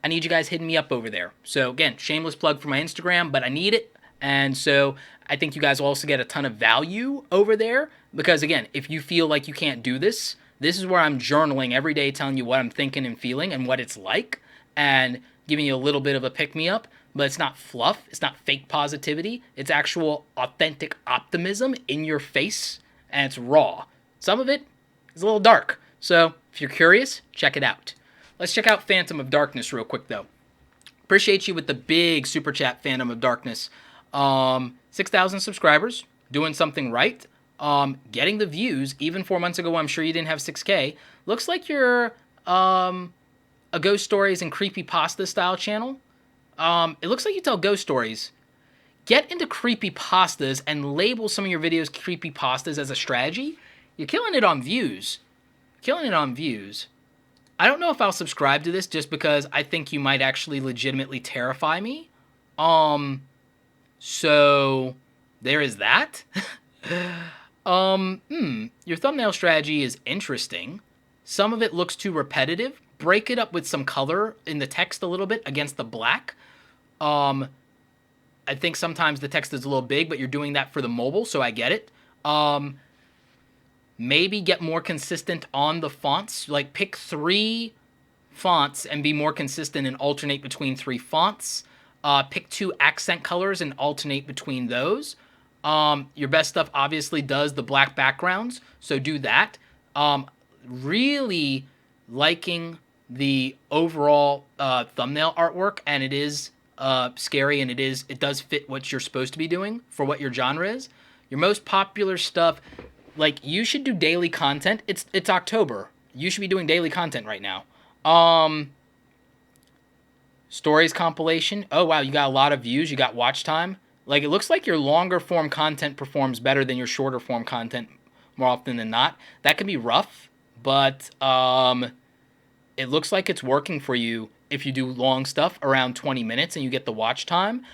need you guys hitting me up over there. So again, shameless plug for my Instagram, but I need it. And so I think you guys will also get a ton of value over there because again, if you feel like you can't do this, this is where I'm journaling every day, telling you what I'm thinking and feeling and what it's like, and giving you a little bit of a pick-me-up, but it's not fluff. It's not fake positivity. It's actual authentic optimism in your face, and it's raw. Some of it is a little dark. So if you're curious, check it out. Let's check out Phantom of Darkness real quick, though. Appreciate you with the big super chat, Phantom of Darkness. 6,000 subscribers, doing something right. Getting the views. Even 4 months ago, I'm sure you didn't have 6K. Looks like you're a ghost stories and creepypasta style channel. It looks like you tell ghost stories. Get into creepypastas and label some of your videos creepypastas as a strategy. You're killing it on views. Killing it on views. I don't know if I'll subscribe to this just because I think you might actually legitimately terrify me. So there is that. Your thumbnail strategy is interesting. Some of it looks too repetitive. Break it up with some color in the text a little bit against the black. I think sometimes the text is a little big, but you're doing that for the mobile, so I get it. Maybe get more consistent on the fonts. Like, pick 3 fonts and be more consistent and alternate between 3 fonts. Pick 2 accent colors and alternate between those. Your best stuff obviously does the black backgrounds, so do that. Really liking the overall thumbnail artwork, and it is scary, and it does fit what you're supposed to be doing for what your genre is. Your most popular stuff, like, you should do daily content. It's October. You should be doing daily content right now. Stories compilation. Oh wow, you got a lot of views. You got watch time. Like, it looks like your longer form content performs better than your shorter form content more often than not. That can be rough, but it looks like it's working for you if you do long stuff around 20 minutes and you get the watch time.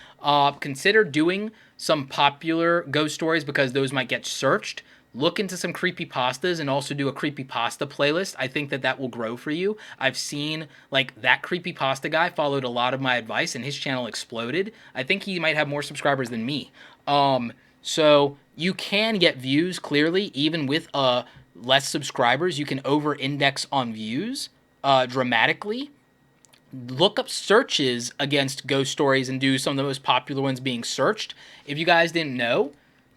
Consider doing some popular ghost stories because those might get searched. Look into some creepypastas and also do a creepypasta playlist. I think that will grow for you. I've seen, like, that creepypasta guy followed a lot of my advice and his channel exploded. I think he might have more subscribers than me. So you can get views, clearly, even with less subscribers. You can over-index on views dramatically. Look up searches against ghost stories and do some of the most popular ones being searched. If you guys didn't know,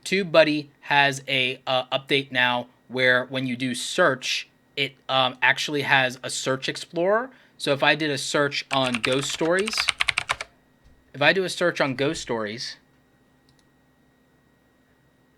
Tubebuddy has a update now where when you do search, it actually has a search explorer. So if I did a search on ghost stories, I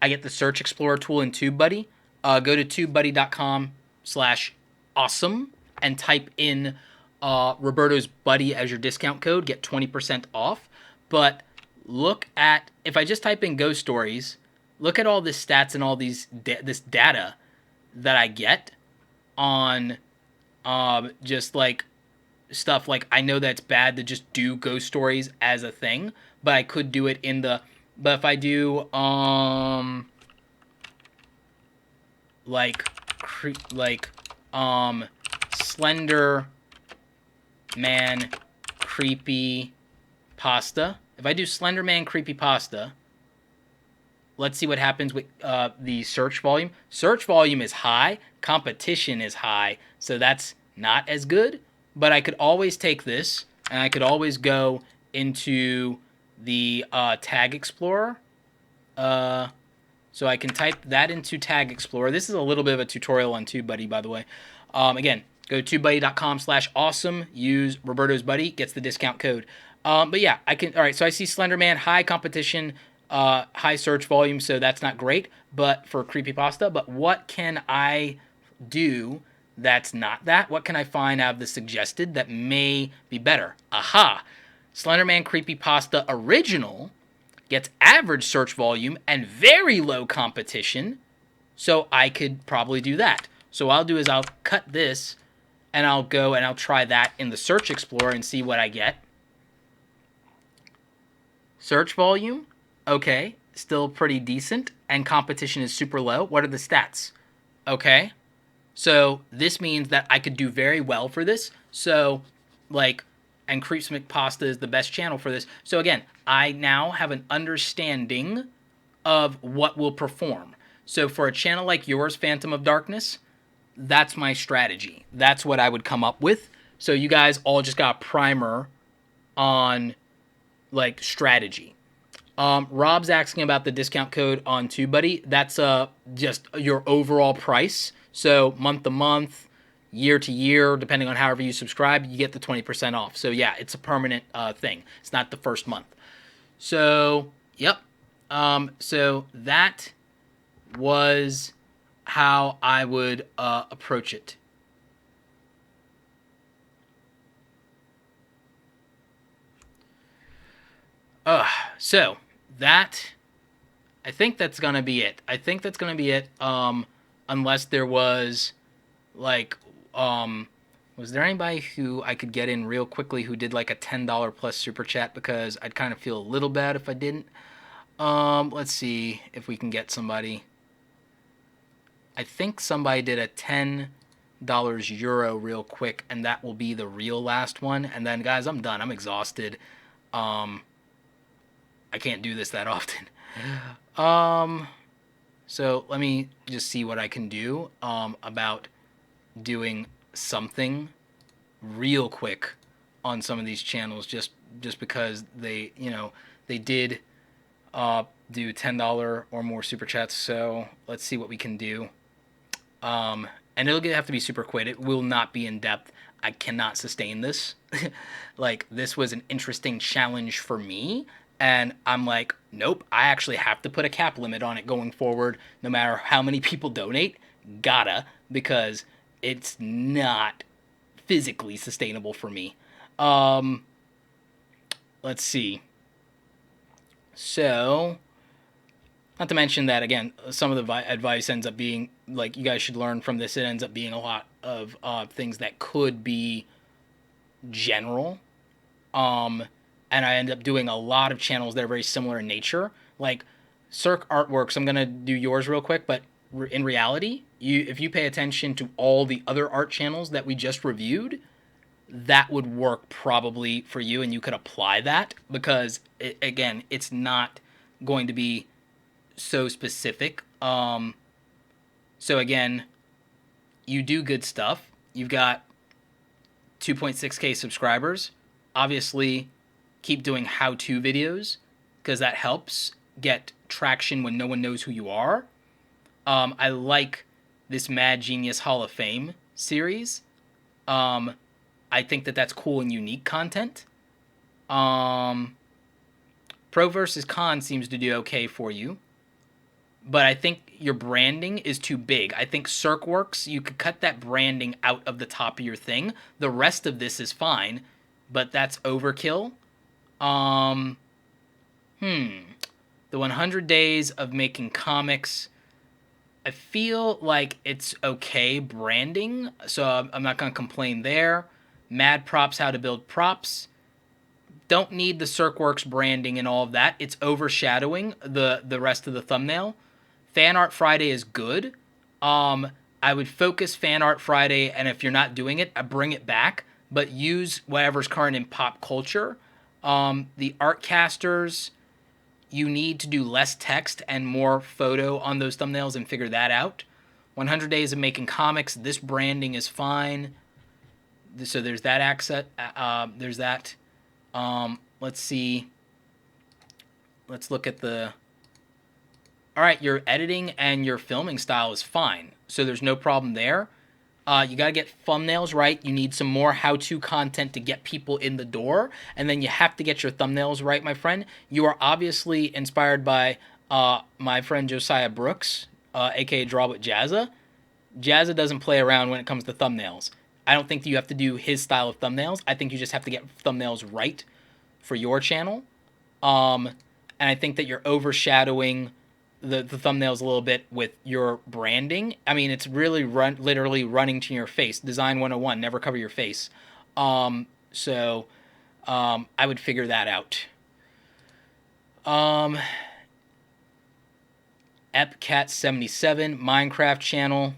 get the search explorer tool in Tubebuddy. Go to tubebuddy.com/awesome and type in Roberto's Buddy as your discount code. Get 20% off. But look at, if I just type in ghost stories, look at all this stats and all these this data that I get on just like stuff. Like, I know that it's bad to just do ghost stories as a thing, but I could do it in the, but if I do Slender Man creepy pasta. If I do Slender Man creepy pasta, let's see what happens with the search volume. Search volume is high, competition is high, so that's not as good. But I could always take this and I could always go into the Tag Explorer. So I can type that into Tag Explorer. This is a little bit of a tutorial on Tubebuddy, by the way. Again, go to tubebuddy.com/awesome. Use Roberto's Buddy, gets the discount code. But yeah, I can. All right, so I see Slenderman, high competition, high search volume, so that's not great. But for creepypasta, but what can I do that's not that? What can I find out of the suggested that may be better? Aha! Slenderman Creepypasta Original gets average search volume and very low competition, so I could probably do that. So what I'll do is I'll cut this, and I'll go and I'll try that in the Search Explorer and see what I get. Search volume, okay, still pretty decent, and competition is super low. What are the stats? Okay, so this means that I could do very well for this. So, like, and Creeps McPasta is the best channel for this. So again, I now have an understanding of what will perform. So for a channel like yours, Phantom of Darkness, that's my strategy. That's what I would come up with. So you guys all just got a primer on, like, strategy. Rob's asking about the discount code on TubeBuddy. That's just your overall price. So month to month, year to year, depending on however you subscribe, you get the 20% off. So yeah, it's a permanent thing. It's not the first month. So, yep. So that was how I would approach it. So that, I think that's going to be it. I think that's going to be it. Unless there was, like, was there anybody who I could get in real quickly who did like a $10 plus super chat? Because I'd kind of feel a little bad if I didn't. Let's see if we can get somebody. I think somebody did a $10 euro real quick, and that will be the real last one. And then, guys, I'm done. I'm exhausted. I can't do this that often. So let me just see what I can do about doing something real quick on some of these channels, just because they, you know, they did do $10 or more super chats. So let's see what we can do. And it'll have to be super quick. It will not be in depth. I cannot sustain this. Like, this was an interesting challenge for me, and I'm like, nope, I actually have to put a cap limit on it going forward, no matter how many people donate. Gotta, because it's not physically sustainable for me. Let's see. So, not to mention that, again, some of the advice ends up being, like, you guys should learn from this, it ends up being a lot of things that could be general. And I end up doing a lot of channels that are very similar in nature. Like, Cirque Artworks, I'm going to do yours real quick, but in reality, if you pay attention to all the other art channels that we just reviewed, that would work probably for you, and you could apply that, because, again, it's not going to be so specific. So, again, you do good stuff. You've got 2.6K subscribers. Obviously, keep doing how-to videos, because that helps get traction when no one knows who you are. I like this Mad Genius Hall of Fame series. I think that that's cool and unique content. Pro versus Con seems to do okay for you. But I think your branding is too big. I think CirqueWorks, you could cut that branding out of the top of your thing. The rest of this is fine, but that's overkill. The 100 days of making comics, I feel like it's okay branding, so I'm not going to complain there. Mad Props, how to build props. Don't need the CirqueWorks branding and all of that. It's overshadowing the rest of the thumbnail. Fan Art Friday is good. I would focus Fan Art Friday, and if you're not doing it, I bring it back, but use whatever's current in pop culture. The Artcasters, you need to do less text and more photo on those thumbnails and figure that out. 100 Days of Making Comics, this branding is fine. So there's that accent. There's that. Let's see. let's look at the... All right, your editing and your filming style is fine, so there's no problem there. You got to get thumbnails right. You need some more how-to content to get people in the door, and then you have to get your thumbnails right, my friend. You are obviously inspired by my friend Josiah Brooks, a.k.a. Draw with Jazza. Jazza doesn't play around when it comes to thumbnails. I don't think you have to do his style of thumbnails. I think you just have to get thumbnails right for your channel. And I think that you're overshadowing the thumbnails a little bit with your branding. I mean, it's really literally running to your face. Design 101, never cover your face. I would figure that out. EpCat77, Minecraft channel.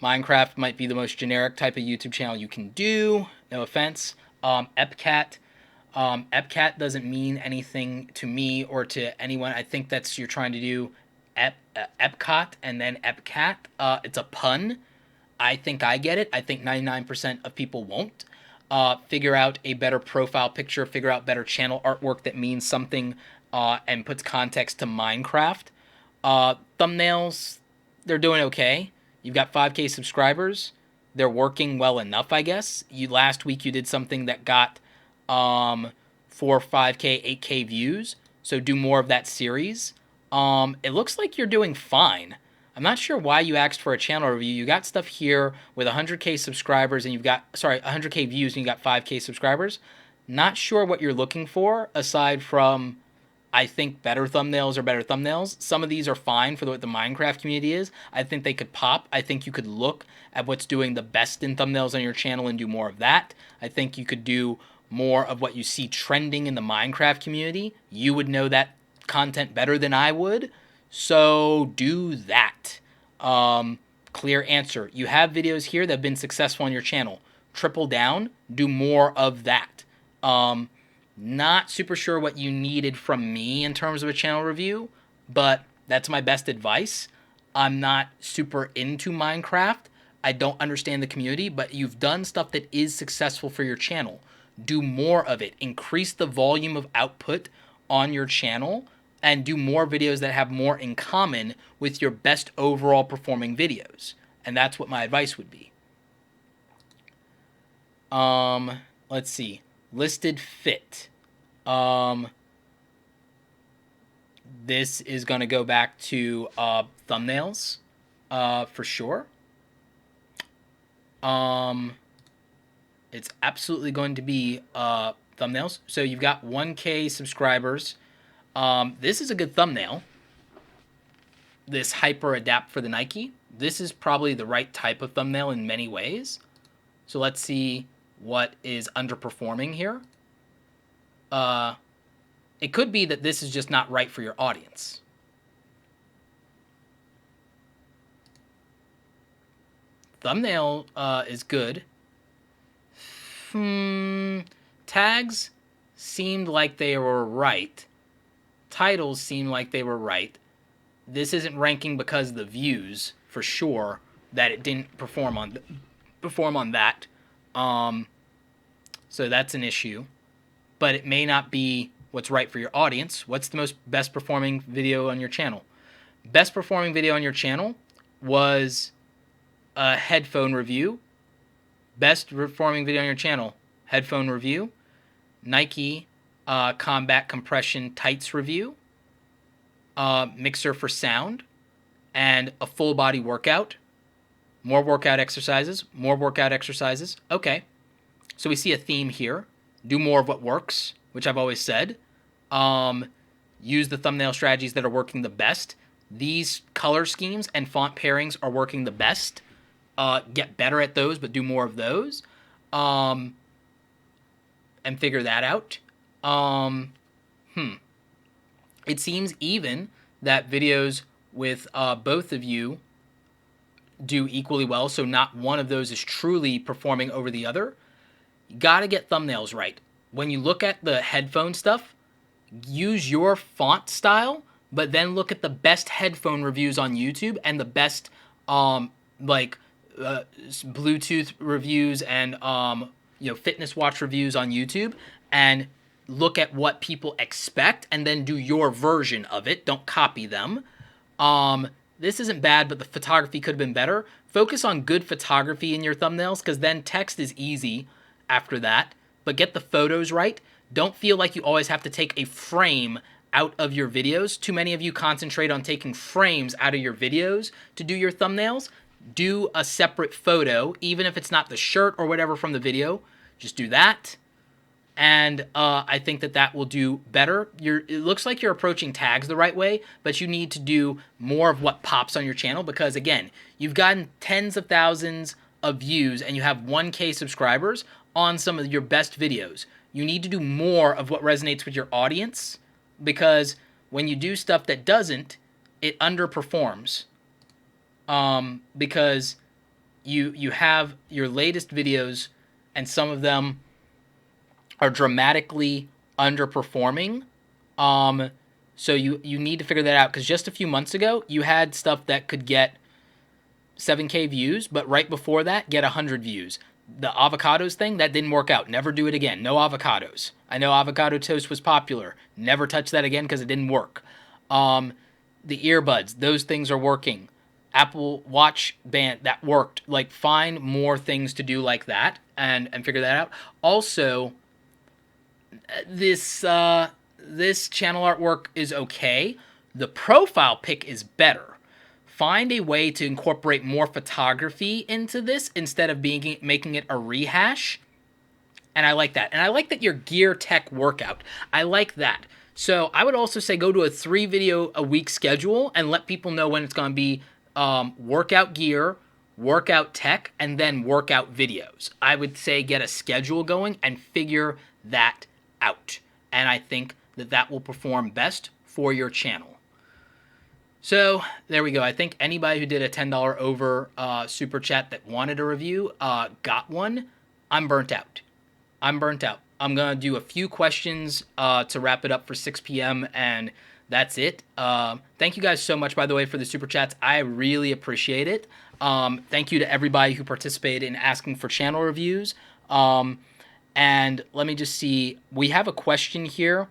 Minecraft might be the most generic type of YouTube channel you can do. No offense. EpCat. EpCat doesn't mean anything to me or to anyone. I think that's you're trying to do Epcot and then EpCat. It's a pun. I think I get it. I think 99% of people won't. Figure out a better profile picture. Figure out better channel artwork that means something and puts context to Minecraft. Thumbnails, they're doing okay. You've got 5K subscribers. They're working well enough, I guess. Last week you did something that got 4, 5K, 8K views. So do more of that series. It looks like you're doing fine. I'm not sure why you asked for a channel review. You got stuff here with 100K subscribers and 100K views and you got 5K subscribers. Not sure what you're looking for aside from, I think, better thumbnails or better thumbnails. Some of these are fine for what the Minecraft community is. I think they could pop. I think you could look at what's doing the best in thumbnails on your channel and do more of that. I think you could do more of what you see trending in the Minecraft community. You would know that content better than I would. So do that. Clear answer. You have videos here that have been successful on your channel. Triple down. Do more of that. Not super sure what you needed from me in terms of a channel review, but that's my best advice. I'm not super into Minecraft. I don't understand the community, but you've done stuff that is successful for your channel. Do more of it. Increase the volume of output on your channel and do more videos that have more in common with your best overall performing videos. And that's what my advice would be. Let's see. Listed fit. This is going to go back to thumbnails for sure. It's absolutely going to be thumbnails. So you've got 1K subscribers. This is a good thumbnail. This hyper adapt for the Nike. This is probably the right type of thumbnail in many ways. So let's see what is underperforming here. It could be that this is just not right for your audience. Thumbnail is good. Tags seemed like they were right. Titles seemed like they were right. This isn't ranking because of the views, for sure, that it didn't perform on that. So that's an issue. But it may not be what's right for your audience. What's the best performing video on your channel? Best performing video on your channel was a headphone review. Best performing video on your channel, headphone review. Nike combat compression tights review. Mixer for sound. And a full body workout. More workout exercises. More workout exercises. Okay. So we see a theme here. Do more of what works, which I've always said. Use the thumbnail strategies that are working the best. These color schemes and font pairings are working the best. Get better at those, but do more of those. And figure that out. It seems even that videos with both of you do equally well, so not one of those is truly performing over the other. You gotta get thumbnails right. When you look at the headphone stuff, use your font style, but then look at the best headphone reviews on YouTube and the best Bluetooth reviews and fitness watch reviews on YouTube, and look at what people expect and then do your version of it. Don't copy them. This isn't bad, but the photography could have been better. Focus on good photography in your thumbnails, because then text is easy after that. But get the photos right. Don't feel like you always have to take a frame out of your videos. Too many of you concentrate on taking frames out of your videos to do your thumbnails. Do a separate photo, even if it's not the shirt or whatever from the video. Just do that. And I think that will do better. It looks like you're approaching tags the right way, but you need to do more of what pops on your channel, because, again, you've gotten tens of thousands of views and you have 1K subscribers on some of your best videos. You need to do more of what resonates with your audience, because when you do stuff that doesn't, it underperforms. Because you have your latest videos and some of them are dramatically underperforming. So you need to figure that out, because just a few months ago, you had stuff that could get 7K views, but right before that, get 100 views. The avocados thing, that didn't work out. Never do it again. No avocados. I know avocado toast was popular. Never touch that again because it didn't work. The earbuds, those things are working. Apple Watch band, that worked. Like, find more things to do like that and figure that out. Also, this channel artwork is okay. The profile pic is better. Find a way to incorporate more photography into this instead of making it a rehash. And I like that. And I like that your gear tech workout. I like that. So I would also say go to a 3 video a week schedule and let people know when it's going to be workout gear, workout tech, and then workout videos. I would say get a schedule going and figure that out. And I think that will perform best for your channel. So there we go. I think anybody who did a $10 over super chat that wanted a review got one. I'm burnt out. I'm going to do a few questions to wrap it up for 6 p.m. and that's it. Thank you guys so much, by the way, for the super chats. I really appreciate it. Thank you to everybody who participated in asking for channel reviews. And let me just see. We have a question here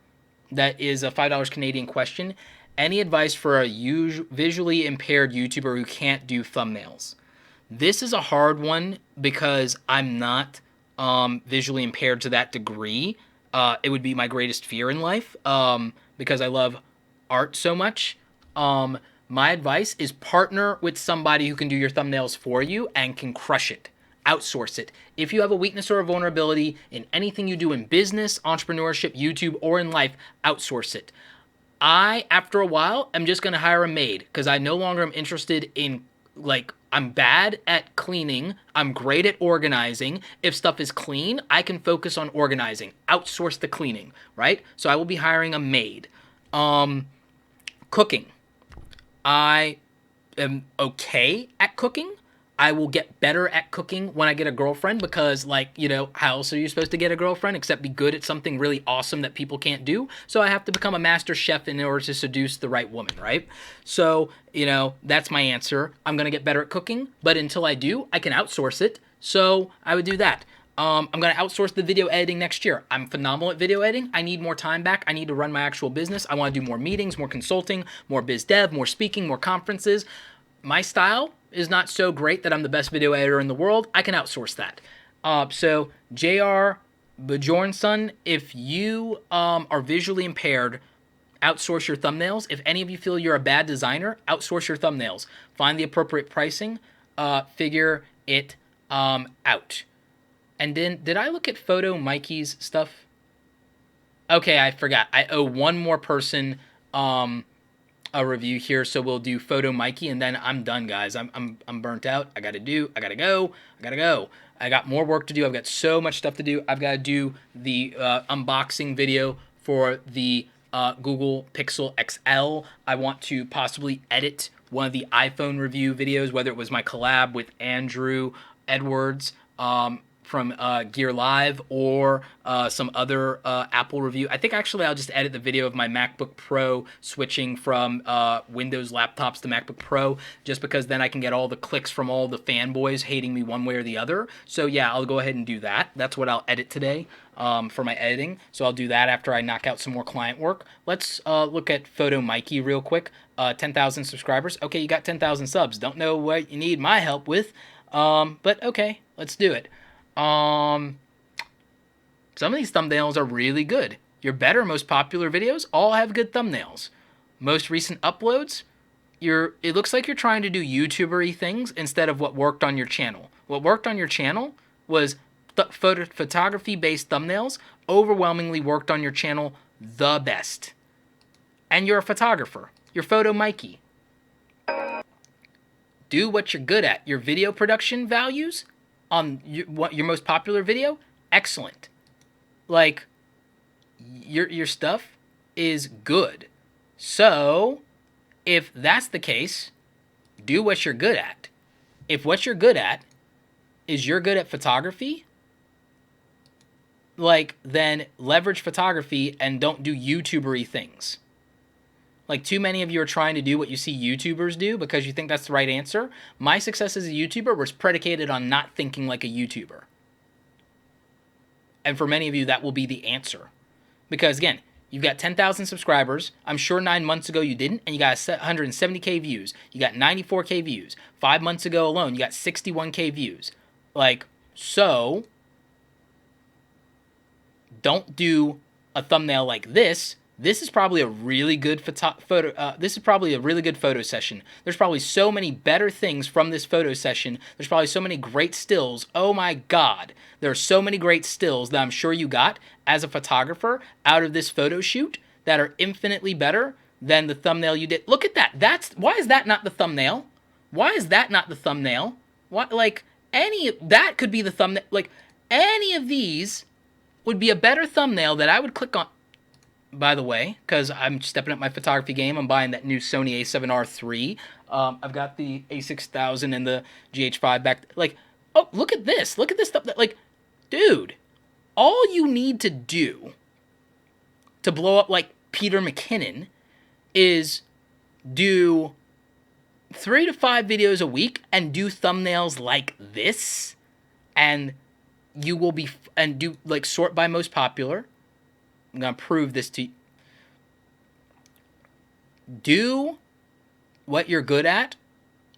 that is a $5 Canadian question. Any advice for a visually impaired YouTuber who can't do thumbnails? This is a hard one because I'm not visually impaired to that degree. It would be my greatest fear in life because I love art so much. My advice is partner with somebody who can do your thumbnails for you and can crush it. Outsource it. If you have a weakness or a vulnerability in anything you do in business, entrepreneurship, YouTube, or in life, outsource it. After a while, am just going to hire a maid because I no longer am interested in, like, I'm bad at cleaning. I'm great at organizing. If stuff is clean, I can focus on organizing. Outsource the cleaning, right? So I will be hiring a maid. Cooking. I am okay at cooking. I will get better at cooking when I get a girlfriend because, like, you know, how else are you supposed to get a girlfriend except be good at something really awesome that people can't do? So I have to become a master chef in order to seduce the right woman, right? So, you know, that's my answer. I'm going to get better at cooking, but until I do, I can outsource it. So I would do that. I'm going to outsource the video editing next year. I'm phenomenal at video editing. I need more time back. I need to run my actual business. I want to do more meetings, more consulting, more biz dev, more speaking, more conferences. My style is not so great that I'm the best video editor in the world. I can outsource that. So J.R. Bjornsson, if you are visually impaired, outsource your thumbnails. If any of you feel you're a bad designer, outsource your thumbnails. Find the appropriate pricing. Figure it out. And then, did I look at Photo Mikey's stuff? Okay, I forgot. I owe one more person a review here, so we'll do Photo Mikey, and then I'm done, guys. I'm burnt out. I gotta go. I got more work to do. I've got so much stuff to do. I've got to do the unboxing video for the Google Pixel XL. I want to possibly edit one of the iPhone review videos, whether it was my collab with Andrew Edwards Gear Live or some other Apple review. I think actually I'll just edit the video of my MacBook Pro switching from Windows laptops to MacBook Pro, just because then I can get all the clicks from all the fanboys hating me one way or the other. So yeah, I'll go ahead and do that. That's what I'll edit today for my editing. So I'll do that after I knock out some more client work. Let's look at Photo Mikey real quick. 10,000 subscribers. Okay, you got 10,000 subs. Don't know what you need my help with, but okay, let's do it. Some of these thumbnails are really good. Your better, most popular videos all have good thumbnails. Most recent uploads, it looks like you're trying to do YouTuber-y things instead of what worked on your channel. What worked on your channel was photography-based thumbnails. Overwhelmingly worked on your channel the best. And you're a photographer. You're Photo Mikey. Do what you're good at. Your video production values on your most popular video, excellent. Like, your stuff is good. So, if that's the case, do what you're good at. If what you're good at is you're good at photography, like, then leverage photography and don't do YouTuber-y things. Like, too many of you are trying to do what you see YouTubers do because you think that's the right answer. My success as a YouTuber was predicated on not thinking like a YouTuber. And for many of you, that will be the answer. Because, again, you've got 10,000 subscribers. I'm sure 9 months ago you didn't, and you got 170K views. You got 94K views. 5 months ago alone, you got 61K views. Like, so, don't do a thumbnail like this. This is probably a really good this is probably a really good photo session. There's probably so many better things from this photo session. There's probably so many great stills. Oh my God. There are so many great stills that I'm sure you got as a photographer out of this photo shoot that are infinitely better than the thumbnail you did. Look at that. Why is that not the thumbnail? Why is that not the thumbnail? What, like, that could be the thumbnail. Like, any of these would be a better thumbnail that I would click on. By the way, because I'm stepping up my photography game, I'm buying that new Sony A7R III. I've got the A6000 and the GH5 back. Like, oh, look at this. Look at this stuff. Like, dude, all you need to do to blow up like Peter McKinnon is do 3 to 5 videos a week and do thumbnails like this. And you will be, and do, like, sort by most popular. I'm going to prove this to you. Do what you're good at.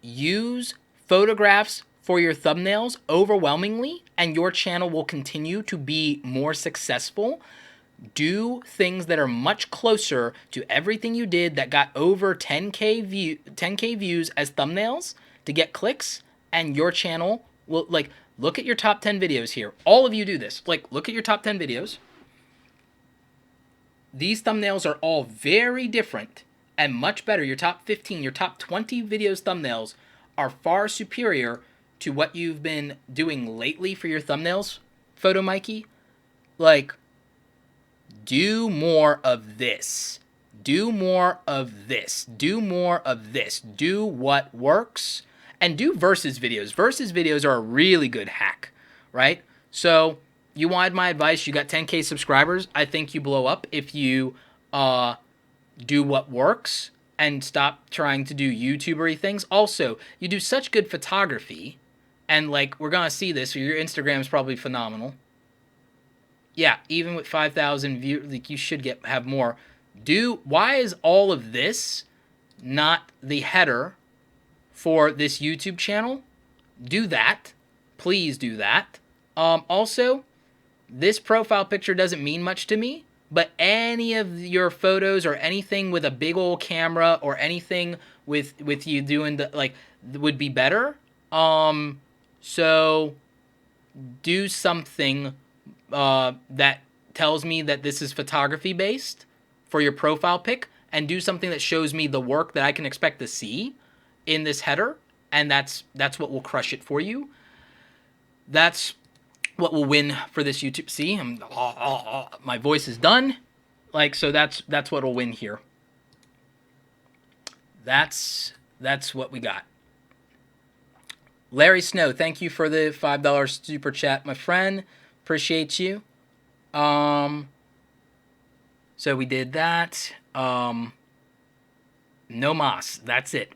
Use photographs for your thumbnails overwhelmingly, and your channel will continue to be more successful. Do things that are much closer to everything you did that got over 10K views as thumbnails to get clicks, and your channel will, like, look at your top 10 videos here. All of you do this. Like, look at your top 10 videos. These thumbnails are all very different and much better. Your top 15, your top 20 videos thumbnails are far superior to what you've been doing lately for your thumbnails, Photo Mikey. Like, do more of this. Do more of this. Do more of this. Do what works. And do versus videos. Versus videos are a really good hack, right? So, you wanted my advice, you got 10K subscribers. I think you blow up if you do what works and stop trying to do YouTuber-y things. Also, you do such good photography, and, like, we're going to see this, so your Instagram is probably phenomenal. Yeah, even with 5,000 views, like, you should have more. Why is all of this not the header for this YouTube channel? Do that. Please do that. Also, this profile picture doesn't mean much to me, but any of your photos or anything with a big old camera or anything with you doing the, like, would be better. So do something that tells me that this is photography based for your profile pic, and do something that shows me the work that I can expect to see in this header, and that's what will crush it for you. That's what will win for this YouTube. See, my voice is done. Like, so that's what will win here. That's what we got. Larry Snow, thank you for the $5 super chat, my friend. Appreciate you. So we did that. No mas. That's it.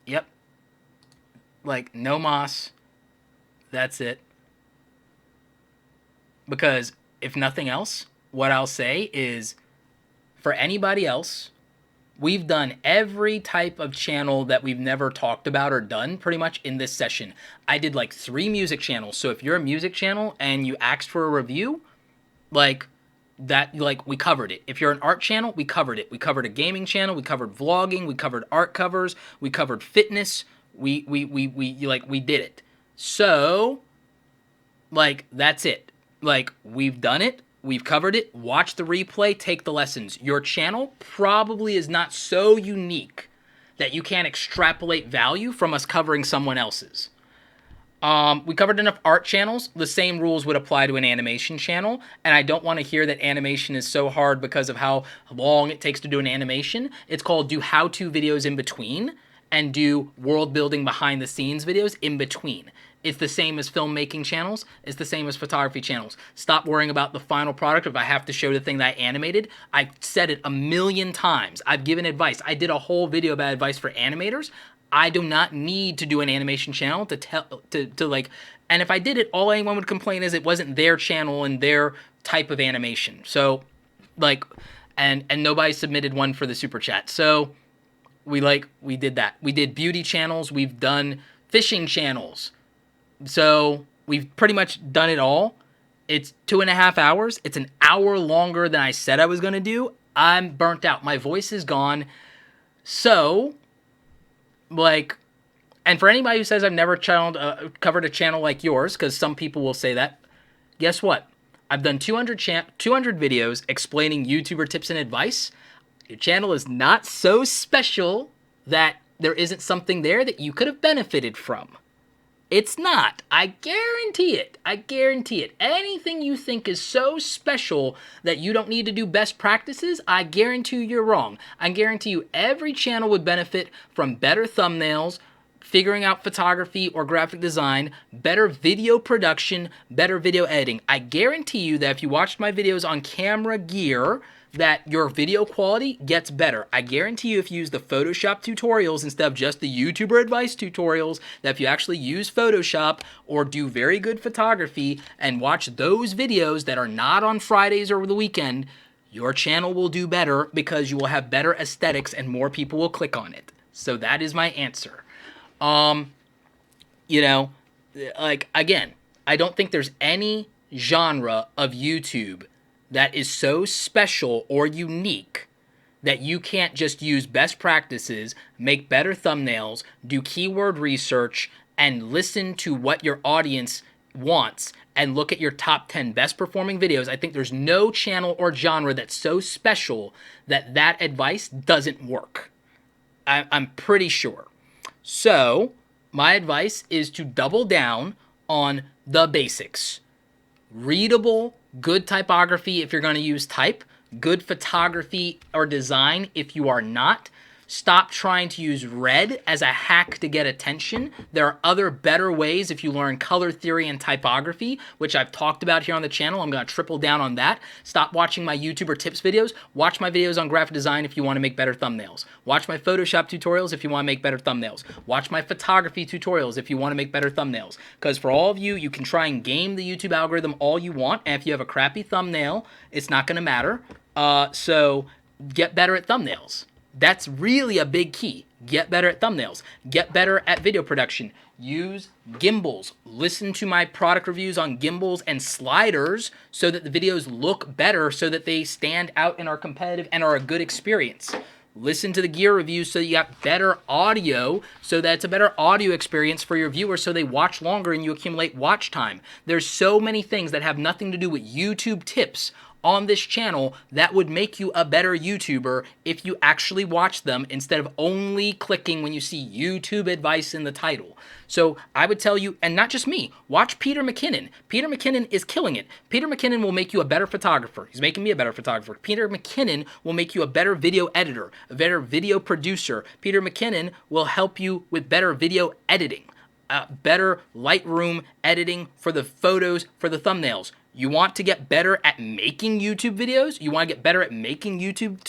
Yep. Like, no mas. That's it. Because if nothing else, what I'll say is, for anybody else, we've done every type of channel that we've never talked about or done pretty much in this session. I did like 3 music channels. So if you're a music channel and you asked for a review, like that, like we covered it. If you're an art channel, we covered it. We covered a gaming channel. We covered vlogging. We covered art covers. We covered fitness. We did it. So, like, that's it. Like, we've done it. We've covered it. Watch the replay. Take the lessons. Your channel probably is not so unique that you can't extrapolate value from us covering someone else's. We covered enough art channels. The same rules would apply to an animation channel. And I don't want to hear that animation is so hard because of how long it takes to do an animation. It's called do how-to videos in between and do world building behind the scenes videos in between. It's the same as filmmaking channels. It's the same as photography channels. Stop worrying about the final product if I have to show the thing that I animated. I've said it a million times. I've given advice. I did a whole video about advice for animators. I do not need to do an animation channel to like, and if I did it, all anyone would complain is it wasn't their channel and their type of animation. So, like, and nobody submitted one for the super chat. So, we did that. We did beauty channels. We've done fishing channels. So we've pretty much done it all. It's 2.5 hours. It's an hour longer than I said I was going to do. I'm burnt out. My voice is gone. So, like, and for anybody who says I've never covered a channel like yours, because some people will say that, guess what? I've done 200 videos explaining YouTuber tips and advice. Your channel is not so special that there isn't something there that you could have benefited from. It's not. I guarantee it. I guarantee it. Anything you think is so special that you don't need to do best practices, I guarantee you're wrong. I guarantee you every channel would benefit from better thumbnails, figuring out photography or graphic design, better video production, better video editing. I guarantee you that if you watched my videos on camera gear, that your video quality gets better. I guarantee you if you use the Photoshop tutorials instead of just the YouTuber advice tutorials, that if you actually use Photoshop or do very good photography and watch those videos that are not on Fridays or the weekend, your channel will do better because you will have better aesthetics and more people will click on it. So that is my answer. You know, like, again, I don't think there's any genre of YouTube that is so special or unique that you can't just use best practices, make better thumbnails, do keyword research, and listen to what your audience wants and look at your top 10 best performing videos. I think there's no channel or genre that's so special that that advice doesn't work. I'm pretty sure. So, my advice is to double down on the basics. Readable, good typography if you're going to use type, good photography or design if you are not. Stop trying to use red as a hack to get attention. There are other better ways if you learn color theory and typography, which I've talked about here on the channel. I'm going to triple down on that. Stop watching my YouTuber tips videos. Watch my videos on graphic design if you want to make better thumbnails. Watch my Photoshop tutorials if you want to make better thumbnails. Watch my photography tutorials if you want to make better thumbnails. Because for all of you, you can try and game the YouTube algorithm all you want, and if you have a crappy thumbnail, it's not going to matter. So get better at thumbnails. That's really a big key. Get better at thumbnails. Get better at video production. Use gimbals. Listen to my product reviews on gimbals and sliders so that the videos look better, so that they stand out and are competitive and are a good experience. Listen to the gear reviews so you got better audio, so that it's a better audio experience for your viewers so they watch longer and you accumulate watch time. There's so many things that have nothing to do with YouTube tips, on this channel that would make you a better YouTuber if you actually watch them instead of only clicking when you see YouTube advice in the title. So I would tell you, and not just me, watch Peter McKinnon. Peter McKinnon is killing it. Peter McKinnon will make you a better photographer. He's making me a better photographer. Peter McKinnon will make you a better video editor, a better video producer. Peter McKinnon will help you with better video editing, better Lightroom editing for the photos, for the thumbnails. You want to get better at making YouTube videos? You want to get better at making YouTube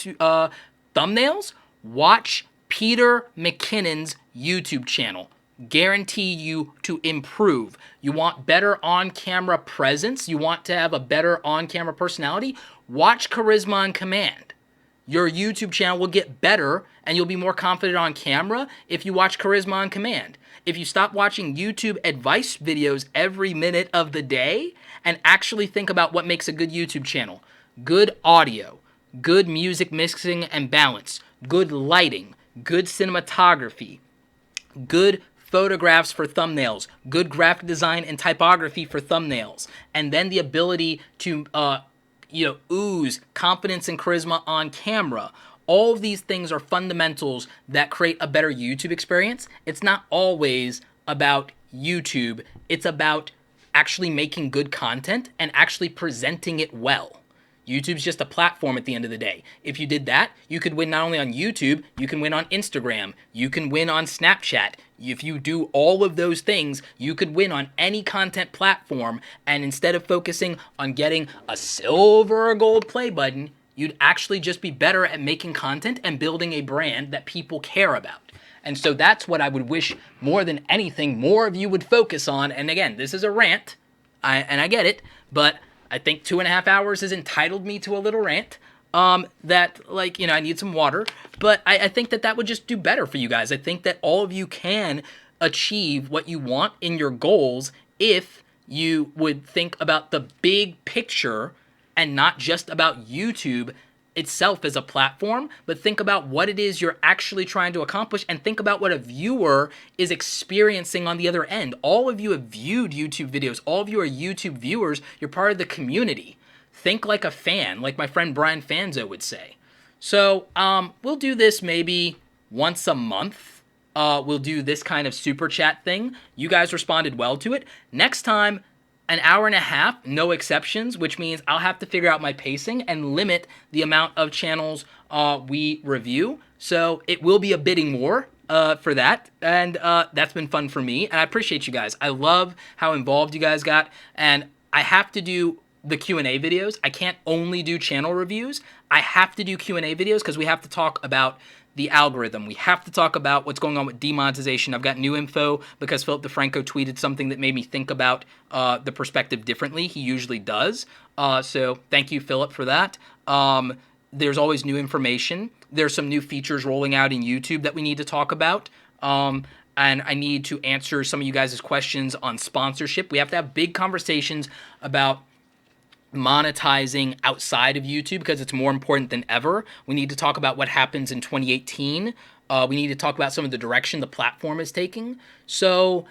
thumbnails? Watch Peter McKinnon's YouTube channel. Guarantee you to improve. You want better on-camera presence? You want to have a better on-camera personality? Watch Charisma on Command. Your YouTube channel will get better and you'll be more confident on camera if you watch Charisma on Command. If you stop watching YouTube advice videos every minute of the day and actually think about what makes a good YouTube channel: good audio, good music mixing and balance, good lighting, good cinematography, good photographs for thumbnails, good graphic design and typography for thumbnails, and then the ability to ooze confidence and charisma on camera. All of these things are fundamentals that create a better YouTube experience. It's not always about YouTube. It's about actually making good content and actually presenting it well. YouTube's just a platform at the end of the day. If you did that, you could win not only on YouTube, you can win on Instagram, you can win on Snapchat. If you do all of those things, you could win on any content platform, and instead of focusing on getting a silver or gold play button, you'd actually just be better at making content and building a brand that people care about. And so that's what I would wish more than anything more of you would focus on. And again, this is a rant, and I get it, but I think 2.5 hours has entitled me to a little rant. I need some water, but I think that would just do better for you guys. I think that all of you can achieve what you want in your goals if you would think about the big picture and not just about YouTube itself as a platform, but think about what it is you're actually trying to accomplish and think about what a viewer is experiencing on the other end. All of you have viewed YouTube videos. All of you are YouTube viewers. You're part of the community. Think like a fan, like my friend Brian Fanzo would say. So we'll do this maybe once a month. We'll do this kind of super chat thing. You guys responded well to it. Next time, an hour and a half, no exceptions, which means I'll have to figure out my pacing and limit the amount of channels we review. So it will be a bidding war for that, and that's been fun for me, and I appreciate you guys. I love how involved you guys got, and I have to do the Q&A videos. I can't only do channel reviews. I have to do Q&A videos because we have to talk about the algorithm. We have to talk about what's going on with demonetization. I've got new info because Philip DeFranco tweeted something that made me think about the perspective differently. He usually does. So thank you, Philip, for that. There's always new information. There's some new features rolling out in YouTube that we need to talk about. And I need to answer some of you guys' questions on sponsorship. We have to have big conversations about monetizing outside of YouTube because it's more important than ever. We need to talk about what happens in 2018. We need to talk about some of the direction the platform is taking. So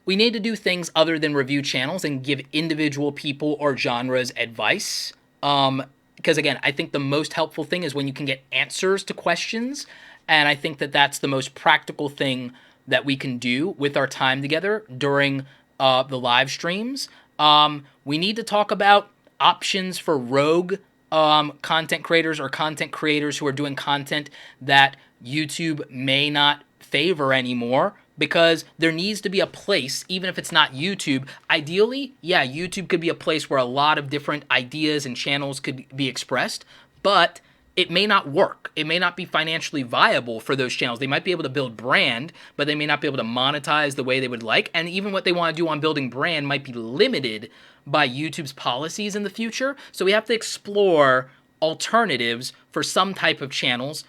we need to do things other than review channels and give individual people or genres advice. Because again, I think the most helpful thing is when you can get answers to questions. And I think that that's the most practical thing that we can do with our time together during the live streams. We need to talk about options for rogue content creators or content creators who are doing content that YouTube may not favor anymore, because there needs to be a place, even if it's not YouTube. Ideally, yeah, YouTube could be a place where a lot of different ideas and channels could be expressed, but it may not work. It may not be financially viable for those channels. They might be able to build brand, but they may not be able to monetize the way they would like. And even what they want to do on building brand might be limited by YouTube's policies in the future. So we have to explore alternatives for some type of channels.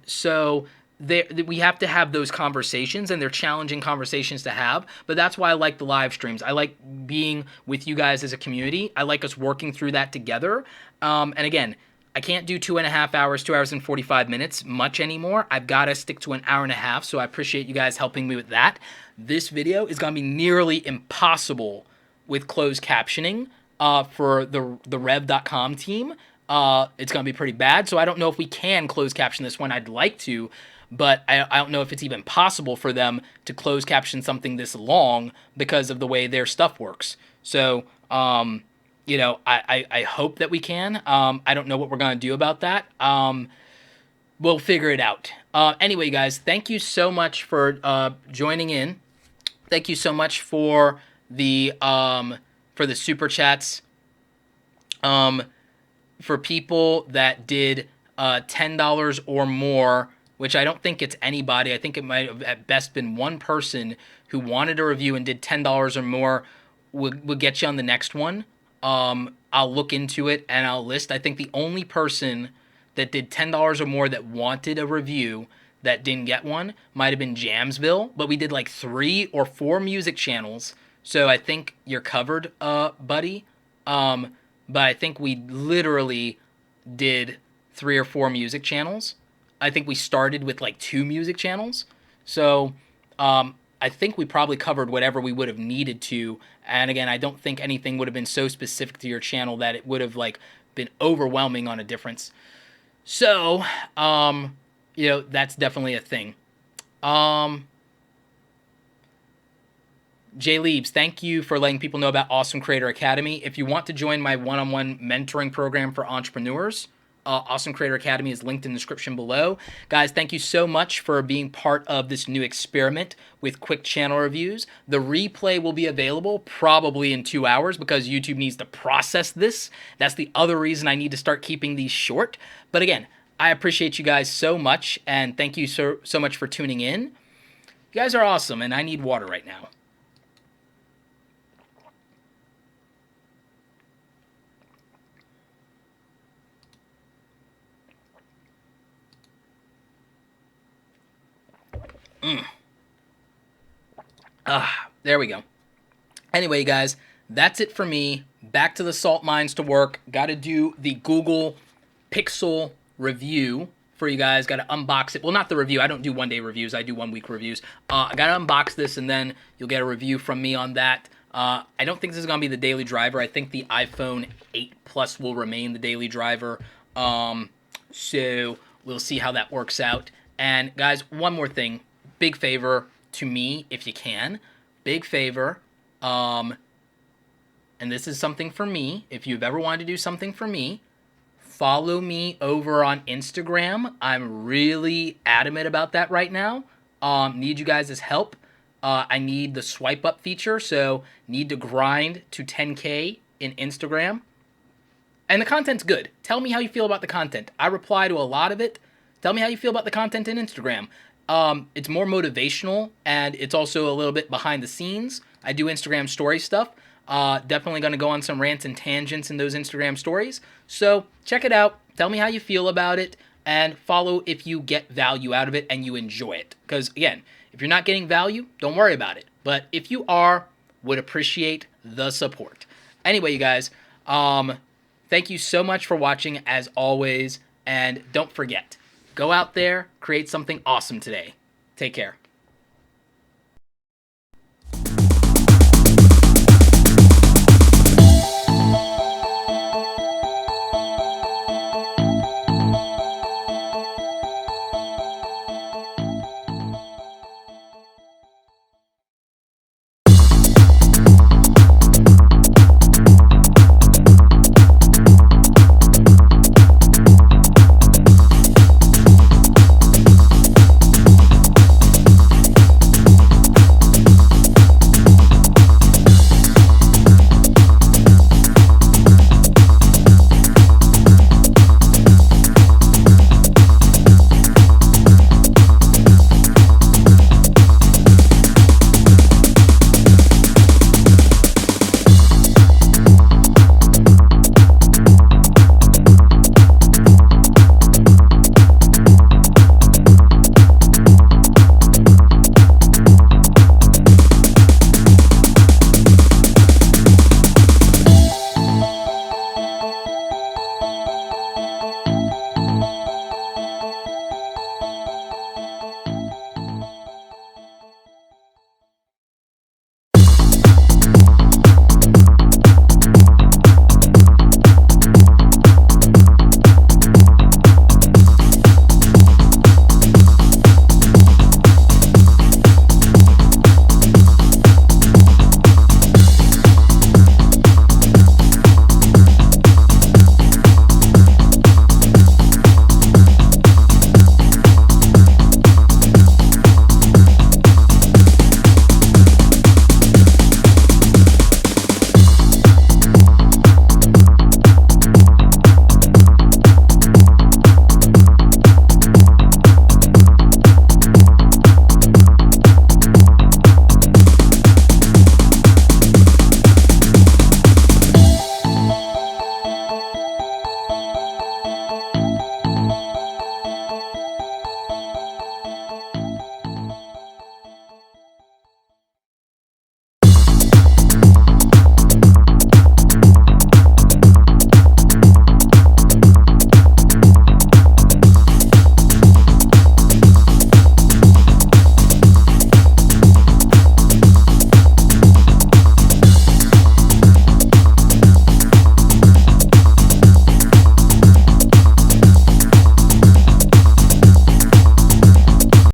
So we have to have those conversations, and they're challenging conversations to have. But that's why I like the live streams. I like being with you guys as a community. I like us working through that together. And again, I can't do 2.5 hours, 2 hours and 45 minutes much anymore. I've got to stick to an hour and a half, so I appreciate you guys helping me with that. This video is going to be nearly impossible with closed captioning. for the Rev.com team. It's going to be pretty bad, so I don't know if we can close caption this one. I'd like to, but I don't know if it's even possible for them to close caption something this long because of the way their stuff works. So, you know, I hope that we can. I don't know what we're going to do about that. We'll figure it out. Anyway, guys, thank you so much for joining in. Thank you so much for the super chats. For people that did $10 or more, which I don't think it's anybody. I think it might have at best been one person who wanted a review and did $10 or more. We'll get you on the next one. I'll look into it and I'll list. I think the only person that did $10 or more that wanted a review that didn't get one might have been Jamsville, but we did like 3 or 4 music channels, so I think you're covered, buddy. But I think we literally did 3 or 4 music channels. I think we started with like 2 music channels, so I think we probably covered whatever we would have needed to. And again, I don't think anything would have been so specific to your channel that it would have like been overwhelming on a difference. So, you know, that's definitely a thing. Jay Leaves, thank you for letting people know about Awesome Creator Academy. If you want to join my one-on-one mentoring program for entrepreneurs, Awesome Creator Academy is linked in the description below. Guys, thank you so much for being part of this new experiment with quick channel reviews. The replay will be available probably in 2 hours because YouTube needs to process this. That's the other reason I need to start keeping these short. But again, I appreciate you guys so much, and thank you so much for tuning in. You guys are awesome, and I need water right now. There we go. Anyway, guys, that's it for me. Back to the salt mines to work. Got to do the Google Pixel review for you guys. Got to unbox it. Well, not the review. I don't do one-day reviews. I do one-week reviews. I got to unbox this, and then you'll get a review from me on that. I don't think this is going to be the daily driver. I think the iPhone 8 Plus will remain the daily driver. So we'll see how that works out. And, guys, one more thing. Big favor to me, if you can. Big favor. And this is something for me. If you've ever wanted to do something for me, follow me over on Instagram. I'm really adamant about that right now. Need you guys' help. I need the swipe up feature, so need to grind to 10K in Instagram. And the content's good. Tell me how you feel about the content. I reply to a lot of it. Tell me how you feel about the content in Instagram. It's more motivational, and it's also a little bit behind the scenes. I do Instagram story stuff. Definitely going to go on some rants and tangents in those Instagram stories. So check it out. Tell me how you feel about it, and follow if you get value out of it and you enjoy it. Because, again, if you're not getting value, don't worry about it. But if you are, would appreciate the support. Anyway, you guys, thank you so much for watching, as always. And don't forget, go out there, create something awesome today. Take care.